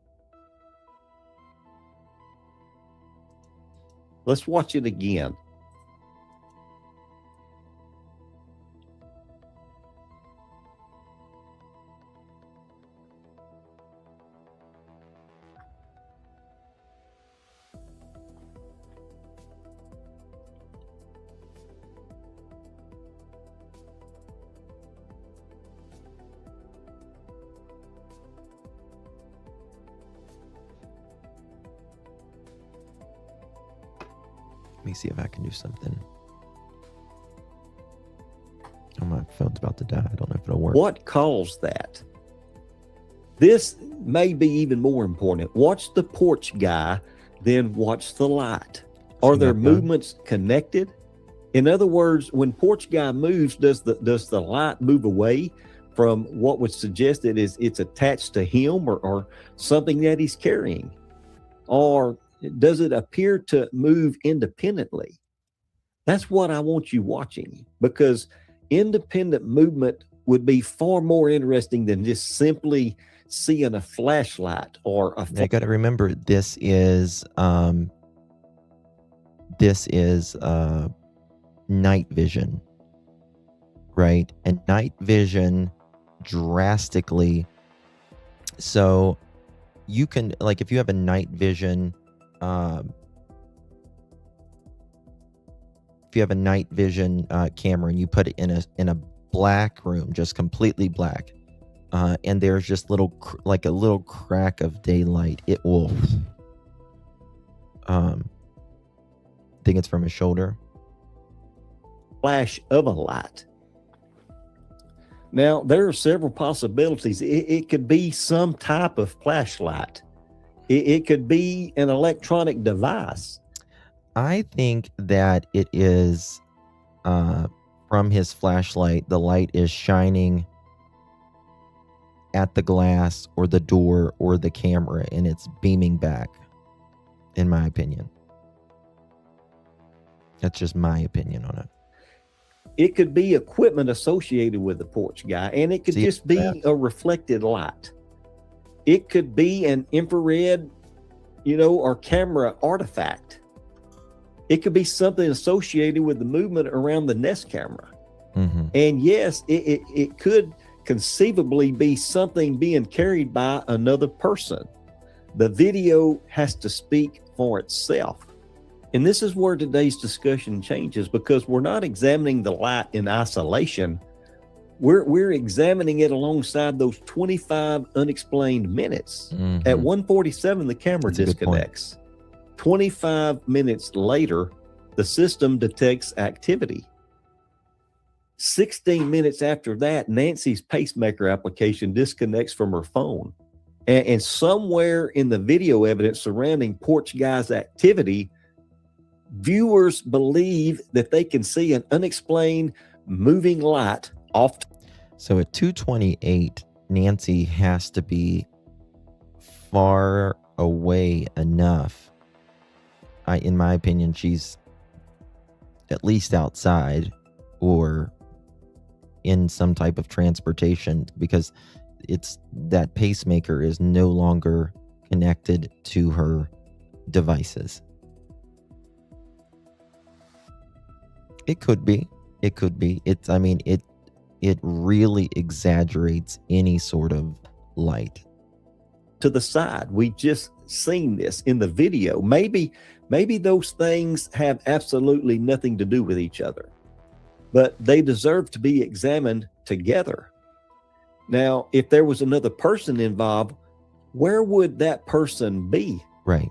Let's watch it again. Let me see if I can do something. Oh, my phone's about to die. I don't know if it'll work. What caused that? This may be even more important. Watch the porch guy, then watch the light. Are their movements connected? In other words, when porch guy moves, does the light move away from what would suggest that it's attached to him or something that he's carrying? Or does it appear to move independently? That's what I want you watching, because independent movement would be far more interesting than just simply seeing a flashlight or a. I got to remember, this is night vision, right? And night vision drastically. So you can, like, if you have a night vision, if you have a night vision camera and you put it in a black room, just completely black, and there's just like a little crack of daylight, it will think it's from his shoulder. Flash of a light. Now, there are several possibilities. It could be some type of flashlight. It could be an electronic device. I think that it is from his flashlight. The light is shining at the glass or the door or the camera, and it's beaming back, in my opinion. That's just my opinion on it. It could be equipment associated with the porch guy, and it could just be a reflected light. It could be an infrared, or camera artifact. It could be something associated with the movement around the Nest camera. Mm-hmm. And yes, it could conceivably be something being carried by another person. The video has to speak for itself. And this is where today's discussion changes, because we're not examining the light in isolation. We're examining it alongside those 25 unexplained minutes. Mm-hmm. At 1:47, the camera That's a good point. disconnects. 25 minutes later, the system detects activity. 16 minutes after that, Nancy's pacemaker application disconnects from her phone. And somewhere in the video evidence surrounding porch guy's activity, viewers believe that they can see an unexplained moving light off. So at 2:28, Nancy has to be far away enough. In my opinion, she's at least outside, or in some type of transportation, because it's that pacemaker is no longer connected to her devices. It could be. It really exaggerates any sort of light. To the side. We just seen this in the video. Maybe those things have absolutely nothing to do with each other, but they deserve to be examined together. Now, if there was another person involved, where would that person be? Right.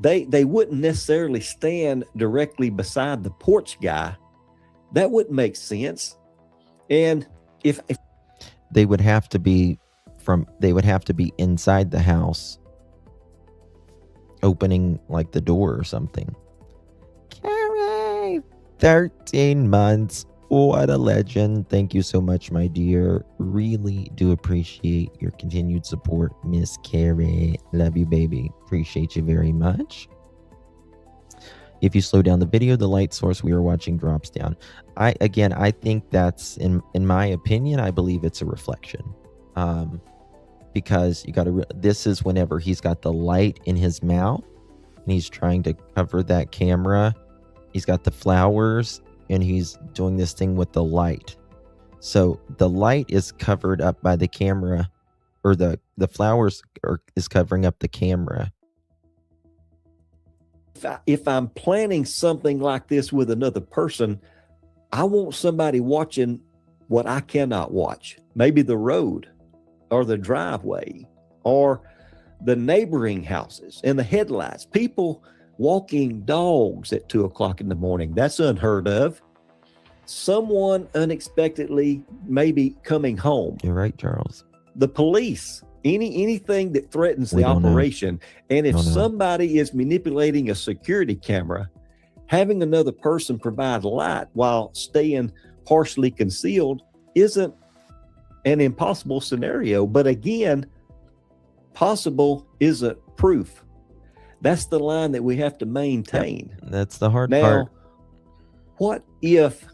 They wouldn't necessarily stand directly beside the porch guy. That wouldn't make sense. And if they would have to be inside the house, opening like the door or something. Carrie, 13 months. What a legend. Thank you so much, my dear. Really do appreciate your continued support, Miss Carrie. Love you, baby. Appreciate you very much. If you slow down the video, the light source we are watching drops down. I think that's, in my opinion, I believe it's a reflection. Because you got to, this is whenever he's got the light in his mouth and he's trying to cover that camera. He's got the flowers and he's doing this thing with the light. So the light is covered up by the camera, or the flowers is covering up the camera. If I'm planning something like this with another person, I want somebody watching what I cannot watch. Maybe the road or the driveway or the neighboring houses and the headlights. People walking dogs at 2 o'clock in the morning. That's unheard of. Someone unexpectedly maybe coming home. You're right, Charles. The police, anything that threatens the operation. And if somebody is manipulating a security camera, having another person provide light while staying partially concealed isn't an impossible scenario. But again, possible isn't proof. That's the line that we have to maintain. Yep, that's the hard part. What if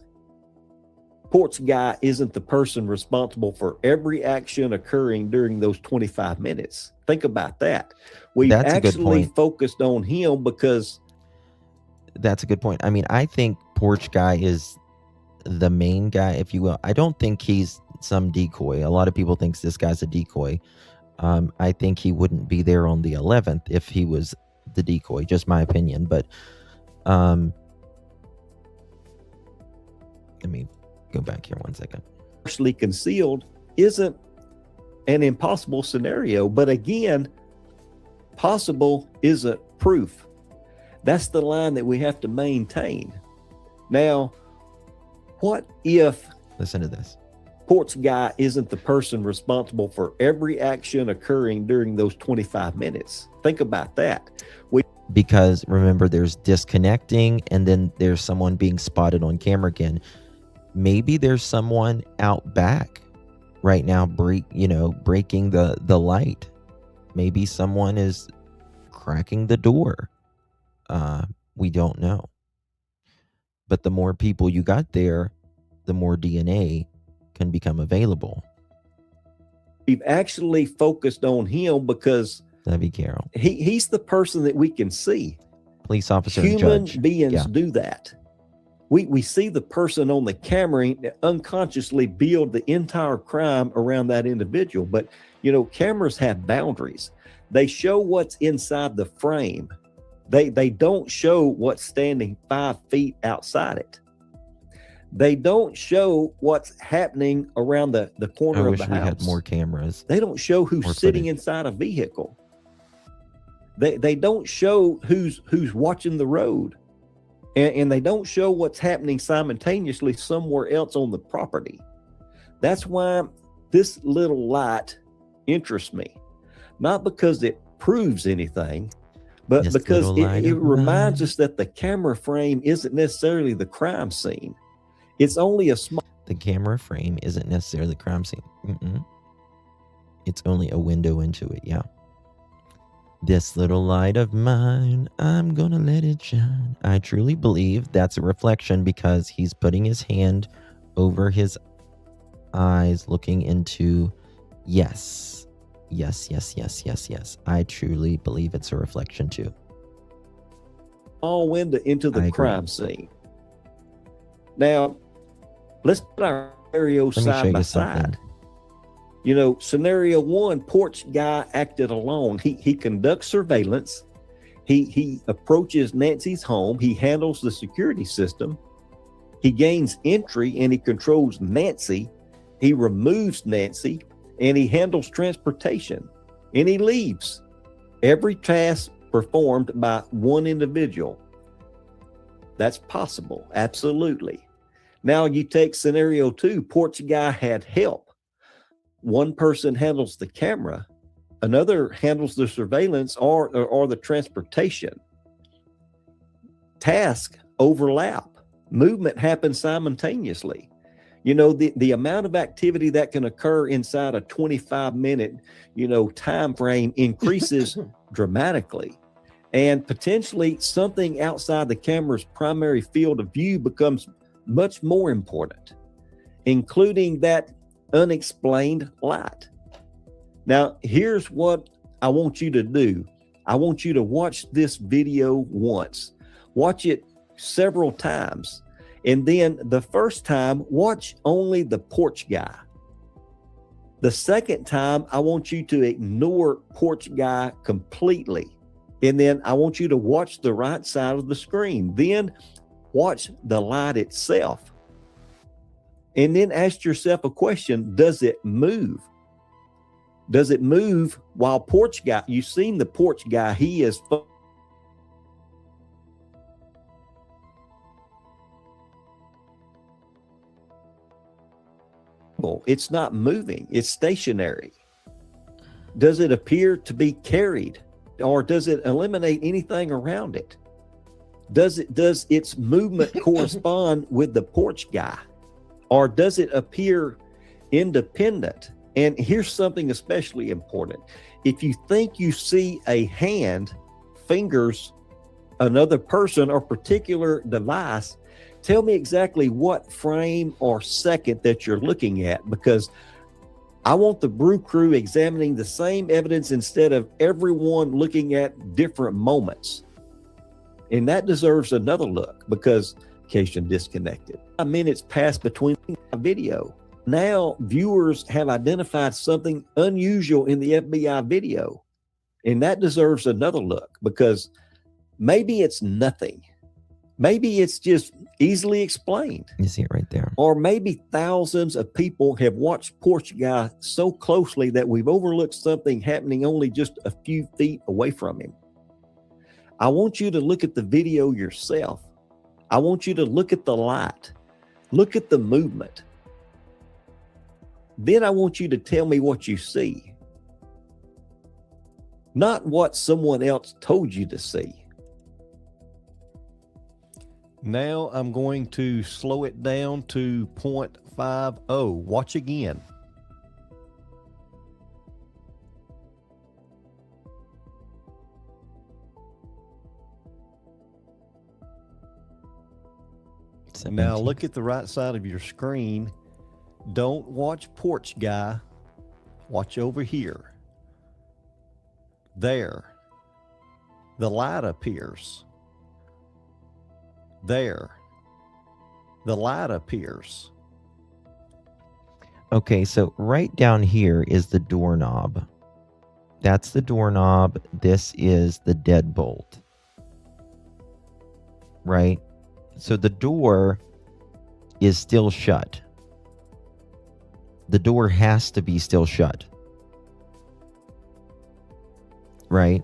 porch guy isn't the person responsible for every action occurring during those 25 minutes? Think about that. We've actually focused on him because... That's a good point. I mean, I think porch guy is the main guy, if you will. I don't think he's some decoy. A lot of people think this guy's a decoy. I think he wouldn't be there on the 11th if he was the decoy, just my opinion. But let me go back here one second. Partially concealed isn't an impossible scenario, but again, possible isn't proof. That's the line that we have to maintain. Now, what if... Listen to this. Porch guy isn't the person responsible for every action occurring during those 25 minutes. Think about that. Because remember, there's disconnecting and then there's someone being spotted on camera again. Maybe there's someone out back right now breaking the light. Maybe someone is cracking the door. We don't know. But the more people you got there, the more DNA can become available. We've actually focused on him because Carol. He's the person that we can see. Police officer, human judge. beings do that. We see the person on the camera unconsciously build the entire crime around that individual. But cameras have boundaries. They show what's inside the frame. They don't show what's standing 5 feet outside it. They don't show what's happening around the corner of the house. I wish we had more cameras. They don't show who's sitting inside a vehicle. They don't show who's watching the road. And they don't show what's happening simultaneously somewhere else on the property. That's why this little light interests me. Not because it proves anything, but just because it reminds us that the camera frame isn't necessarily the crime scene. It's only a small... The camera frame isn't necessarily the crime scene. It's only a window into it, yeah. This little light of mine, I'm gonna let it shine. I truly believe that's a reflection because he's putting his hand over his eyes, looking into, yes. I truly believe it's a reflection too. All into the crime scene. Now, let's put our scenario side by side. You know, scenario one, porch guy acted alone. He conducts surveillance. He approaches Nancy's home. He handles the security system. He gains entry and he controls Nancy. He removes Nancy and he handles transportation and he leaves. Every task performed by one individual. That's possible, absolutely. Now you take scenario two, porch guy had help. One person handles the camera, another handles the surveillance or the transportation. Tasks overlap. Movement happens simultaneously. You know, the amount of activity that can occur inside a 25-minute, time frame increases dramatically. And potentially something outside the camera's primary field of view becomes much more important, including that unexplained light. Now, here's what I want you to do. I want you to watch this video once. Watch it several times. And then the first time, watch only the porch guy. The second time, I want you to ignore porch guy completely. And then I want you to watch the right side of the screen. Then watch the light itself. And then ask yourself a question, does it move? Does it move while porch guy, you've seen the porch guy, he is it's not moving, it's stationary. Does it appear to be carried, or does it eliminate anything around it? Does its movement correspond with the porch guy, or does it appear independent? And here's something especially important. If you think you see a hand fingers another person or particular device, tell me exactly what frame or second that you're looking at, because I want the brew crew examining the same evidence instead of everyone looking at different moments. And that deserves another look, because location disconnected. 5 minutes passed between the video. Now viewers have identified something unusual in the FBI video, and that deserves another look, because maybe it's nothing. Maybe it's just easily explained. You see it right there. Or maybe thousands of people have watched porch guy so closely that we've overlooked something happening only just a few feet away from him. I want you to look at the video yourself. I want you to look at the light. Look at the movement. Then I want you to tell me what you see. Not what someone else told you to see. Now I'm going to slow it down to 0.50. Watch again. Now look at the right side of your screen. Don't watch porch guy. Watch over here. There. The light appears. There. The light appears. Okay, so right down here is the doorknob. That's the doorknob. This is the deadbolt. Right? So the door is still shut. The door has to be still shut. Right?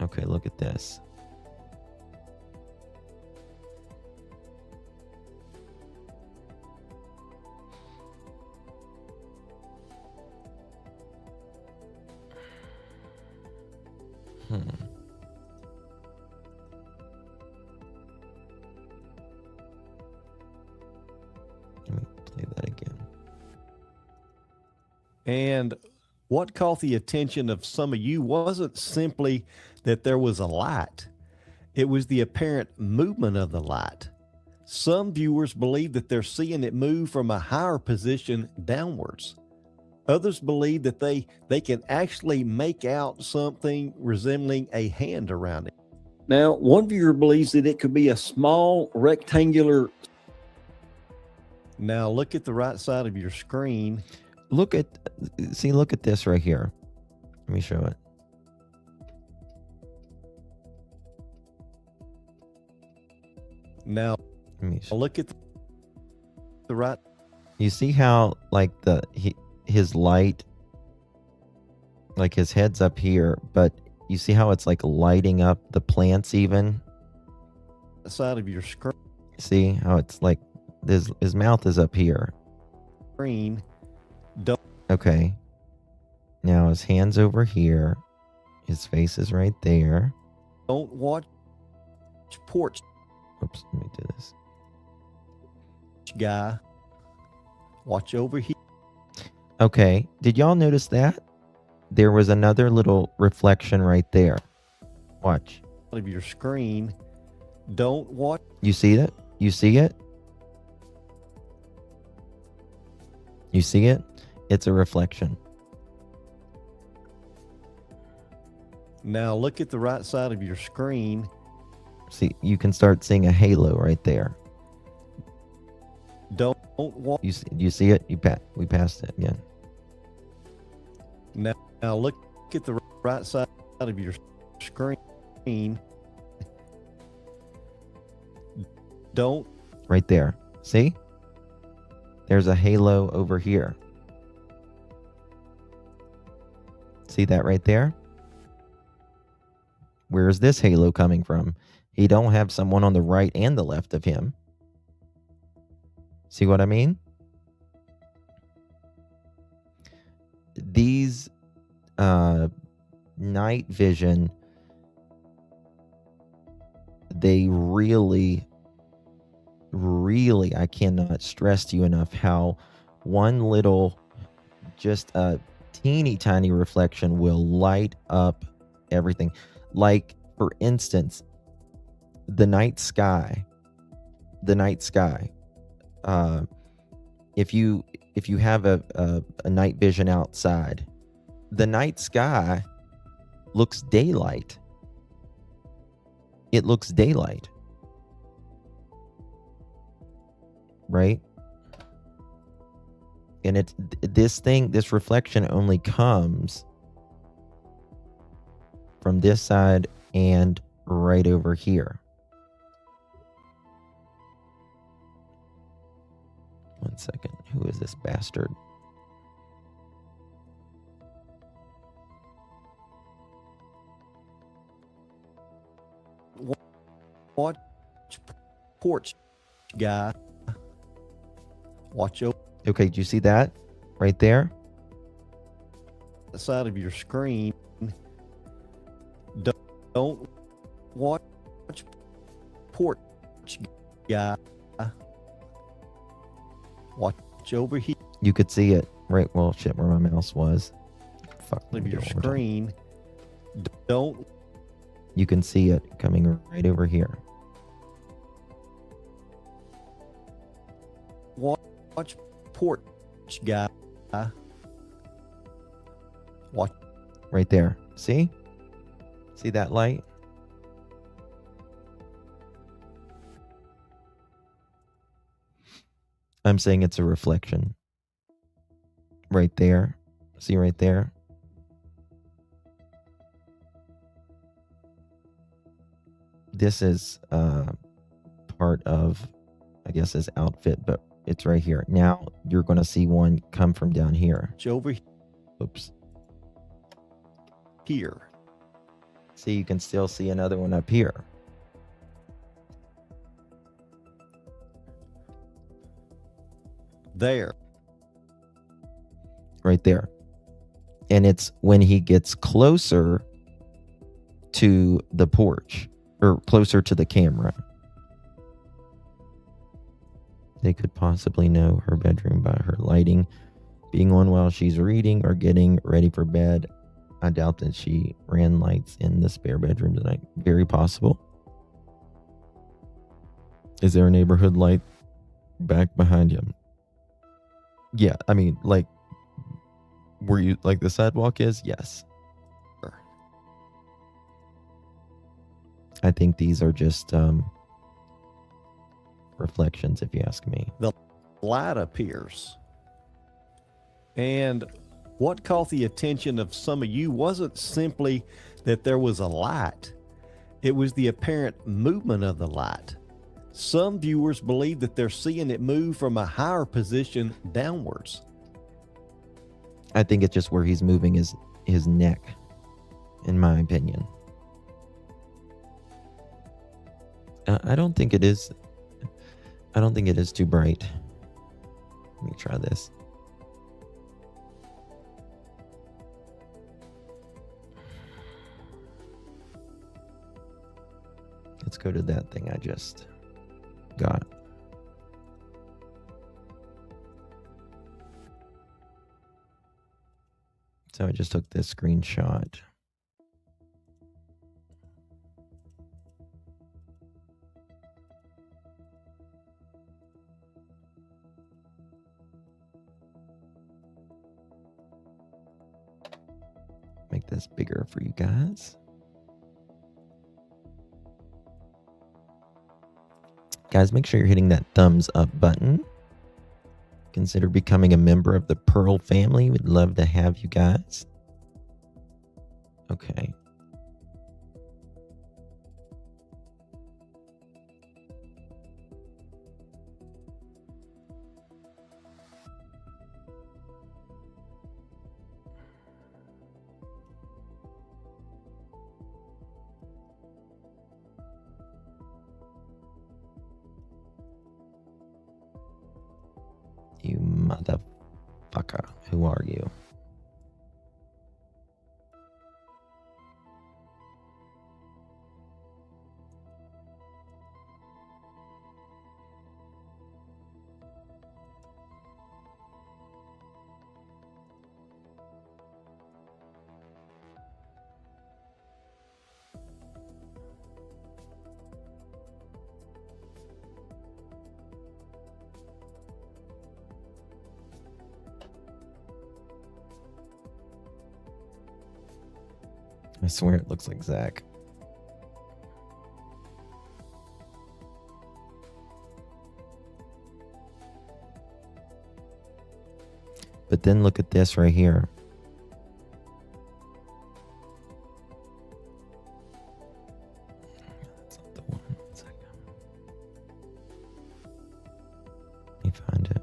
Okay, look at this. Let me play that again. And what caught the attention of some of you wasn't simply that there was a light. It was the apparent movement of the light. Some viewers believe that they're seeing it move from a higher position downwards. Others believe that they can actually make out something resembling a hand around it. Now, one viewer believes that it could be a small rectangular. Now, look at the right side of your screen. Look at this right here. Let me show it. Now, look at the right. You see how like his light, like his head's up here, but you see how it's like lighting up the plants even? Side of your screen. See how it's like his mouth is up here. Screen. Okay. Now his hand's over here. His face is right there. Don't watch porch. Oops, let me do this. Guy. Watch over here. Okay. Did y'all notice that? There was another little reflection right there. Watch. Of your screen. Don't watch. You see it? You see it? You see it? It's a reflection. Now look at the right side of your screen. See, you can start seeing a halo right there. Don't watch. You see it? We passed it again. Now look at the right side of your screen. Don't. Right there. See? There's a halo over here. See that right there? Where's this halo coming from? He don't have someone on the right and the left of him. See what I mean? These night vision, they really, I cannot stress to you enough how one little, just a teeny tiny reflection will light up everything. Like, for instance, the night sky. If you have a night vision outside, the night sky looks daylight. It looks daylight. Right? And this reflection only comes from this side and right over here. One second. Who is this bastard? Watch porch guy. Watch over. Okay, do you see that right there? The side of your screen. Don't watch porch guy. Watch over here. You could see it. Right, well, shit, where my mouse was. Fuck. Of your screen. Don't. You can see it coming right over here. Watch porch guy. Watch. Right there. See? See that light? I'm saying it's a reflection. Right there. See right there? This is part of, I guess, his outfit, but it's right here. Now you're going to see one come from down here. Over. Oops. Here. See, you can still see another one up here. There. Right there. And it's when he gets closer to the porch, or closer to the camera. They could possibly know her bedroom by her lighting. being on while she's reading or getting ready for bed. I doubt that she ran lights in the spare bedroom tonight. Very possible. Is there a neighborhood light back behind him? Yeah, I mean, like, where you like the sidewalk is? Yes. I think these are just reflections, if you ask me. The light appears. And what caught the attention of some of you wasn't simply that there was a light. It was the apparent movement of the light. Some viewers believe that they're seeing it move from a higher position downwards. I think it's just where he's moving his neck, in my opinion. I don't think it is. I don't think it is too bright. Let me try this. Let's go to that thing I just got. So I just took this screenshot. Make this bigger for you guys. Guys, make sure you're hitting that thumbs up button. Consider becoming a member of the Pearl family. We'd love to have you guys. Okay. You motherfucker. Who are you? I swear it looks like Zach. But then look at this right here. That's not the one. 1 second. Let me find it.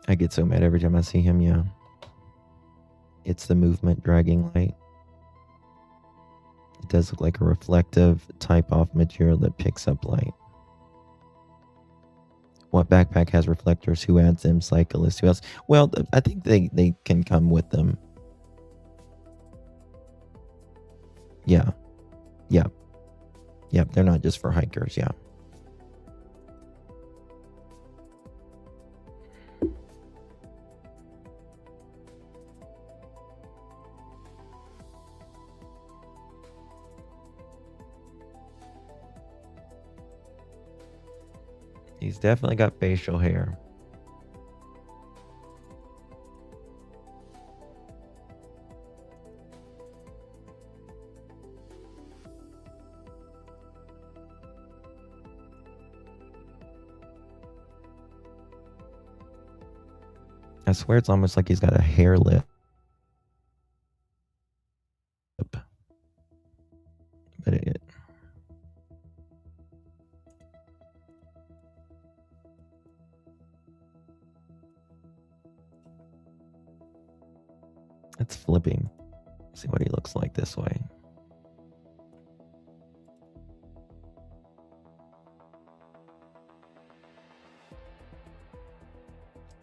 I get so mad every time I see him, yeah. It's the movement dragging light. It does look like a reflective type-off material that picks up light. What backpack has reflectors? Who adds them? Cyclists? Who else? Well, I think they can come with them. Yeah. Yeah. Yep, they're not just for hikers, yeah. He's definitely got facial hair. I swear it's almost like he's got a hair lip. But it's flipping. See what he looks like this way.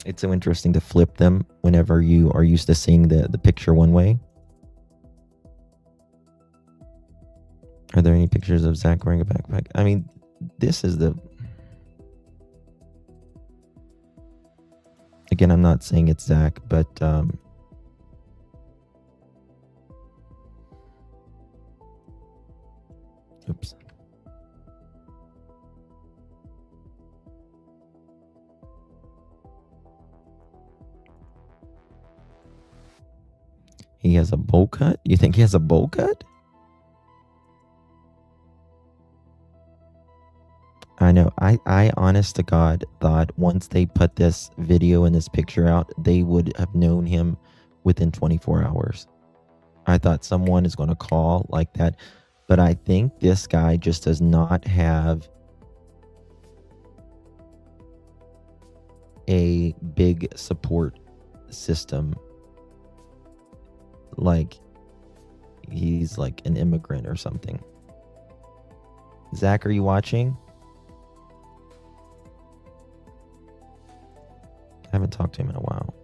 It's so interesting to flip them whenever you are used to seeing the picture one way. Are there any pictures of Zach wearing a backpack? I mean, this is the... Again, I'm not saying it's Zach, but... Oops. He has a bowl cut? You think he has a bowl cut? I know. I honest to God thought once they put this video and this picture out, they would have known him within 24 hours. I thought someone is going to call like that. But I think this guy just does not have a big support system. Like he's like an immigrant or something. Zach, are you watching? I haven't talked to him in a while.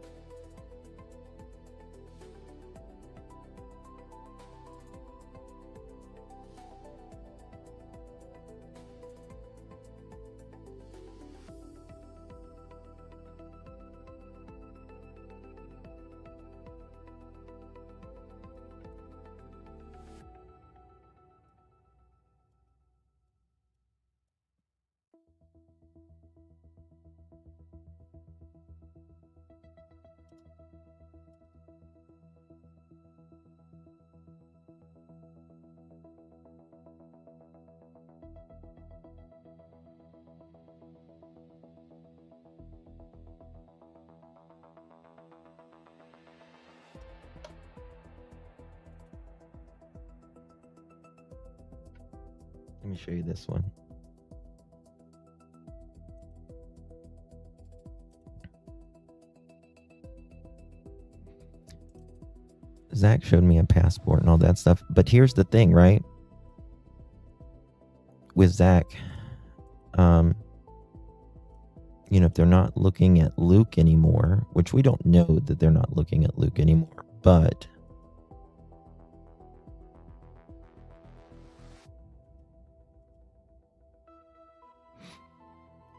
Let me show you this one. Zach showed me a passport and all that stuff. But here's the thing, right? With Zach, you know, if they're not looking at Luke anymore, which we don't know that they're not looking at Luke anymore, but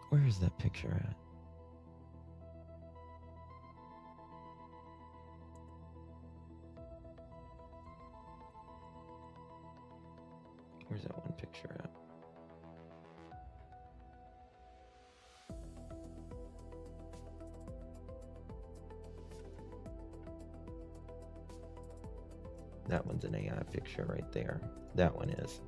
where is that picture at? Where's that one picture at? That one's an AI picture right there. That one is.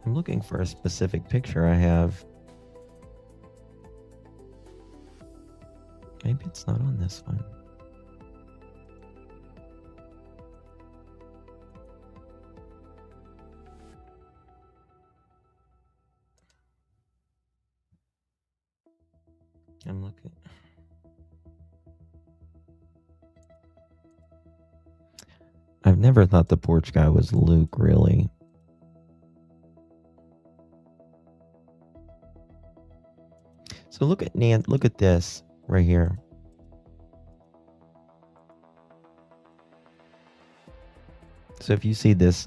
I'm looking for a specific picture I have. Maybe it's not on this one. I'm looking. I've never thought the porch guy was Luke, really. So look at look at this right here. So if you see this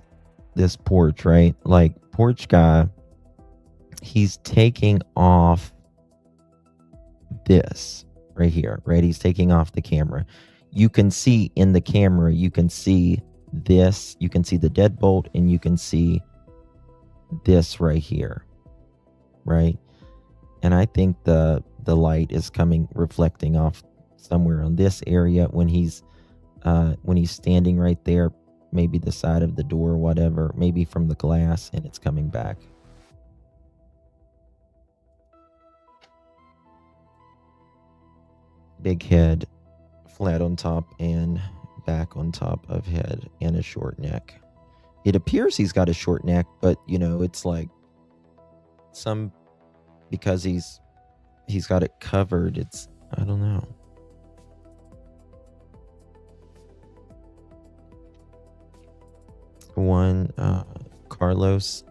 porch, right? Like porch guy, he's taking off this right here, right? He's taking off the camera. You can see in the camera, you can see this, you can see the deadbolt, and you can see this right here, right? And I think the light is coming, reflecting off somewhere on this area when he's standing right there, maybe the side of the door, whatever, maybe from the glass, and it's coming back. Big head, flat on top and back on top of head, and a short neck. It appears he's got a short neck, but you know, it's like because he's got it covered, it's, I don't know. One Carlos.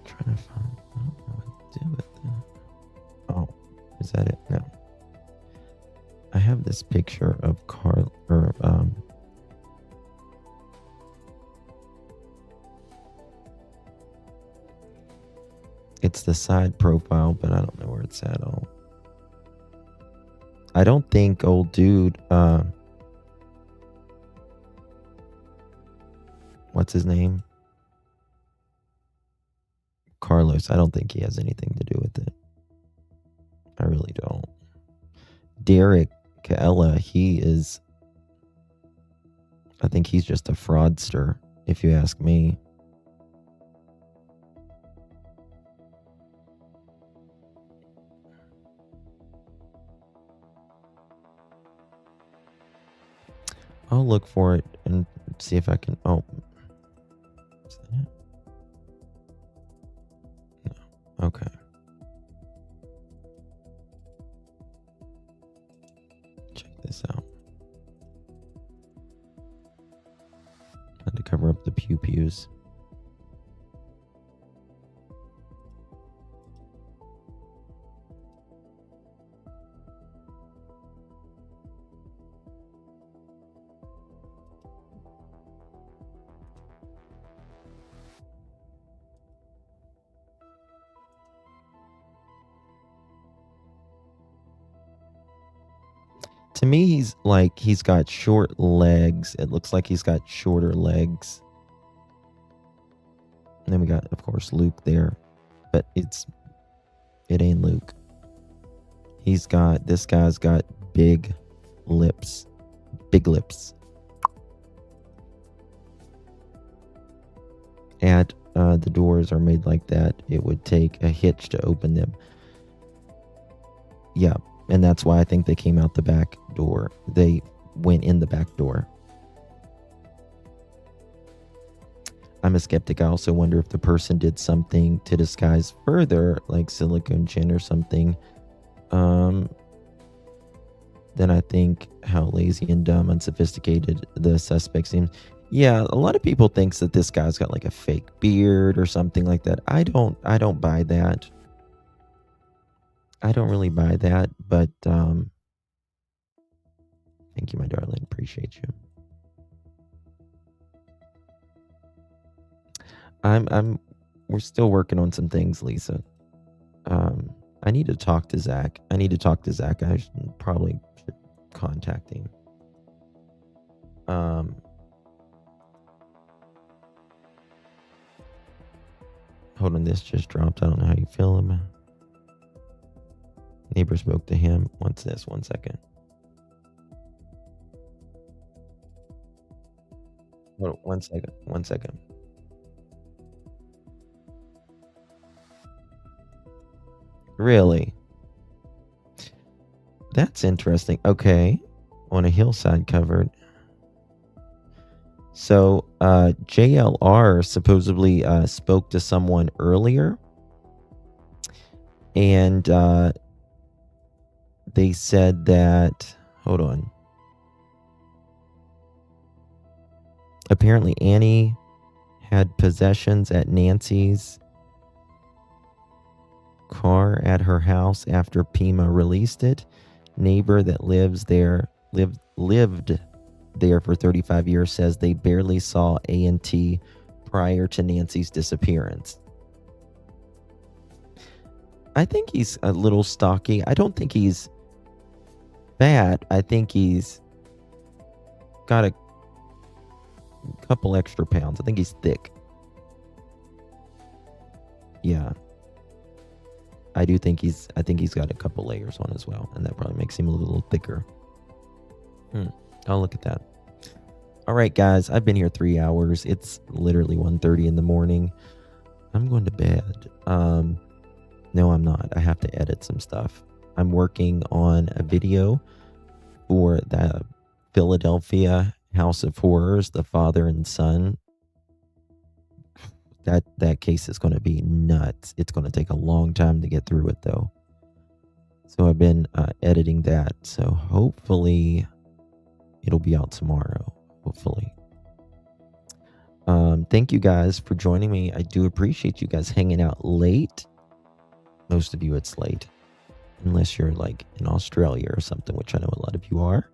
Trying to find, I don't know what to do with that. Oh, is that it? No. I have this picture of it's the side profile, but I don't know where it's at all. I don't think old dude, what's his name? Carlos. I don't think he has anything to do with it. I really don't. Derek Kaella, I think he's just a fraudster, if you ask me. I'll look for it and see if I can. Oh, is that it? No. Okay. Check this out. Had to cover up the pews. To me, he's got short legs. It looks like he's got shorter legs. And then we got, of course, Luke there. But it ain't Luke. This guy's got big lips. Big lips. The doors are made like that. It would take a hitch to open them. Yeah. And that's why I think they came out the back door. They went in the back door. I'm a skeptic. I also wonder if the person did something to disguise further, like silicone chin or something. Then I think how lazy and dumb, unsophisticated the suspect seems. Yeah, a lot of people thinks that this guy's got like a fake beard or something like that. I don't buy that. I don't really buy that, but thank you, my darling. Appreciate you. We're still working on some things, Lisa. I need to talk to Zach. I probably should contact him. Hold on, this just dropped. I don't know how you feel about it. Neighbor spoke to him. What's this? 1 second. Hold on, 1 second. 1 second. Really? That's interesting. Okay. On a hillside covered. So, JLR supposedly spoke to someone earlier. And they said that, hold on. Apparently Annie had possessions at Nancy's car at her house after Pima released it. Neighbor that lives there lived there for 35 years, says they barely saw A&T prior to Nancy's disappearance. I think he's a little stocky. I don't think he's fat. I think he's got a couple extra pounds. I think he's thick. Yeah. I think he's got a couple layers on as well, and that probably makes him a little thicker. I'll look at that. All right, guys, I've been here 3 hours. It's literally 1:30 in the morning. I'm going to bed. No, I'm not. I have to edit some stuff. I'm working on a video for the Philadelphia House of Horrors, the father and son. That case is going to be nuts. It's going to take a long time to get through it, though. So I've been editing that. So hopefully it'll be out tomorrow. Hopefully. Thank you guys for joining me. I do appreciate you guys hanging out late. Most of you, it's late. Unless you're like in Australia or something, which I know a lot of you are.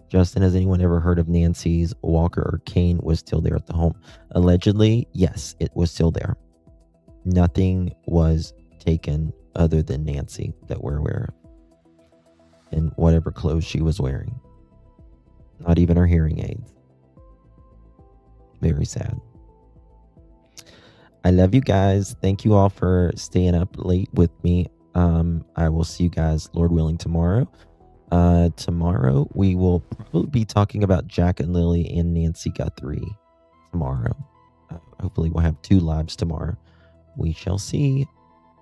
Justin, has anyone ever heard of Nancy's walker or cane was still there at the home? Allegedly, yes, it was still there. Nothing was taken other than Nancy that we're aware of. And whatever clothes she was wearing. Not even her hearing aids. Very sad. I love you guys. Thank you all for staying up late with me. I will see you guys, Lord willing, tomorrow. Tomorrow we will probably be talking about Jack and Lily and Nancy Guthrie tomorrow. Hopefully we'll have 2 lives tomorrow. We shall see.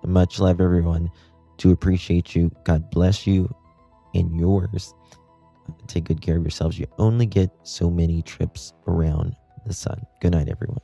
Much love, everyone. Do appreciate you. God bless you and yours. Take good care of yourselves. You only get so many trips around the sun. Good night, everyone.